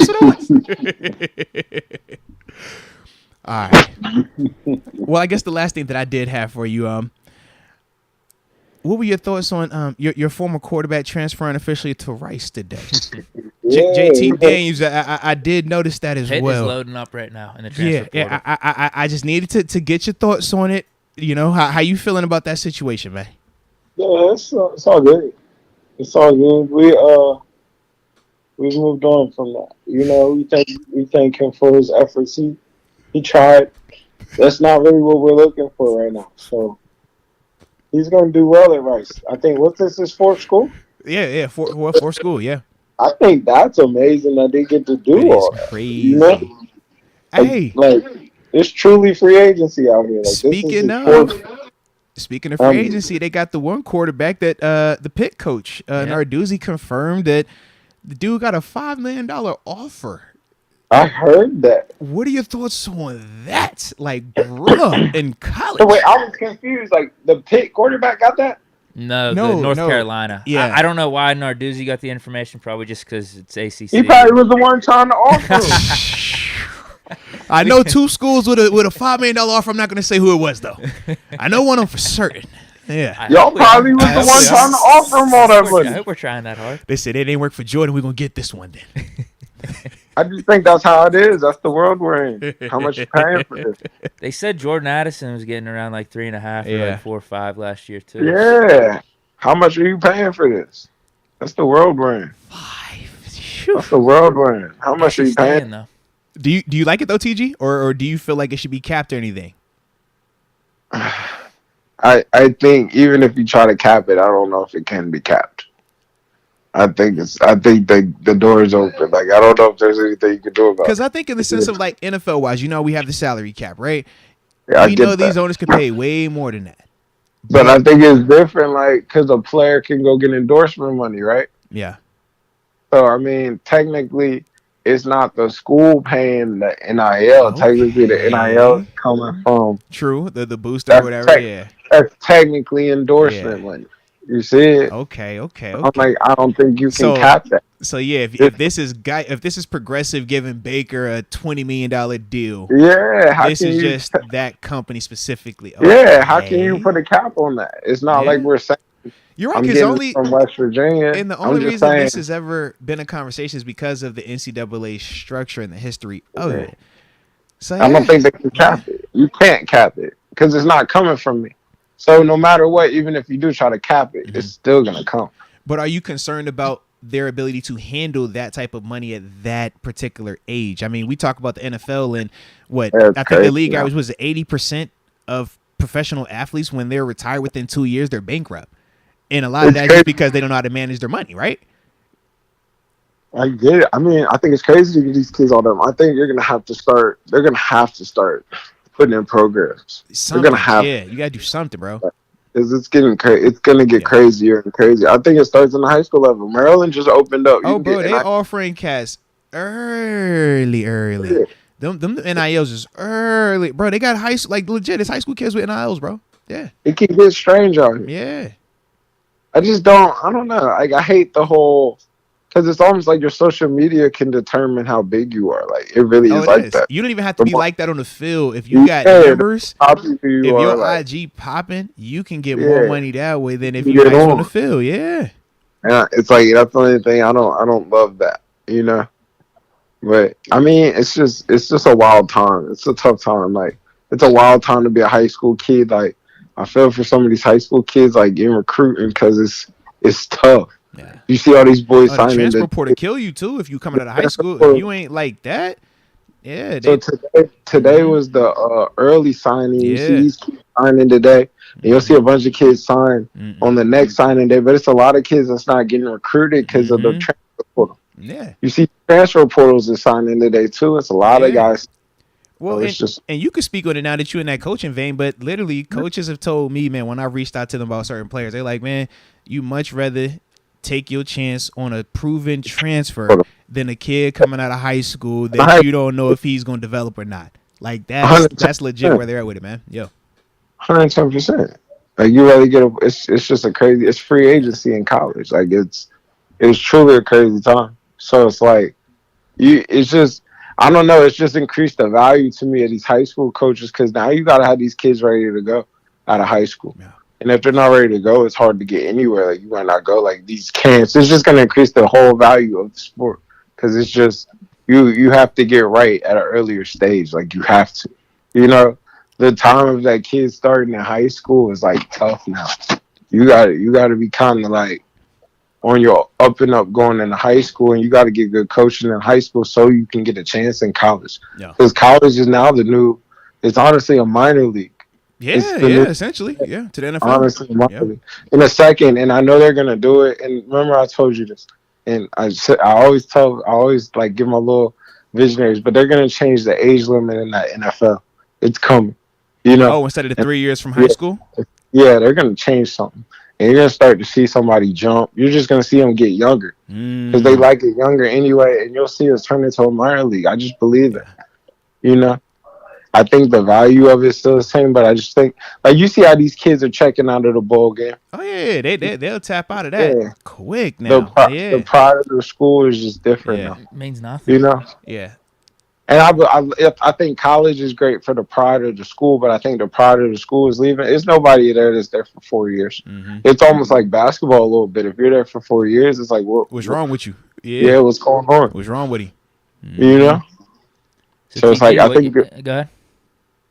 All right. Well, I guess the last thing that I did have for you, what were your thoughts on your former quarterback transferring officially to Rice today? JT Daniels, I did notice that as Pitt well. Is loading up right now in the transfer portal. Yeah. I just needed to get your thoughts on it. You know, how you feeling about that situation, man? Yeah, it's all good. It's all good. We moved on from that. You know, we thank him for his efforts. He tried. That's not really what we're looking for right now. So he's going to do well at Rice. I think, what's this, his fourth school? Yeah, fourth school, yeah. I think that's amazing that they get to do all that. Crazy. You know? Hey. Like, it's truly free agency out here. Like, speaking of free agency, they got the one quarterback that the Pitt coach, Narduzzi, confirmed that the dude got a $5 million offer. I heard that. What are your thoughts on that? Like, bro, in college. So wait, I was confused. Like, the Pitt quarterback got that? No, North Carolina. Yeah. I don't know why Narduzzi got the information. Probably just because it's ACC. He probably was the one trying to offer him. I know two schools with a $5 million offer. I'm not going to say who it was, though. I know one of them for certain. Yeah. Y'all probably was the one trying to offer him all that money. I hope we're trying that hard. They said it didn't work for Jordan. We're going to get this one then. I just think that's how it is. That's the world we're in. How much you paying for this? They said Jordan Addison was getting around like 3.5 or like 4 or 5 last year too. Yeah. How much are you paying for this? That's the world we're in. 5. That's the world we're in. How much are you paying? Though? Do you like it though, TG, or do you feel like it should be capped or anything? I think even if you try to cap it, I don't know if it can be capped. I think the door is open. Like, I don't know if there's anything you can do about it. Because I think in the sense of like NFL wise, you know, we have the salary cap, right? Yeah, we know these owners can pay way more than that. But I think it's different, like, because a player can go get endorsement money, right? Yeah. So, I mean, technically, it's not the school paying the NIL. Okay. Technically, the NIL is coming from... True, the booster or whatever, yeah. That's technically endorsement money. You see it? Okay. I'm like, I don't think you can cap that. So yeah, if this is Progressive giving Baker a $20 million deal, this is just that company specifically. Okay. Yeah, how can you put a cap on that? It's not like we're saying. You're right. Because only from West Virginia, and the only reason this has ever been a conversation is because of the NCAA structure and the history of it. So I don't think they can cap it. You can't cap it because it's not coming from me. So no matter what, even if you do try to cap it, it's still going to come. But are you concerned about their ability to handle that type of money at that particular age? I mean, we talk about the NFL and I think the league average was 80% of professional athletes when they're retired within 2 years, they're bankrupt. And a lot of that is because they don't know how to manage their money, right? I get it. I mean, I think it's crazy to get these kids all them. I think they're going to have to start putting in programs. They're gonna have, you gotta do something, bro. Because it's getting it's gonna get crazier and crazier. I think it starts in the high school level. Maryland just opened up. Oh, bro, they offering cats early. Yeah. Them NILs is early, bro. They got legit. It's high school kids with NILs, bro. Yeah. It can get strange out here. Yeah. I don't know. Like, I hate the whole, because it's almost like your social media can determine how big you are. Like, it really is like that. You don't even have to be like that on the field. If you got numbers, if your IG popping, you can get more money that way than if you nice on the field. Yeah. And it's like, that's the only thing I don't love that, you know. But I mean, it's just a wild time. It's a tough time. Like, it's a wild time to be a high school kid. Like, I feel for some of these high school kids, like, in recruiting, because it's tough. Yeah. You see all these boys signing. The transfer portal kill you too if you coming out of high school. If you ain't like that, yeah. So today was the early signing. You see these kids signing today, and you'll see a bunch of kids sign on the next signing day. But it's a lot of kids that's not getting recruited because of the transfer portal. Yeah. You see transfer portals is signing today too. It's a lot of guys. Well, and you can speak on it now that you're in that coaching vein, but literally coaches have told me, man, when I reached out to them about certain players, they're like, man, you much rather take your chance on a proven transfer than a kid coming out of high school that you don't know if he's going to develop or not. Like, that's legit where they're at with it, man. Yo. 110%. Like, you really it's just it's free agency in college. Like, it's truly a crazy time. So it's like, it's just, I don't know, it's just increased the value to me of these high school coaches, because now you got to have these kids ready to go out of high school. Yeah. And if they're not ready to go, it's hard to get anywhere. Like, you might not go. Like, these camps, it's just going to increase the whole value of the sport, because it's just, you have to get right at an earlier stage. Like, you have to. You know, the time of that kid starting in high school is, like, tough now. You got to be kind of, like, on your up and up going into high school, and you got to get good coaching in high school so you can get a chance in college. Because college is now it's honestly a minor league. Yeah, essentially. Yeah, to the NFL. Honestly, in a second, and I know they're gonna do it. And remember, I told you this, and I always like give my little visionaries, but they're gonna change the age limit in that NFL. It's coming, you know. Oh, instead of the 3 years from high school. Yeah, they're gonna change something, and you're gonna start to see somebody jump. You're just gonna see them get younger because they like it younger anyway, and you'll see us turn into a minor league. I just believe it, you know. I think the value of it's still the same, but I just think, like, you see how these kids are checking out of the bowl game. Oh yeah, they'll tap out of that quick now. The pride of the school is just different now. It means nothing. You know. Yeah. And I think college is great for the pride of the school, but I think the pride of the school is leaving. There's nobody there that's there for 4 years. Mm-hmm. It's almost like basketball a little bit. If you're there for 4 years, it's like, what's wrong with you? Yeah, what's going on? What's wrong with you? Mm-hmm. You know. So it's like, I think. Go ahead.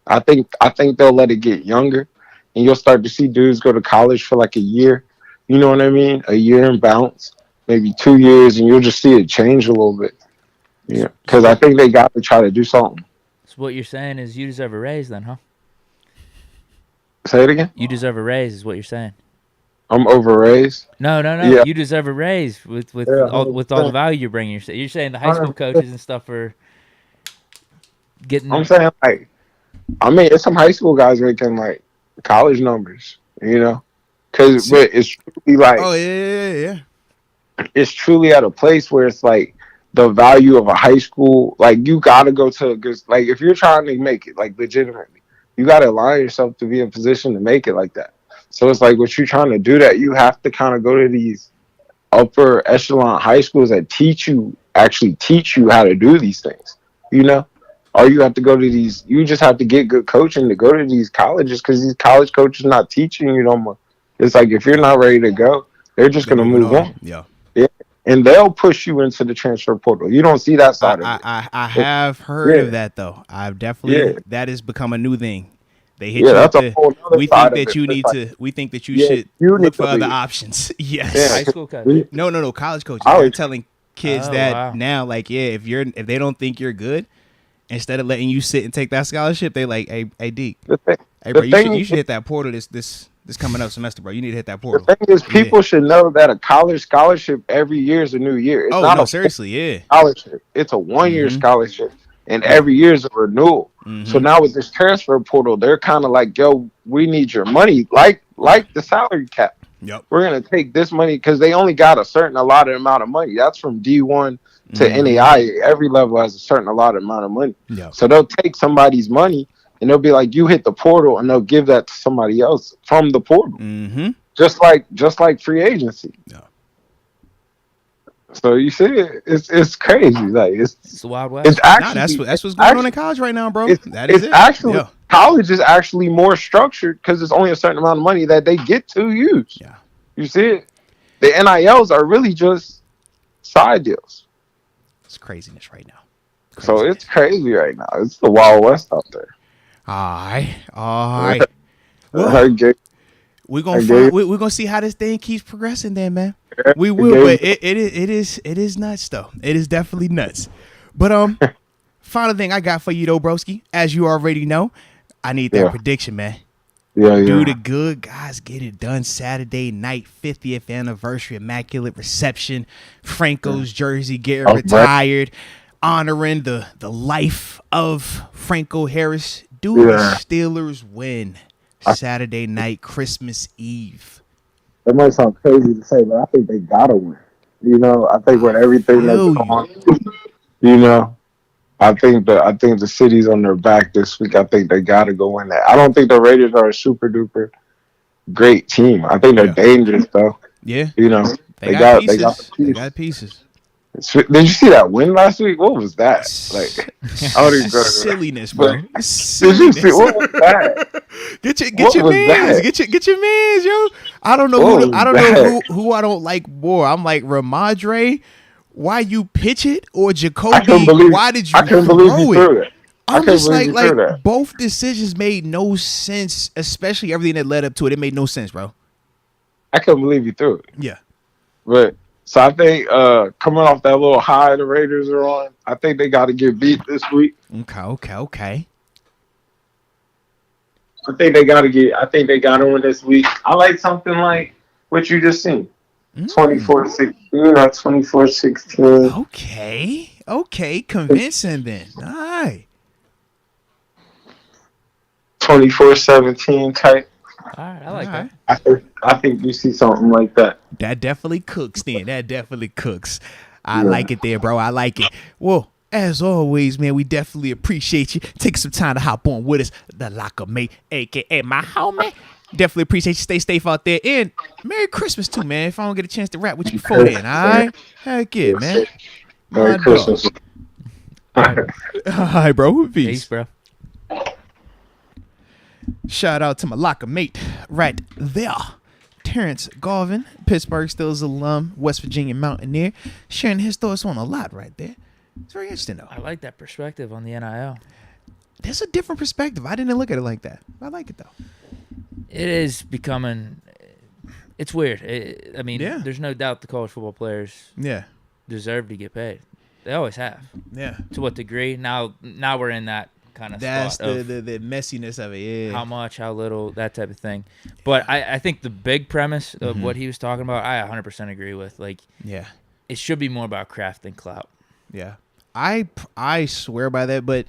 I think they'll let it get younger, and you'll start to see dudes go to college for like a year. You know what I mean? A year and bounce, maybe 2 years, and you'll just see it change a little bit. Yeah, because I think they got to try to do something. So what you're saying is you deserve a raise, then, huh? Say it again. You deserve a raise, is what you're saying. I'm overraised. No. Yeah. You deserve a raise with all the value you're bringing. You're saying the high school coaches and stuff are getting. I'm saying, like, I mean, it's some high school guys making like college numbers, you know, but it's truly like, yeah. It's truly at a place where it's like the value of a high school. Like, you gotta go to a good, like, if you're trying to make it, like, legitimately, you gotta align yourself to be in position to make it like that. So it's like, what you're trying to do, that you have to kind of go to these upper echelon high schools that actually teach you how to do these things, you know. Or you have to go to you just have to get good coaching to go to these colleges, because these college coaches not teaching you no more. It's like, if you're not ready to go, they're just going to move on. Yeah. And they'll push you into the transfer portal. You don't see that side of it. I have heard of that, though. I've definitely, that has become a new thing. They hit we think that you need to, we think that you should look for other options. Yes. Yeah. High school coaches. No, college coaches. They're telling kids now, like, if they don't think you're good, instead of letting you sit and take that scholarship, they like, hey, Deke, hey, bro, you should hit that portal this coming up semester, bro. You need to hit that portal. The thing is, people should know that a college scholarship every year is a new year. It's seriously, scholarship. It's a 1 year scholarship, and every year is a renewal. Mm-hmm. So now with this transfer portal, they're kind of like, yo, we need your money, like the salary cap. Yep. We're gonna take this money because they only got a certain allotted amount of money. That's from D1 to NAI. Every level has a certain allotted amount of money. Yep. So they'll take somebody's money and they'll be like, "You hit the portal," and they'll give that to somebody else from the portal. Mm-hmm. Just like free agency. Yeah. So you see, it's crazy. Like it's the Wild West. It's actually that's what's going on in college right now, bro. Actually college is actually more structured because there's only a certain amount of money that they get to use. Yeah, you see it. The NILs are really just side deals. It's craziness right now. So it's crazy right now. It's the Wild West out there. All right. Well, we're gonna see how this thing keeps progressing, then, man. We will, but it is nuts though. It is definitely nuts. But final thing I got for you though, broski, as you already know, I need that prediction, man. Do the good guys get it done Saturday night, 50th anniversary, immaculate reception, Franco's jersey getting retired, honoring the life of Franco Harris. Do the Steelers win Saturday night, Christmas Eve? That might sound crazy to say, but I think they gotta win. You know, I think with everything that's going on, you know, I think the city's on their back this week. I think they gotta go win that. I don't think the Raiders are a super duper great team. I think they're dangerous though. Yeah, you know, they got pieces. Did you see that win last week? What was that? Like, silliness, bro. Silliness. Did you see what was that? Get your mans, yo. I don't know who I don't like more. I'm like Ramadre. Why you pitch it or Jacoby? Why did you throw it? I'm just like both decisions made no sense, especially everything that led up to it. It made no sense, bro. I couldn't believe you threw it. Yeah, but. So I think coming off that little high the Raiders are on, I think they got to get beat this week. Okay. I think they got to win this week. I like something like what you just seen. 24-16, 24-16. Okay. Convincing then. All right. 24-17 type. All right, I like that. I think you see something like that. That definitely cooks, then. I like it there, bro. I like it. Well, as always, man, we definitely appreciate you taking some time to hop on with us. The locker mate, a.k.a. my homie. Definitely appreciate you. Stay safe out there. And Merry Christmas, too, man, if I don't get a chance to rap with you before then, all right? Heck yeah, man. Merry Christmas. All right, bro. Peace, bro. Shout out to my locker mate right there, Terence Garvin, Pittsburgh Steelers alum, West Virginia Mountaineer, sharing his thoughts on a lot right there. It's very interesting, though. I like that perspective on the NIL. There's a different perspective. I didn't look at it like that. I like it, though. It is becoming – it's weird. There's no doubt the college football players deserve to get paid. They always have. Yeah. To what degree? Now we're in that kind of that's spot the messiness of it. Yeah. How much, how little, that type of thing. But I think the big premise of what he was talking about, I 100% agree with. Like, yeah, it should be more about craft than clout. Yeah, I swear by that, but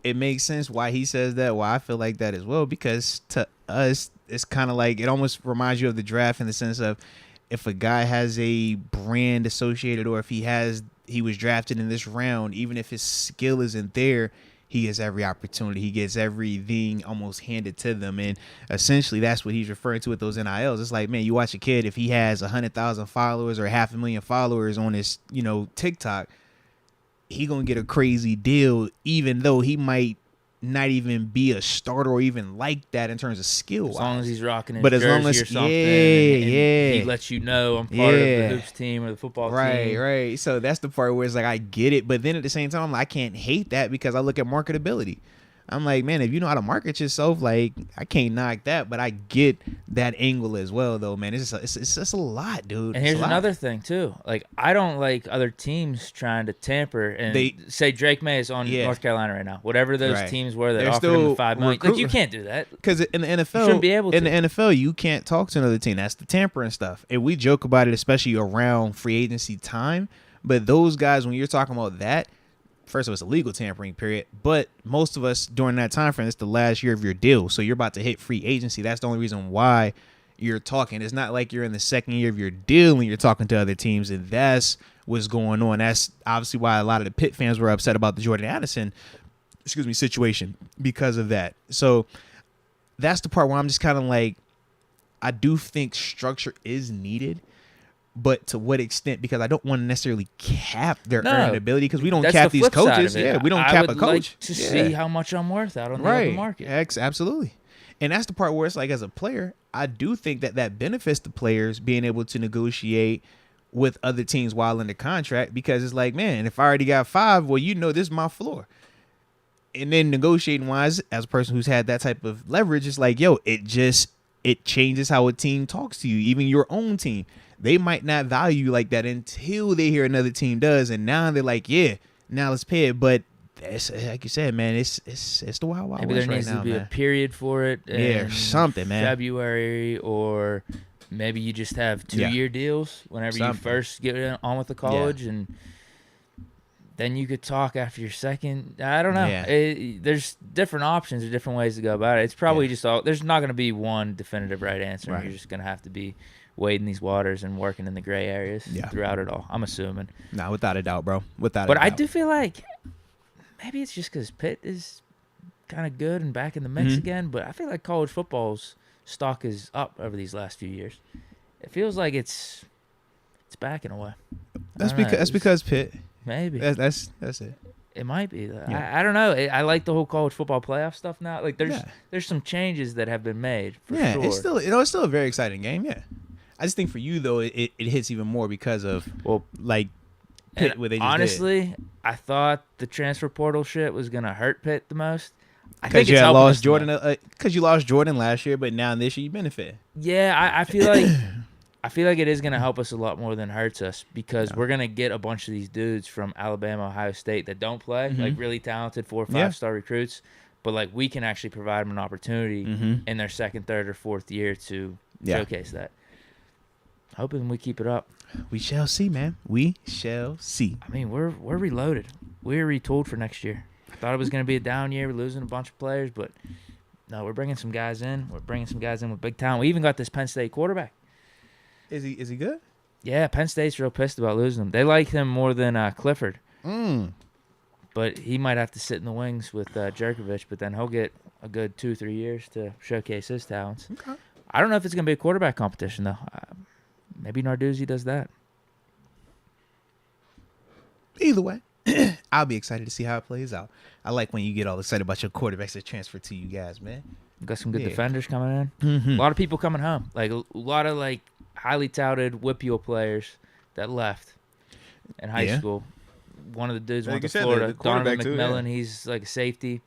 it makes sense why he says that. Why I feel like that as well, because to us, it's kind of like it almost reminds you of the draft in the sense of if a guy has a brand associated or if he was drafted in this round, even if his skill isn't there, he gets every opportunity. He gets everything almost handed to them. And essentially that's what he's referring to with those NILs. It's like, man, you watch a kid, if he has 100,000 followers or 500,000 followers on his, TikTok, he going to get a crazy deal, even though he might not even be a starter or even like that in terms of skill. As long as he's rocking his jersey or something. And he lets you know I'm part of the hoops team or the football team. Right. So that's the part where it's like I get it, but then at the same time, I can't hate that because I look at marketability. I'm like, man, if you know how to market yourself, like I can't knock that, but I get that angle as well, though, man. It's just a lot, dude. And here's another thing too. Like I don't like other teams trying to tamper and say Drake May is on North Carolina right now. Whatever those teams were that offered him $5 million, like you can't do that because in the NFL, you shouldn't be able to. In the NFL, you can't talk to another team. That's the tampering stuff, and we joke about it, especially around free agency time. But those guys, when you're talking about that. First of all, it's a legal tampering period, but most of us during that time frame, it's the last year of your deal. So you're about to hit free agency. That's the only reason why you're talking. It's not like you're in the second year of your deal and you're talking to other teams, and that's what's going on. That's obviously why a lot of the Pitt fans were upset about the Jordan Addison, situation because of that. So that's the part where I'm just kind of like, I do think structure is needed, but to what extent? Because I don't want to necessarily cap their earning ability, because we don't cap these coaches. Yeah, we don't cap a coach. I would like to see how much I'm worth out on the open market. Absolutely. And that's the part where it's like, as a player, I do think that benefits the players being able to negotiate with other teams while in the contract, because it's like, man, if I already got 5, well, this is my floor. And then negotiating wise, as a person who's had that type of leverage, it's like, yo, it changes how a team talks to you, even your own team. They might not value you like that until they hear another team does, and now they're like, yeah, now let's pay it. But it's, like you said, man, it's the wild west right now. Maybe there needs to be a period for it. Yeah, something, man. February, or maybe you just have 2-year deals whenever you first get on with the college, and then you could talk after your second. I don't know. Yeah. There's different options or different ways to go about it. It's probably just all. There's not going to be one definitive right answer. Right. You're just going to have to be wading these waters and working in the gray areas throughout it all, I'm assuming. No, without a doubt, bro. But I do feel like maybe it's just because Pitt is kind of good and back in the mix again, but I feel like college football's stock is up over these last few years. It feels like it's back in a way. That's because Pitt. Maybe. That's it. It might be. I don't know. I like the whole college football playoff stuff now. Like there's some changes that have been made for sure. It's still a very exciting game, yeah. I just think for you though, it hits even more because of Pitt, what they just honestly, I thought the transfer portal shit was gonna hurt Pitt the most. Because you lost Jordan, because you lost Jordan last year, but now this year you benefit. Yeah, I feel like it is gonna help us a lot more than hurts us, because we're gonna get a bunch of these dudes from Alabama, Ohio State that don't play, like really talented 4- or 5-star recruits, but like we can actually provide them an opportunity in their second, third, or fourth year to showcase that. Hoping we keep it up. We shall see, man. We shall see. I mean, we're reloaded. We're retooled for next year. I thought it was going to be a down year. We're losing a bunch of players, but no, we're bringing some guys in. We're bringing some guys in with big talent. We even got this Penn State quarterback. Is he good? Yeah, Penn State's real pissed about losing him. They like him more than Clifford. But he might have to sit in the wings with Jerkovich, but then he'll get a good 2-3 years to showcase his talents. Okay. I don't know if it's going to be a quarterback competition, though. Maybe Narduzzi does that. Either way, I'll be excited to see how it plays out. I like when you get all excited about your quarterbacks that transfer to you guys, man. We've got some good defenders coming in. A lot of people coming home. Like a lot of highly touted Whippeal players that left in high school. One of the dudes went to Florida. Donovan McMillan, he's like a safety.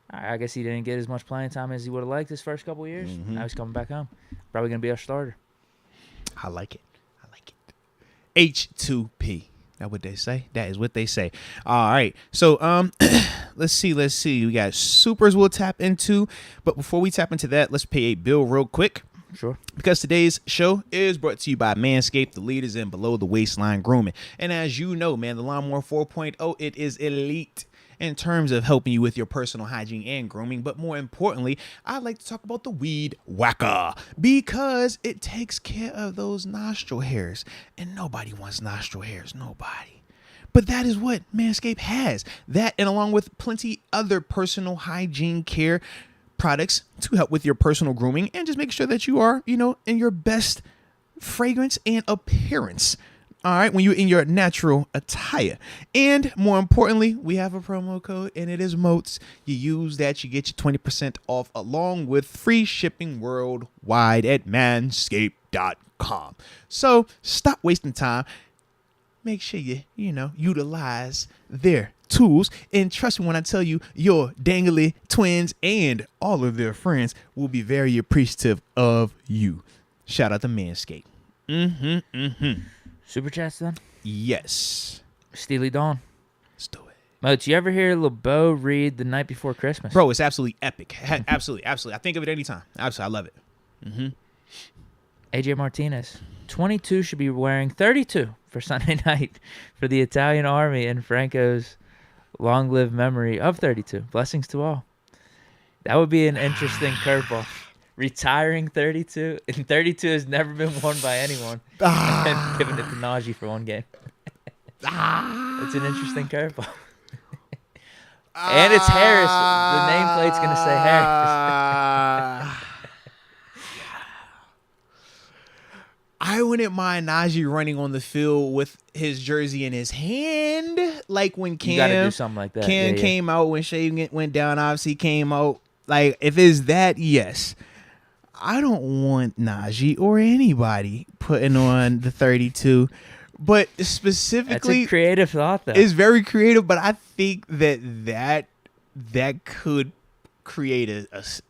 I guess he didn't get as much playing time as he would have liked his first couple of years. Now he's coming back home. Probably going to be our starter. I like it. H2P. That's what they say. That is what they say. All right. So let's see. We got supers we'll tap into. But before we tap into that, let's pay a bill real quick. Sure. Because today's show is brought to you by Manscaped, the leaders in below the waistline grooming. And as you know, man, the Lawnmower 4.0, it is elite in terms of helping you with your personal hygiene and grooming. But more importantly, I like to talk about the Weed Whacker, because it takes care of those nostril hairs. And nobody wants nostril hairs. Nobody. But that is what Manscaped has. That, and along with plenty other personal hygiene care products to help with your personal grooming and just make sure that you are, in your best fragrance and appearance. All right, when you're in your natural attire. And more importantly, we have a promo code, and it is Moats. You use that, you get your 20% off, along with free shipping worldwide at manscaped.com. So stop wasting time. Make sure you utilize their tools. And trust me when I tell you, your dangly twins and all of their friends will be very appreciative of you. Shout out to Manscaped. Super chats then? Yes. Steely Dawn. Let's do it. Moats, you ever hear LeBeau read The Night Before Christmas? Bro, it's absolutely epic. Absolutely. I think of it anytime. Absolutely. I love it. AJ Martinez. 22 should be wearing 32 for Sunday night for the Italian army and Franco's long-lived memory of 32. Blessings to all. That would be an interesting curveball. retiring 32, and 32 has never been worn by anyone, and giving it to Najee for one game. It's an interesting curveball. And it's Harris. The nameplate's going to say Harris. I wouldn't mind Najee running on the field with his jersey in his hand, like when Cam. You got to do something like that. Cam came out when Shea went down. Obviously, came out. Like if it's that, yes. I don't want Najee or anybody putting on the 32, but specifically, that's a creative thought, though. It's very creative, but I think that could create a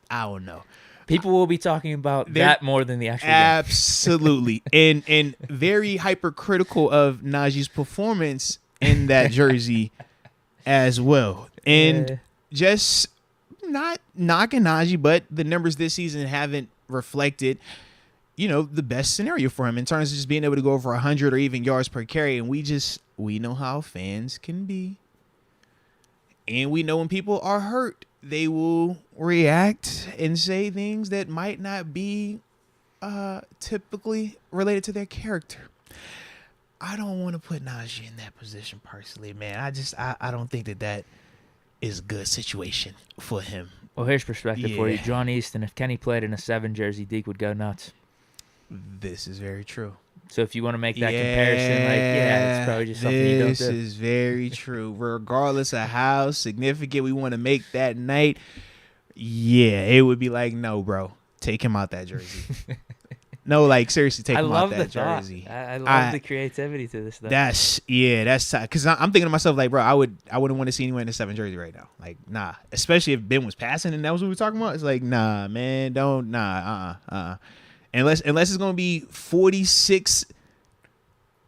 I don't know. People will be talking about that more than the actual absolutely game. and very hypercritical of Najee's performance in that jersey as well. And just not knocking Najee, but the numbers this season haven't reflected, the best scenario for him in terms of just being able to go over 100 or even yards per carry. And we know how fans can be. And we know when people are hurt, they will react and say things that might not be typically related to their character. I don't want to put Najee in that position personally, man. I don't think that is a good situation for him. Well, here's perspective for you. John Easton, if Kenny played in a 7 jersey, Deke would go nuts. This is very true. So if you want to make that comparison, it's probably just something you don't do. This is very true. Regardless of how significant we want to make that night, it would be like, no, bro, take him out that jersey. No, like seriously, take him out that jersey. I love the creativity to this stuff. That's because I'm thinking to myself like, bro, I wouldn't want to see anyone in a 7 jersey right now. Like, nah, especially if Ben was passing and that was what we were talking about. It's like, nah, man, Unless it's gonna be 46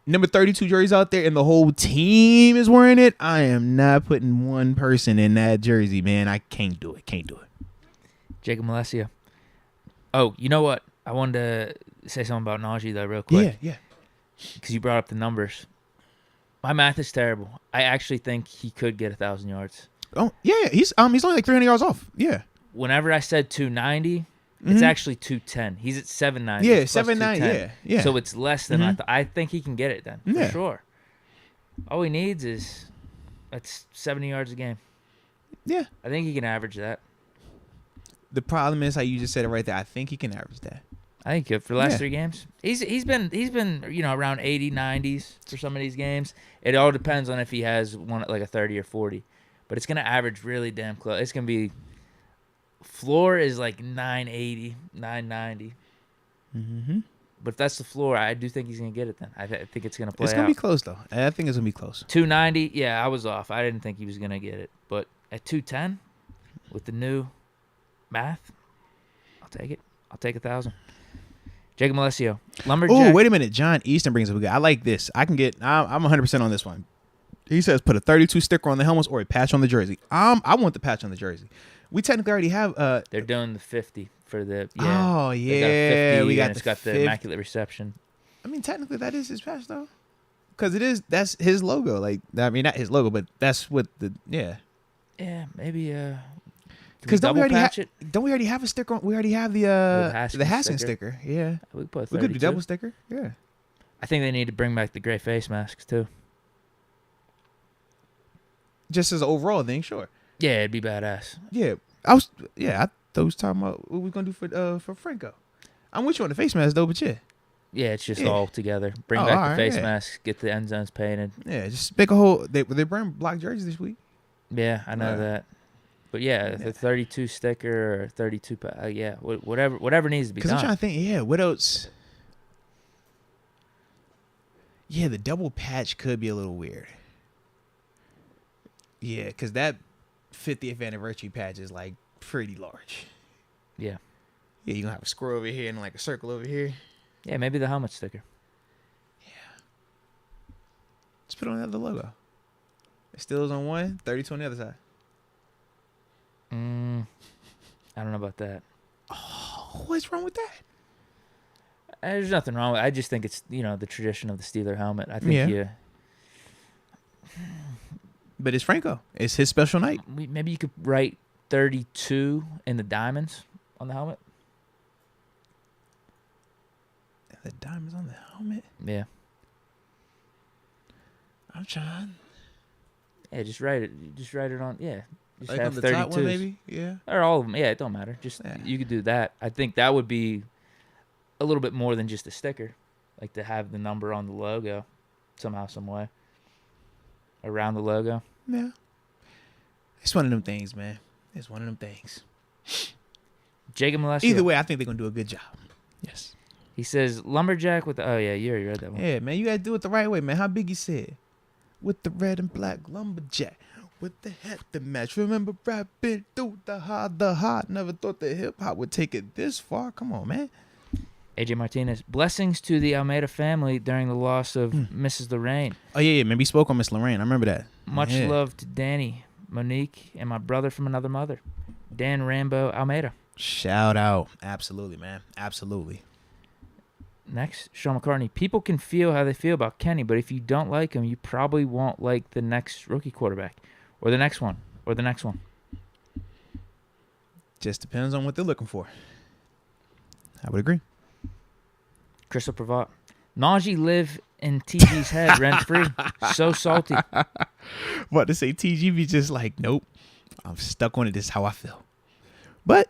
number 32 jerseys out there and the whole team is wearing it, I am not putting one person in that jersey, man. I can't do it. Jacob Malesio. Oh, you know what? I wanted to say something about Najee though, real quick. Yeah. Because you brought up the numbers. My math is terrible. I actually think he could get 1,000 yards. Oh yeah, he's only like 300 yards off. Yeah. Whenever I said 290. It's actually 210. He's at 790. Yeah, 790. Yeah. So it's less than I thought. I think he can get it then, for sure. All he needs is that's 70 yards a game. Yeah, I think he can average that. The problem is how you just said it right there. I think he can average that. I think for the last 3 games, he's been around 80, 90s for some of these games. It all depends on if he has one like a 30 or 40, but it's gonna average really damn close. It's gonna be. Floor is like 980, 990. But if that's the floor, I do think he's going to get it then. I think it's going to play out. It's going to be close, though. I think it's going to be close. 290, I was off. I didn't think he was going to get it. But at 210, with the new math, I'll take it. I'll take 1,000. Jacob Malesio. Lumberjack. Oh, wait a minute. John Easton brings up a good. I like this. I'm 100% on this one. He says put a 32 sticker on the helmets or a patch on the jersey. I want the patch on the jersey. We technically already have. They're doing the 50 for the. Oh yeah, we got. It's got the immaculate reception. I mean, technically that is his patch though, because that's his logo. Like I mean, not his logo, but that's what the Yeah, maybe. Because don't we already have a sticker? We already have the Haskins sticker. Yeah, we could do double sticker. Yeah, I think they need to bring back the gray face masks too. Just as an overall thing, sure. Yeah, it'd be badass. Yeah, I thought we was talking about what we're gonna do for Franco. I'm with you on the face mask though, but yeah, it's just all together. Bring back the face masks, get the end zones painted. Yeah, just make a whole. They bring black jerseys this week. Yeah, I know that. But the 32 sticker or 32, whatever needs to be done. Because I'm trying to think, what else? Yeah, the double patch could be a little weird. Yeah, because that 50th anniversary patch is like pretty large. Yeah. Yeah, you're going to have a square over here and like a circle over here. Yeah, maybe the helmet sticker. Yeah. Just put on the other logo. It still is on one, 32 on the other side. I don't know about that. Oh, what's wrong with that? There's nothing wrong with it. I just think it's, the tradition of the Steeler helmet. I think But it's Franco. It's his special night. Maybe you could write 32 in the diamonds on the helmet. The diamonds on the helmet? Yeah. I'm trying. Yeah, just write it. Just write it on. Yeah. Just like have on the 32s. top one, maybe? Yeah. Or all of them. Yeah, it don't matter. Just You could do that. I think that would be a little bit more than just a sticker. Like to have the number on the logo somehow, some way. Around the logo. Yeah. It's one of them things, man. It's one of them things. Jacob Malesio. Either way, I think they're going to do a good job. Yes. He says, lumberjack with the... Oh, yeah, you already read that one. Yeah, man, you got to do it the right way, man. How Biggie said. With the red and black lumberjack. With the hat to match. Remember rapping through the hot. Never thought the hip-hop would take it this far. Come on, man. AJ Martinez. Blessings to the Almeida family during the loss of Mrs. Lorraine. Oh, yeah. Maybe he spoke on Miss Lorraine. I remember that. Much love to Danny, Monique, and my brother from another mother. Dan Rambo Almeida. Shout out. Absolutely, man. Absolutely. Next, Sean McCartney. People can feel how they feel about Kenny, but if you don't like him, you probably won't like the next rookie quarterback. Or the next one. Or the next one. Just depends on what they're looking for. I would agree. Crystal Pravat. Najee live in TG's head rent-free. So salty. What to say, TG be just like, nope. I'm stuck on it. This is how I feel. But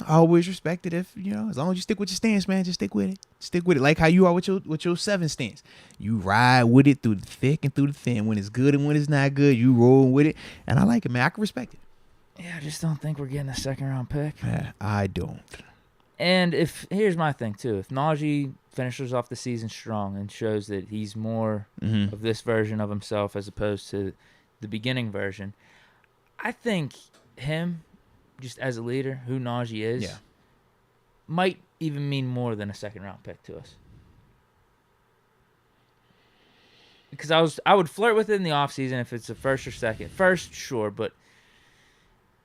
I always respect it if, as long as you stick with your stance, man, just stick with it. Stick with it. Like how you are with your 7 stance. You ride with it through the thick and through the thin. When it's good and when it's not good, you roll with it. And I like it, man. I can respect it. Yeah, I just don't think we're getting a second-round pick. Yeah, I don't. And here's my thing, too. If Najee finishes off the season strong and shows that he's more of this version of himself as opposed to the beginning version, I think him, just as a leader, who Najee is, might even mean more than a second-round pick to us. Because I would flirt with it in the offseason if it's a first or second. First, sure, but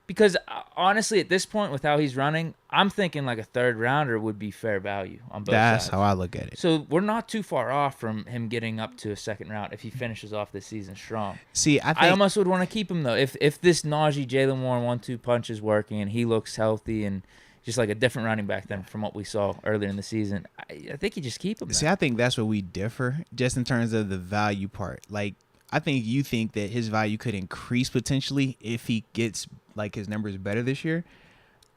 because honestly, at this point, with how he's running, I'm thinking like a third-rounder would be fair value on both sides. That's how I look at it. So we're not too far off from him getting up to a second round if he finishes off this season strong. See, I almost would want to keep him, though. If this Najee, Jaylen Warren 1-2 punch is working and he looks healthy and just like a different running back than from what we saw earlier in the season, I think you just keep him. See, I think that's where we differ, just in terms of the value part. Like, I think you think that his value could increase potentially if he gets like his numbers better this year.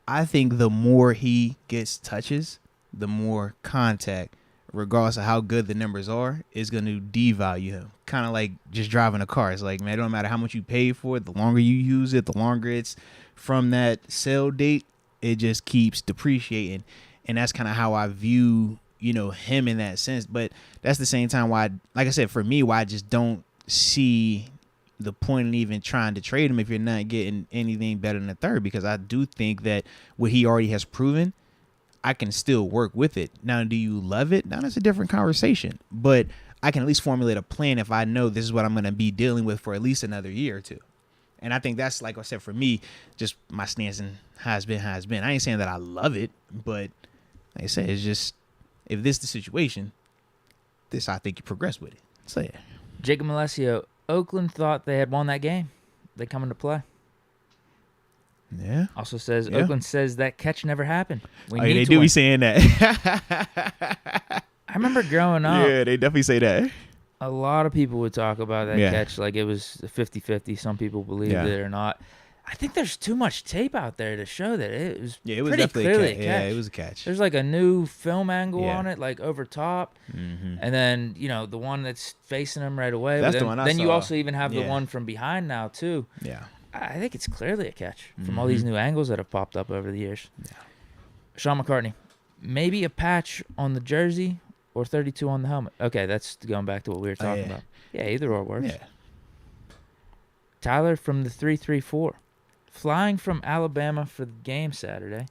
I think the more he gets touches, the more contact, regardless of how good the numbers are, is going to devalue him. Kind of like just driving a car. It's like, man, it don't matter how much you pay for it. The longer you use it, the longer it's from that sale date, it just keeps depreciating. And that's kind of how I view, him in that sense. But that's the same time why, like I said, for me, why I just don't see the point in even trying to trade him if you're not getting anything better than a third, because I do think that what he already has proven, I can still work with it. Now, do you love it? Now, that's a different conversation, but I can at least formulate a plan if I know this is what I'm going to be dealing with for at least another year or two. And I think that's, like I said, for me, just my stance and how it's been. I ain't saying that I love it, but like I said, it's just, if this is the situation, this, I think you progress with it. So, yeah. Jacob Malesio, Oakland thought they had won that game. They come into play. Yeah. Also says, Oakland says that catch never happened. They do be saying that. I remember growing up. Yeah, they definitely say that. A lot of people would talk about that catch like it was 50-50. Some people believed it or not. I think there's too much tape out there to show that it was pretty clearly a catch. Yeah, it was a catch. There's like a new film angle on it, like over top. Mm-hmm. And then, the one that's facing him right away. That's the one I saw. Then you also even have the one from behind now, too. Yeah. I think it's clearly a catch from all these new angles that have popped up over the years. Yeah. Sean McCartney, maybe a patch on the jersey or 32 on the helmet. Okay, that's going back to what we were talking about. Yeah, either or works. Yeah. Tyler from the 334. Flying from Alabama for the game Saturday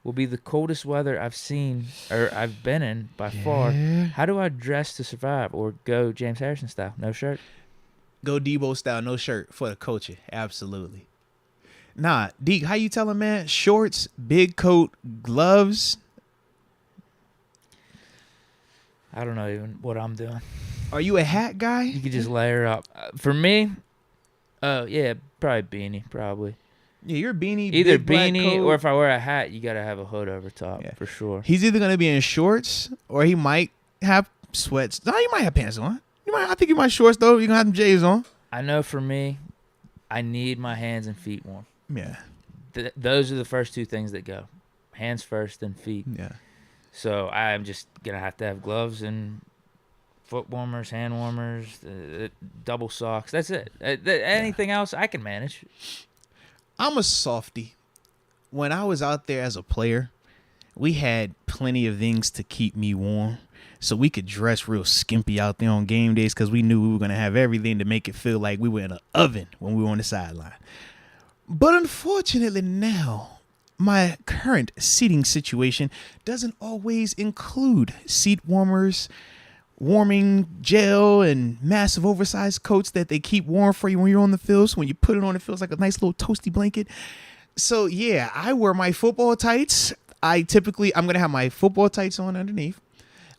will be the coldest weather I've been in by far. How do I dress to survive, or go James Harrison style, no shirt? Go Debo style, no shirt for the culture. Absolutely. Nah, Deke, how you telling, man? Shorts, big coat, gloves. I don't know even what I'm doing. Are you a hat guy? You could just layer up. For me, probably beanie, probably. Yeah, you're a beanie. Either big black beanie coat. or if I wear a hat, you gotta have a hood over top for sure. He's either gonna be in shorts or he might have sweats. No, you might have pants on. I think you might shorts though. You gonna have them J's on. I know for me, I need my hands and feet warm. Yeah. Those are the first two things that go. Hands first, then feet. Yeah. So I'm just gonna have to have gloves and foot warmers, hand warmers, double socks. That's it. Anything else I can manage. I'm a softie. When I was out there as a player, we had plenty of things to keep me warm. So we could dress real skimpy out there on game days because we knew we were going to have everything to make it feel like we were in an oven when we were on the sideline. But unfortunately now, my current seating situation doesn't always include seat warmers, warming gel, and massive oversized coats that they keep warm for you when you're on the field. So when you put it on, it feels like a nice little toasty blanket. So yeah, I wear my football tights. I'm going to have my football tights on underneath.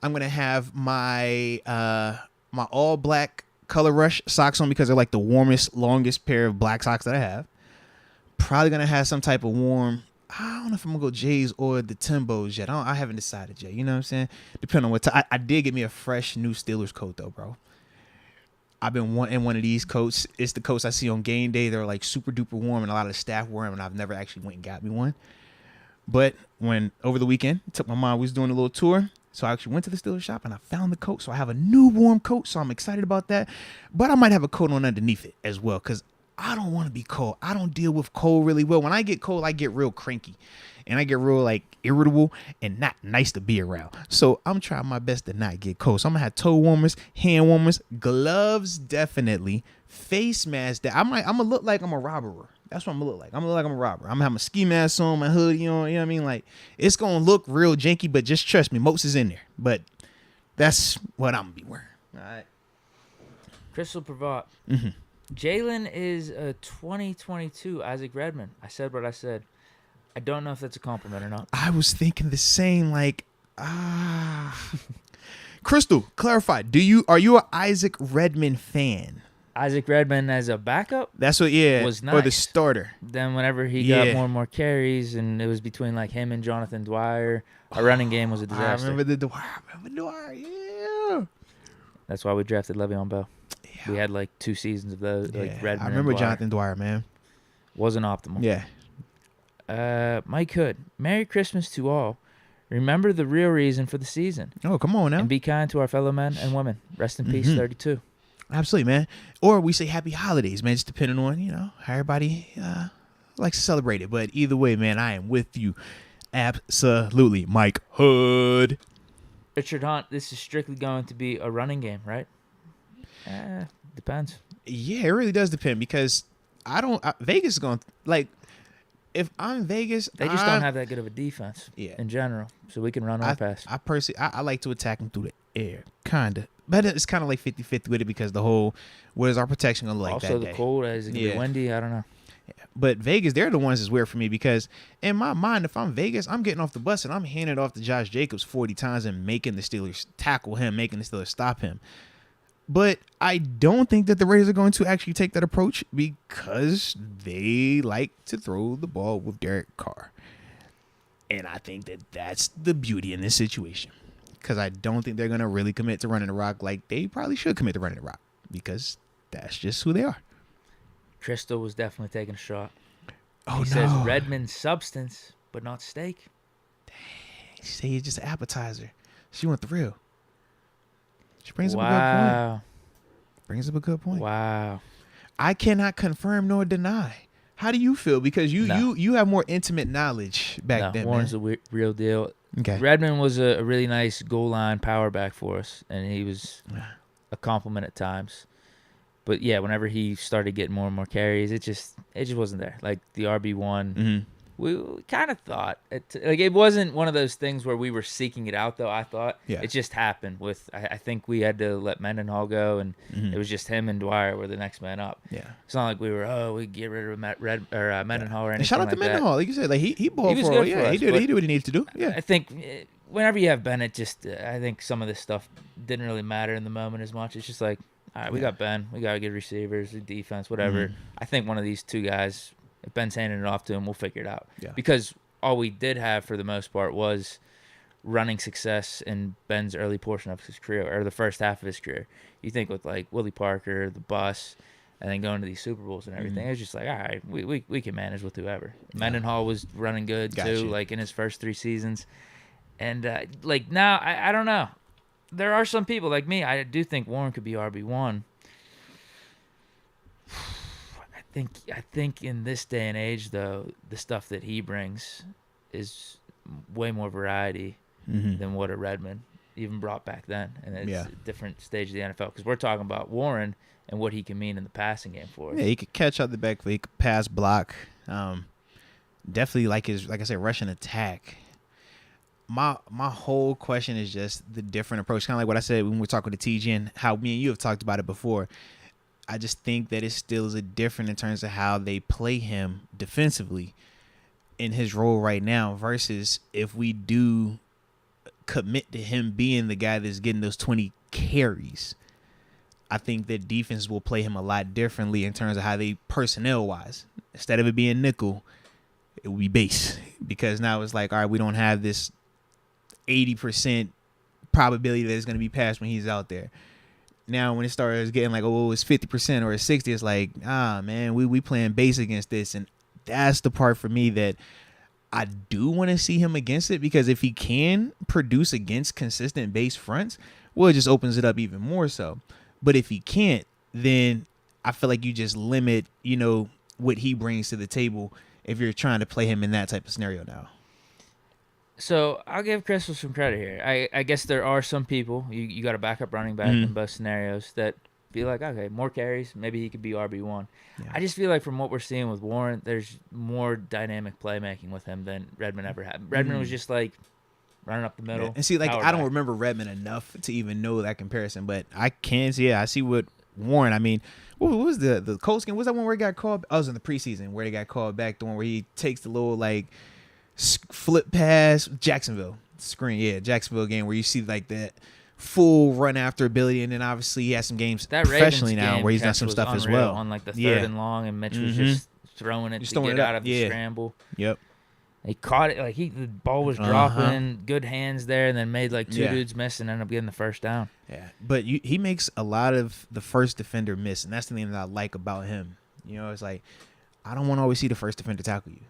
I'm going to have my my all black Color Rush socks on because they're like the warmest, longest pair of black socks that I have. Probably going to have some type of warm, I don't know if I'm going to go J's or the Timbos yet. I haven't decided yet. You know what I'm saying? Depending on what time. I did get me a fresh new Steelers coat though, bro. I've been wanting one of these coats. It's the coats I see on game day. They're like super duper warm and a lot of the staff wear them, and I've never actually went and got me one. But when over the weekend, I took my mom, we was doing a little tour. So I actually went to the Steelers shop and I found the coat. So I have a new warm coat. So I'm excited about that. But I might have a coat on underneath it as well because I don't want to be cold. I don't deal with cold really well. When I get cold, I get real cranky. And I get real like irritable and not nice to be around. So I'm trying my best to not get cold. So I'm going to have toe warmers, hand warmers, gloves definitely, face mask. I'm going to look like I'm a robber. That's what I'm going to look like. I'm going to look like I'm a robber. I'm going to have my ski mask on, my hoodie on, you know what I mean? Like, it's going to look real janky, but just trust me, Moats is in there. But that's what I'm going to be wearing. All right. Crystal Pravat. Mm-hmm. Jalen is a 2022 Isaac Redman. I said what I said. I don't know if that's a compliment or not. I was thinking the same, like, Crystal, clarify. Are you an Isaac Redman fan? Isaac Redman as a backup? That's what, was nice. Or the starter. Then whenever he got more and more carries, and it was between like him and Jonathan Dwyer, our running game was a disaster. I remember Dwyer, yeah. That's why we drafted Le'Veon Bell. Yeah. We had like 2 seasons of those, like Redman. I remember Jonathan Dwyer, man. Wasn't optimal. Yeah. Mike Hood, Merry Christmas to all. Remember the real reason for the season. Oh, come on now. And be kind to our fellow men and women. Rest in peace, 32. Absolutely, man. Or we say happy holidays, man, just depending on, how everybody likes to celebrate it. But either way, man, I am with you. Absolutely. Mike Hood. Richard Hunt, this is strictly going to be a running game, right? Depends. Yeah, it really does depend because Vegas is going to, like, if I'm Vegas, they just don't have that good of a defense in general, so we can run or pass. I personally, I like to attack them through the air, kind of. But it's kind of like 50-50 with it because the whole, what is our protection going to look like that day? Also, the cold, is it going to be windy? I don't know. Yeah. But Vegas, they're the ones that's weird for me because in my mind, if I'm Vegas, I'm getting off the bus and I'm handing it off to Josh Jacobs 40 times and making the Steelers tackle him, making the Steelers stop him. But I don't think that the Raiders are going to actually take that approach because they like to throw the ball with Derek Carr. And I think that that's the beauty in this situation. Because I don't think they're going to really commit to running the rock like they probably should commit to running the rock. Because that's just who they are. Crystal was definitely taking a shot. Oh, he says Redmond's substance, but not steak. Dang. She said it's just an appetizer. She went the real. She brings up a good point. Brings up a good point. Wow. I cannot confirm nor deny. How do you feel? Because you have more intimate knowledge back then, Warren's man. the real deal. Okay. Redmond was a really nice goal line power back for us, and he was a compliment at times. But yeah, whenever he started getting more and more carries, it just wasn't there. Like the RB1, we kind of thought it wasn't one of those things where we were seeking it out. Though I thought it just happened with. I think we had to let Mendenhall go, and it was just him and Dwyer were the next man up. Yeah, it's not like we were we get rid of Mendenhall or anything. And shout out to Mendenhall, like you said, like he balled for us. Yeah, he did what he needed to do. Yeah, I think whenever you have Bennett, I think some of this stuff didn't really matter in the moment as much. It's just like, all right, we got Ben, we got good receivers, defense, whatever. I think one of these two guys If Ben's handing it off to him, we'll figure it out. Yeah. Because all we did have for the most part was running success in Ben's early portion of his career, or the first half of his career. You think with like Willie Parker, the bus, and then going to these Super Bowls and everything, it's just like, all right, we can manage with whoever. Mendenhall was running good too, like in his first 3 seasons. And like now, I don't know. There are some people like me. I do think Warren could be RB1. I think in this day and age, though, the stuff that he brings is way more variety than what a Redmond even brought back then. And it's a different stage of the NFL, because we're talking about Warren and what he can mean in the passing game for us. Yeah, he could catch out the backfield. He could pass block. Definitely like I said, rushing attack. My whole question is just the different approach. Kind of like what I said when we talked with the TG and how me and you have talked about it before. I just think that it still is a different in terms of how they play him defensively in his role right now versus if we do commit to him being the guy that's getting those 20 carries. I think that defense will play him a lot differently in terms of how they personnel-wise. Instead of it being nickel, it will be base, because now it's like, all right, we don't have this 80% probability that it's going to be passed when he's out there. Now, when it starts getting like, oh, it's 50% or it's 60%, it's like, man, we playing base against this. And that's the part for me that I do want to see him against it, because if he can produce against consistent base fronts, well, it just opens it up even more so. But if he can't, then I feel like you just limit, what he brings to the table if you're trying to play him in that type of scenario now. So I'll give Crystal some credit here. I guess there are some people, you got a backup running back in both scenarios, that feel like, okay, more carries, maybe he could be RB1. Yeah. I just feel like from what we're seeing with Warren, there's more dynamic playmaking with him than Redmond ever had. Redmond was just like running up the middle. Yeah. And see, like, I don't remember Redmond enough to even know that comparison, but I can see, I see what Warren, I mean, what was the Colts game? Was that one where he got called? I was in the preseason where he got called back, the one where he takes the little, like, flip pass, Jacksonville game where you see like that full run after ability, and then obviously he has some games professionally now where he's done some stuff as well on like the third and long, and Mitch was just throwing it to get out of the scramble. Yep, he caught it like the ball was dropping, good hands there, and then made like 2 dudes miss and ended up getting the first down. Yeah, but he makes a lot of the first defender miss, and that's the thing that I like about him. It's like, I don't want to always see the first defender tackle you.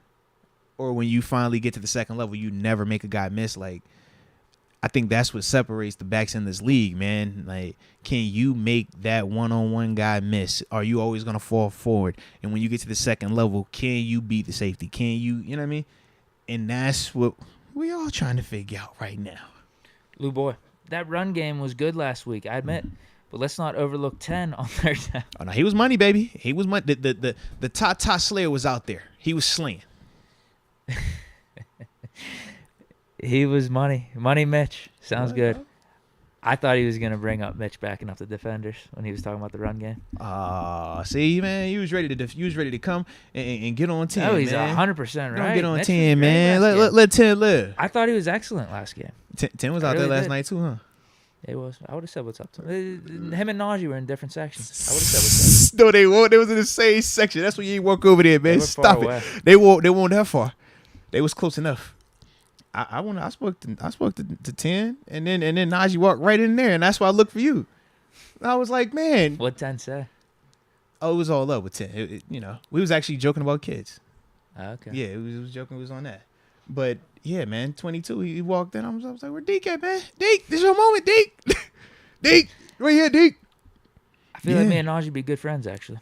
Or when you finally get to the second level, you never make a guy miss. Like, I think that's what separates the backs in this league, man. Like, can you make that one-on-one guy miss? Are you always going to fall forward? And when you get to the second level, can you beat the safety? Can you, you know what I mean? And that's what we all trying to figure out right now. Lou boy, that run game was good last week, I admit. But let's not overlook 10 on third down. Oh, no, he was money, baby. He was money. The Tata Slayer was out there. He was slaying. He was money Mitch. Sounds good. I thought he was going to bring up Mitch backing up the defenders when he was talking about the run game. See, man, you was ready to come and get on 10. Oh, he's 100% right. Don't get on Mitch 10, man. Let 10 live. I thought he was excellent last game. 10 was out there last night too, huh? It was. I would have said what's up to him. Him and Najee were in different sections. I would have said what's up. No, they won't. They was in the same section. That's why you ain't walk over there, man. Stop it. They won't that far. They was close enough. I spoke to 10, and then Najee walked right in there, and that's why I looked for you. I was like, man, what 10 say? Oh, it was all up with 10. We was actually joking about kids. Okay. Yeah, it was joking. We was on that. But yeah, man, 22. He walked in. I was like, where Deke at, man? Deke, this is your moment, Deke. Deke, right here, Deke. I feel like me and Najee be good friends, actually.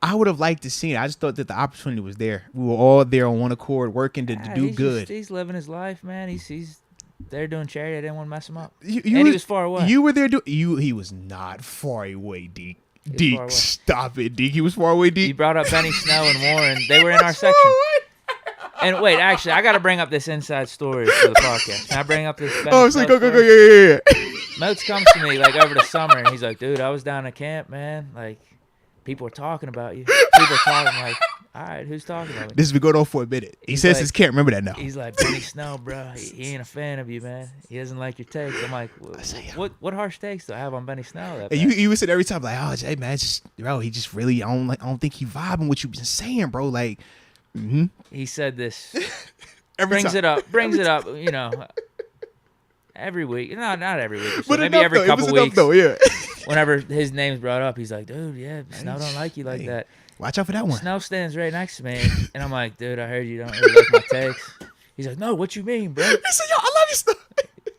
I would have liked to see it. I just thought that the opportunity was there. We were all there on one accord, working to do good. He's living his life, man. He's there doing charity. I didn't want to mess him up. He was far away. You were there He was not far away, Deke. Deke, stop it, Deke. He was far away, Deke. You brought up Benny Snell and Warren. They were in our section. And wait, actually, I got to bring up this inside story for the podcast. Can I bring up this? So go, yeah. Moats comes to me like over the summer, and he's like, "Dude, I was down at camp, man. Like, people are talking about you. People are talking like, all right, who's talking about me?" This has been going on for a minute. He says his camp. Remember that now. He's like, "Benny Snell, bro. He ain't a fan of you, man. He doesn't like your takes." I'm like, what harsh takes do I have on Benny Snell? And you would say every time like, "Oh, Jay, man, he just really I don't think he vibing what you've been saying, bro. Like, Mm-hmm. He said this. brings it up, you know, every week. No, not every week. So maybe every couple weeks. Though, yeah. Whenever his name's brought up, he's like, dude, yeah, Snow don't like you like that. Watch out for that one. Snow stands right next to me. And I'm like, dude, I heard you don't really like my takes. He's like, no, what you mean, bro? He said, yo, I love you, Snow.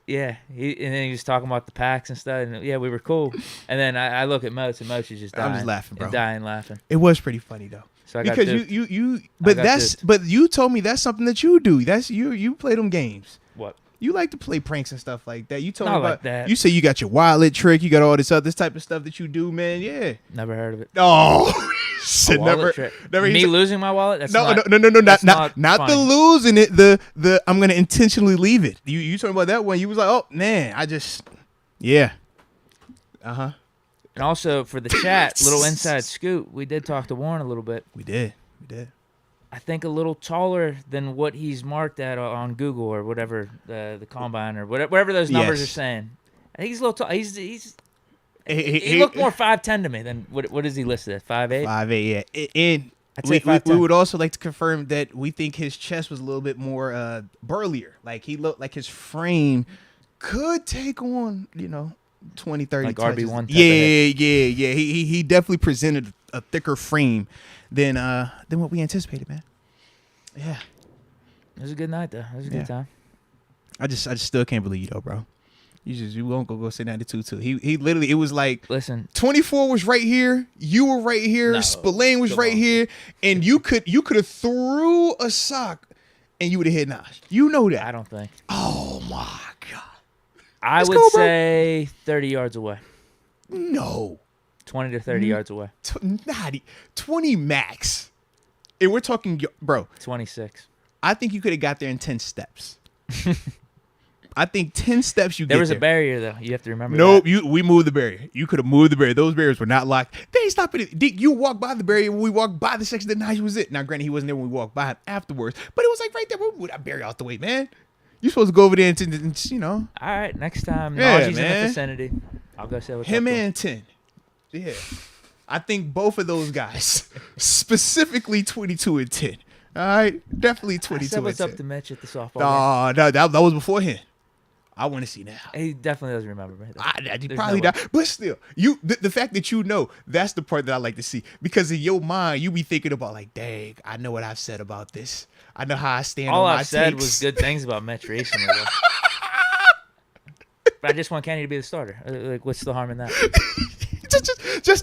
Yeah. And then he was talking about the packs and stuff. And yeah, we were cool. And then I look at Moats, and Moats is just dying. I'm just laughing, bro. Dying laughing. It was pretty funny, though. So I because but you told me that's something that you do. That's you play them games. What? You like to play pranks and stuff like that. You told Not me about like that. You say you got your wallet trick. You got all this other type of stuff that you do, man. Yeah. Never heard of it. Oh, shit, never. Me losing my wallet? That's no, not, not the losing it. The I'm gonna intentionally leave it. You told me about that one. You was like, oh man, yeah. And also for the chat, little inside scoop, we did talk to Warren a little bit. We did. I think a little taller than what he's marked at on Google or whatever, the combine or whatever those numbers are saying. I think he's a little tall. He looked more 5'10" to me than what is he listed at? 5'8"? 5'8", yeah. And we would also like to confirm that we think his chest was a little bit more burlier. Like he looked like his frame could take on, 20, 30 like touches. RB1 Yeah. He definitely presented a thicker frame than what we anticipated, man. Yeah. It was a good night, though. It was a good time. I just still can't believe you, though, bro. You won't go sit down to 2-2. He literally, it was like, listen, 24 was right here, you were right here, Spillane was right here, and you could have threw a sock and you would have hit Najee. You know that. I don't think. Oh my God. I would say 30 yards away. No. 20 to 30 yards away. 20 max. And we're talking, bro. 26. I think you could have got there in 10 steps. I think 10 steps you get there. There was a barrier, though. You have to remember that. Nope, we moved the barrier. You could have moved the barrier. Those barriers were not locked. They ain't stopping it. Deke, you walked by the barrier when we walked by the section that Najee was it. Now, granted, he wasn't there when we walked by him afterwards, but it was like right there. We moved that barrier out the way, man. You're supposed to go over there and All right, next time Najee's in the vicinity, I'll go say what's up. Him and 10. Yeah. I think both of those guys, specifically 22 and 10. All right? Definitely 22 and 10. I said what's up to Mitch at the softball game. No, that was beforehand. I want to see now. He definitely doesn't remember. He probably does. But still, the fact that you know, that's the part that I like to see. Because in your mind, you be thinking about like, dang, I know what I've said about this. I know how I stand on my takes. All I've said was good things about Mitch recently. But I just want Kenny to be the starter. Like, what's the harm in that?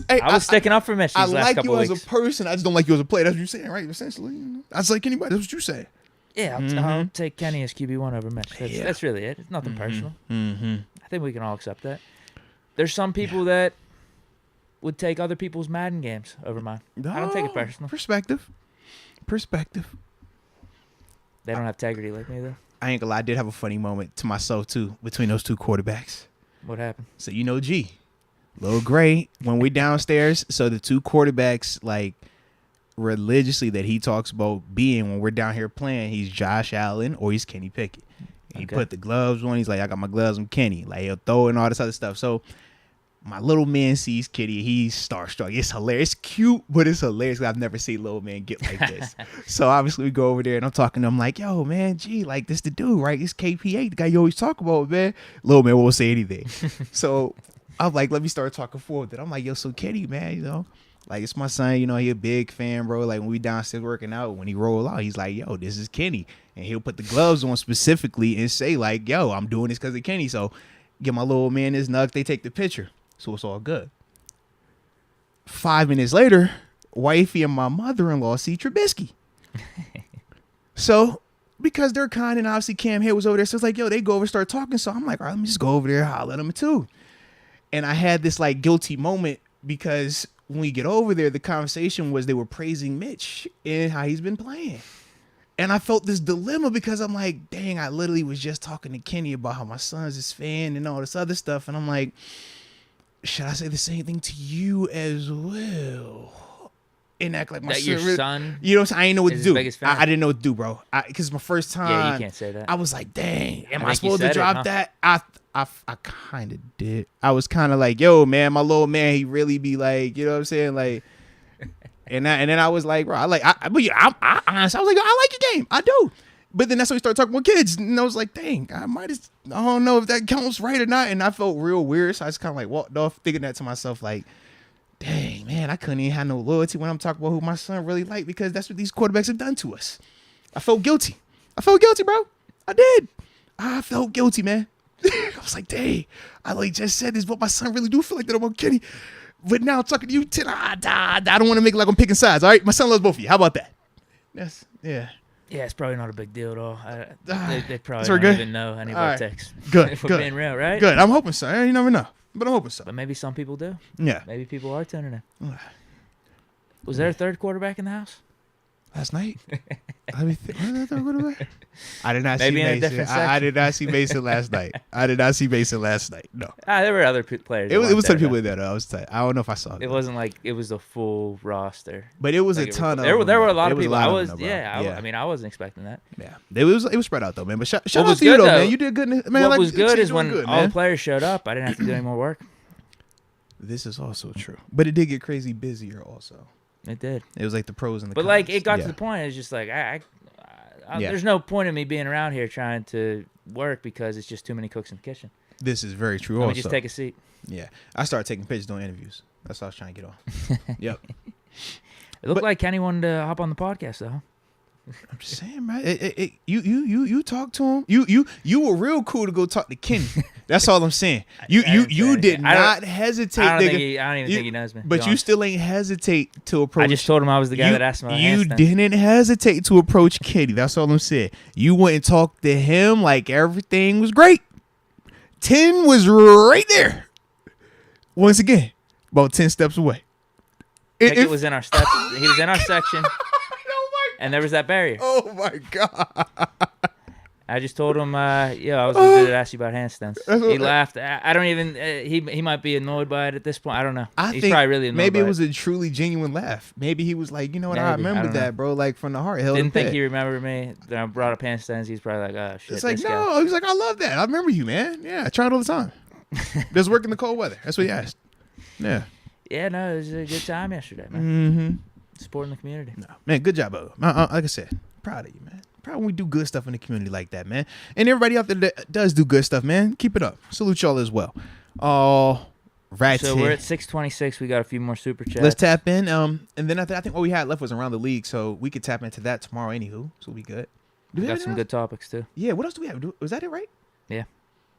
Hey, I was sticking up for Mitch these last couple weeks. I like you as a person. I just don't like you as a player. That's what you're saying, right? Essentially. I just like anybody. That's what you say. Yeah, I'll take Kenny as QB1 over Mitch. That's really it. It's nothing personal. Mm-hmm. I think we can all accept that. There's some people that would take other people's Madden games over mine. No, I don't take it personal. Perspective. They don't have integrity like me, though. I ain't gonna lie. I did have a funny moment to myself, too, between those two quarterbacks. What happened? So, G. Little Gray, when we're downstairs, so the two quarterbacks, like, religiously that he talks about being when we're down here playing, he's Josh Allen or he's Kenny Pickett. He put the gloves on. He's like, I got my gloves. I'm Kenny. Like, he'll throw and all this other stuff. So my little man sees Kitty. He's starstruck. It's hilarious. It's cute, but it's hilarious. I've never seen little man get like this. So obviously we go over there and I'm talking to him like, yo, man, gee, like this the dude, right? It's KP8, the guy you always talk about, man. Little man won't say anything. So I'm like, let me start talking forward. Then I'm like, yo, so Kenny, man, like, it's my son, he a big fan, bro. Like, when we downstairs working out, when he roll out, he's like, yo, this is Kenny. And he'll put the gloves on specifically and say, like, yo, I'm doing this because of Kenny. So get my little man his nug. They take the picture. So it's all good. 5 minutes later, wifey and my mother-in-law see Trubisky. So, because they're kind and obviously Cam Hill was over there, so it's like, yo, they go over and start talking. So I'm like, all right, let me just go over there and holler at them too. And I had this, like, guilty moment because when we get over there, the conversation was they were praising Mitch and how he's been playing. And I felt this dilemma because I'm like, dang, I literally was just talking to Kenny about how my son's his fan and all this other stuff. And I'm like, should I say the same thing to you as well? And act like my son. Your son? You know what I'm saying? I didn't know what to do. I didn't know what to do, bro. Because my first time. Yeah, you can't say that. I was like, dang, am I supposed to drop that? I kind of did. I was kind of like, yo, man, my little man, he really be like, you know what I'm saying? Like, And then I was like, bro, I honestly, I was like, I like your game. I do. But then that's when we started talking about kids. And I was like, dang, I don't know if that counts right or not. And I felt real weird. So I just kind of like walked off thinking that to myself, like, dang, man, I couldn't even have no loyalty when I'm talking about who my son really liked because that's what these quarterbacks have done to us. I felt guilty. Bro. I did. I felt guilty, man. I was like, dang, I just said this, but my son really do feel like that about Kenny. But now talking to you, I don't want to make it like I'm picking sides. All right, my son loves both of you. How about that? Yeah, it's probably not a big deal at all. They probably don't even know any of our our texts. Good, if we're being real, right? Good. I'm hoping so. You never know, but I'm hoping so. But maybe some people do. Yeah. Maybe people are tuning in. Was there a third quarterback in the house? Last night? Let me think. Was there a third quarterback? I did not Maybe see in a Mason. different I did not see Mason last night. No. There were other players. It was some people in there, though. I don't know if I saw it. It wasn't like it was a full roster. But it was a ton of there them. were a lot of people. I wasn't expecting that. Yeah. It was spread out, though, man. But shout out was to you, good, though, though, man. You did good. Man, what was good is when all the the players showed up, I didn't have to do any more work. This is also true. But it did get crazy busier also. It did. It was like the pros and the cons. But like it got to the point. It's just like there's no point in me being around here trying to work because it's just too many cooks in the kitchen. This is very true. Let me just take a seat. Yeah, I started taking pictures doing interviews. That's what I was trying to get on. Yep. It looked like Kenny wanted to hop on the podcast though. I'm just saying, man. You talk to him. You were real cool to go talk to Kenny. That's all I'm saying. You did not hesitate. I don't even think he knows me. But you still ain't hesitate to approach. I just told him I was the guy that asked him about You didn't hesitate to approach Kenny. That's all I'm saying. You went and talked to him like everything was great. 10 was right there. Once again, about 10 steps away. It was in our steps. He was in our section. And there was that barrier. Oh, my God. I just told him, I was going to ask you about handstands. He laughed. I don't even, he might be annoyed by it at this point. I don't know. He's probably really annoyed maybe by it was a truly genuine laugh. Maybe he was like, you know what, I remember that, bro, like from the heart. Didn't think he remembered me. Then I brought up handstands. He's probably like, oh, shit. It's like, no. He's like, I love that. I remember you, man. Yeah, I try it all the time. Does work in the cold weather. That's what he asked. Yeah. Yeah, no, it was a good time yesterday, man. Mm-hmm. Supporting the community. No, man, good job, bro. Like I said, proud of you, man. Proud when we do good stuff in the community like that, man. And everybody out there that does do good stuff, man, keep it up. Salute y'all as well. Right. So we're at 6:26. We got a few more super chats. Let's tap in. And then I think what we had left was around the league, so we could tap into that tomorrow. Anywho, so we good. We got some good topics too. Yeah. What else do we have? Was that it, right? Yeah.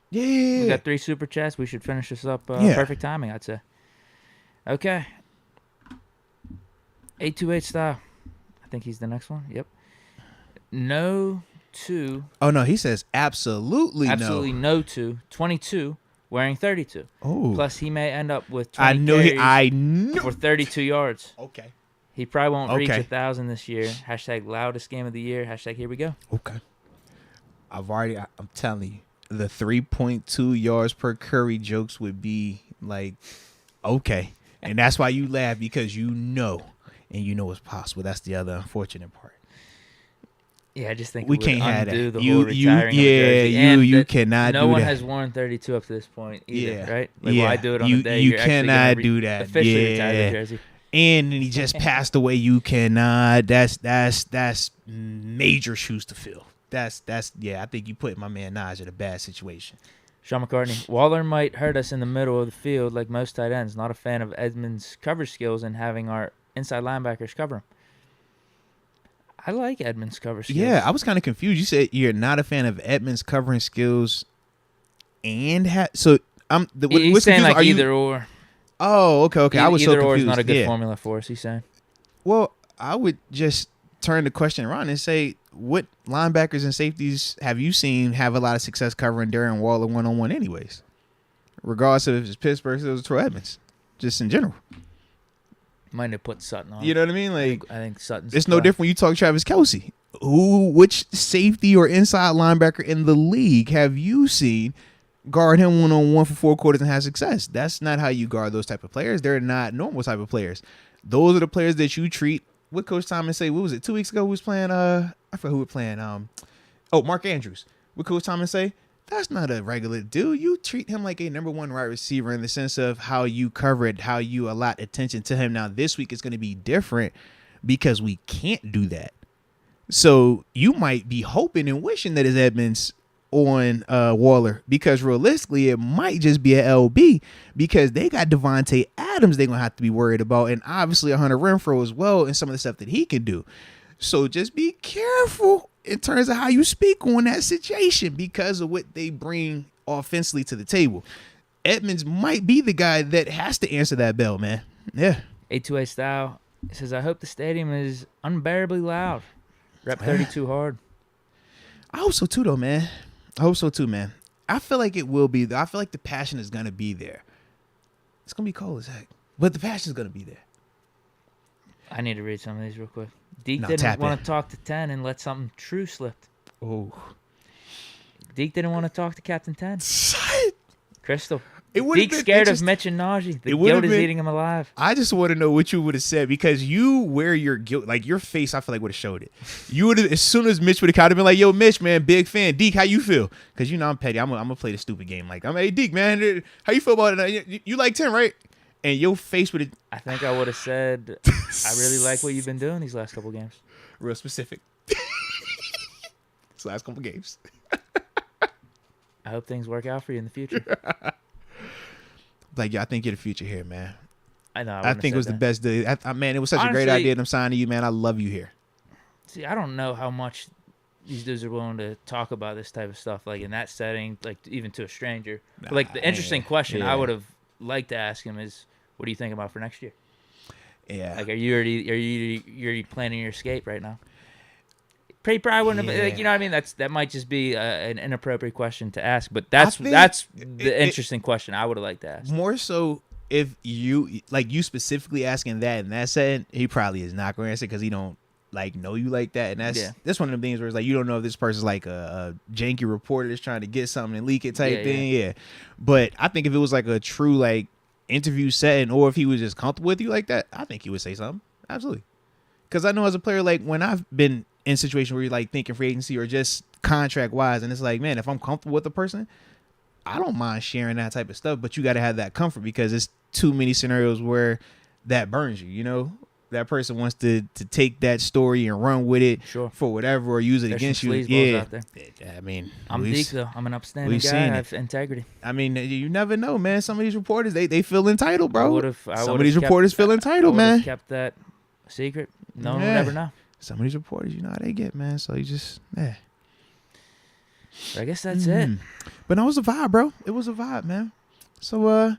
Yeah. We got 3 super chats. We should finish this up. Perfect timing, I'd say. Okay. 828 style. I think he's the next one. Yep. No to. Oh, no. He says absolutely no to 22 wearing 32. Oh. Plus, he may end up with 20 I knew. For 32 yards. Okay. He probably won't reach 1,000 this year. Hashtag loudest game of the year. Hashtag here we go. Okay. I'm telling you, the 3.2 yards per carry jokes would be like, okay. And that's why you laugh, because you know it's possible. That's the other unfortunate part. Yeah, I just think we can't have that. The whole retiring of the jersey. You cannot do that. No one has worn 32 up to this point either, right? Like, yeah. Why do it on the day you you're cannot do that. Officially retire the jersey. And he just passed away. You cannot. That's major shoes to fill. That's I think you put my man Najee in a bad situation. Sean McCartney. Waller might hurt us in the middle of the field like most tight ends. Not a fan of Edmonds' coverage skills and having our inside linebackers cover him. I like Edmonds' cover skills. Yeah, I was kind of confused. You said you're not a fan of Edmonds' covering skills, and he's saying like either or. Oh, okay. I was so confused. Either or is not a good formula for us. He's saying. Well, I would just turn the question around and say, what linebackers and safeties have you seen have a lot of success covering Darren Waller one-on-one anyways? Regardless of if it's Pittsburgh or Troy Edmonds, just in general. Might have put Sutton on. You know what I mean? Like, I think Sutton's. It's no different when you talk Travis Kelce. Which safety or inside linebacker in the league have you seen guard him one-on-one for 4 quarters and have success? That's not how you guard those type of players. They're not normal type of players. Those are the players that you treat. What Coach Thomas say? What was it? 2 weeks ago, who was playing? I forgot who was playing. Mark Andrews. What Coach Thomas say? That's not a regular dude. You treat him like a number one wide receiver in the sense of how you cover it, how you allot attention to him. Now, this week is going to be different because we can't do that. So you might be hoping and wishing that it's Edmonds on Waller, because realistically, it might just be an LB because they got Devontae Adams they're going to have to be worried about, and obviously Hunter Renfrow as well, and some of the stuff that he can do. So just be careful in terms of how you speak on that situation because of what they bring offensively to the table. Edmonds might be the guy that has to answer that bell, man. Yeah. A2A Style says, I hope the stadium is unbearably loud. Rep 32 hard. I hope so too, though, man. I hope so too, man. I feel like it will be. I feel like the passion is going to be there. It's going to be cold as heck, but the passion is going to be there. I need to read some of these real quick. Deke didn't want to talk to 10 and let something true slip. Oh. Deke didn't want to talk to Captain 10. Crystal. It Deke's scared of Mitch and Najee. The guilt is eating him alive. I just want to know what you would have said, because you wear your guilt, like your face, I feel like would have showed it. You would have, as soon as Mitch would have kind of been like, yo, Mitch, man, big fan. Deke, how you feel? Because, you know, I'm petty. I'm going to play the stupid game. Like, hey, Deke, man, how you feel about it? You like 10, right? And your face would have. I think I would have said, I really like what you've been doing these last couple games. Real specific. These last couple games. I hope things work out for you in the future. Like, yeah, I think you're the future here, man. I know. I think it was the best day. Man, it was such a great idea. And I'm signing you, man. I love you here. See, I don't know how much these dudes are willing to talk about this type of stuff, like in that setting, like even to a stranger. But like the interesting question I would have liked to ask him is, what do you think about for next year? Yeah. Like, are you already planning your escape right now? Probably wouldn't have, like, you know what I mean? That might just be an inappropriate question to ask, but that's the interesting question I would have liked to ask. More so if you specifically asking that in that setting, he probably is not going to answer because he don't like know you like that, and that's one of the things where it's like you don't know if this person's like a janky reporter that's trying to get something and leak it type thing. Yeah. But I think if it was like a true like interview setting, or if he was just comfortable with you like that, I think he would say something. Absolutely. Because I know as a player, like when I've been in situations where you're like thinking free agency or just contract wise, and it's like, man, if I'm comfortable with the person, I don't mind sharing that type of stuff, but you got to have that comfort because it's too many scenarios where that burns you, you know? That person wants to take that story and run with it for whatever, or use it against you. Yeah. Out there. I mean, I'm Deke, though. I'm an upstanding guy. I have integrity. I mean, you never know, man. Some of these reporters, they feel entitled, bro. Some of these reporters feel entitled, man. Kept that secret. No one would ever know. Some of these reporters, you know how they get, man. So you just, But I guess that's it. But no, it was a vibe, bro. It was a vibe, man. So,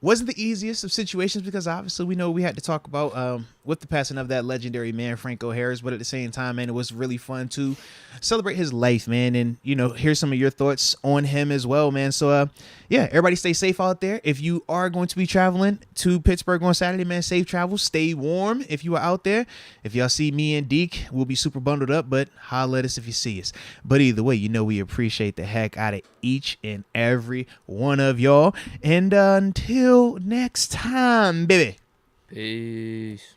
wasn't the easiest of situations because obviously we know we had to talk about with the passing of that legendary man, Franco Harris. But at the same time, man, it was really fun to celebrate his life, man. And, you know, here's some of your thoughts on him as well, man. So, yeah, everybody stay safe out there. If you are going to be traveling to Pittsburgh on Saturday, man, safe travel. Stay warm if you are out there. If y'all see me and Deke, we'll be super bundled up, but holla at us if you see us. But either way, you know we appreciate the heck out of each and every one of y'all. And until next time, baby. Peace.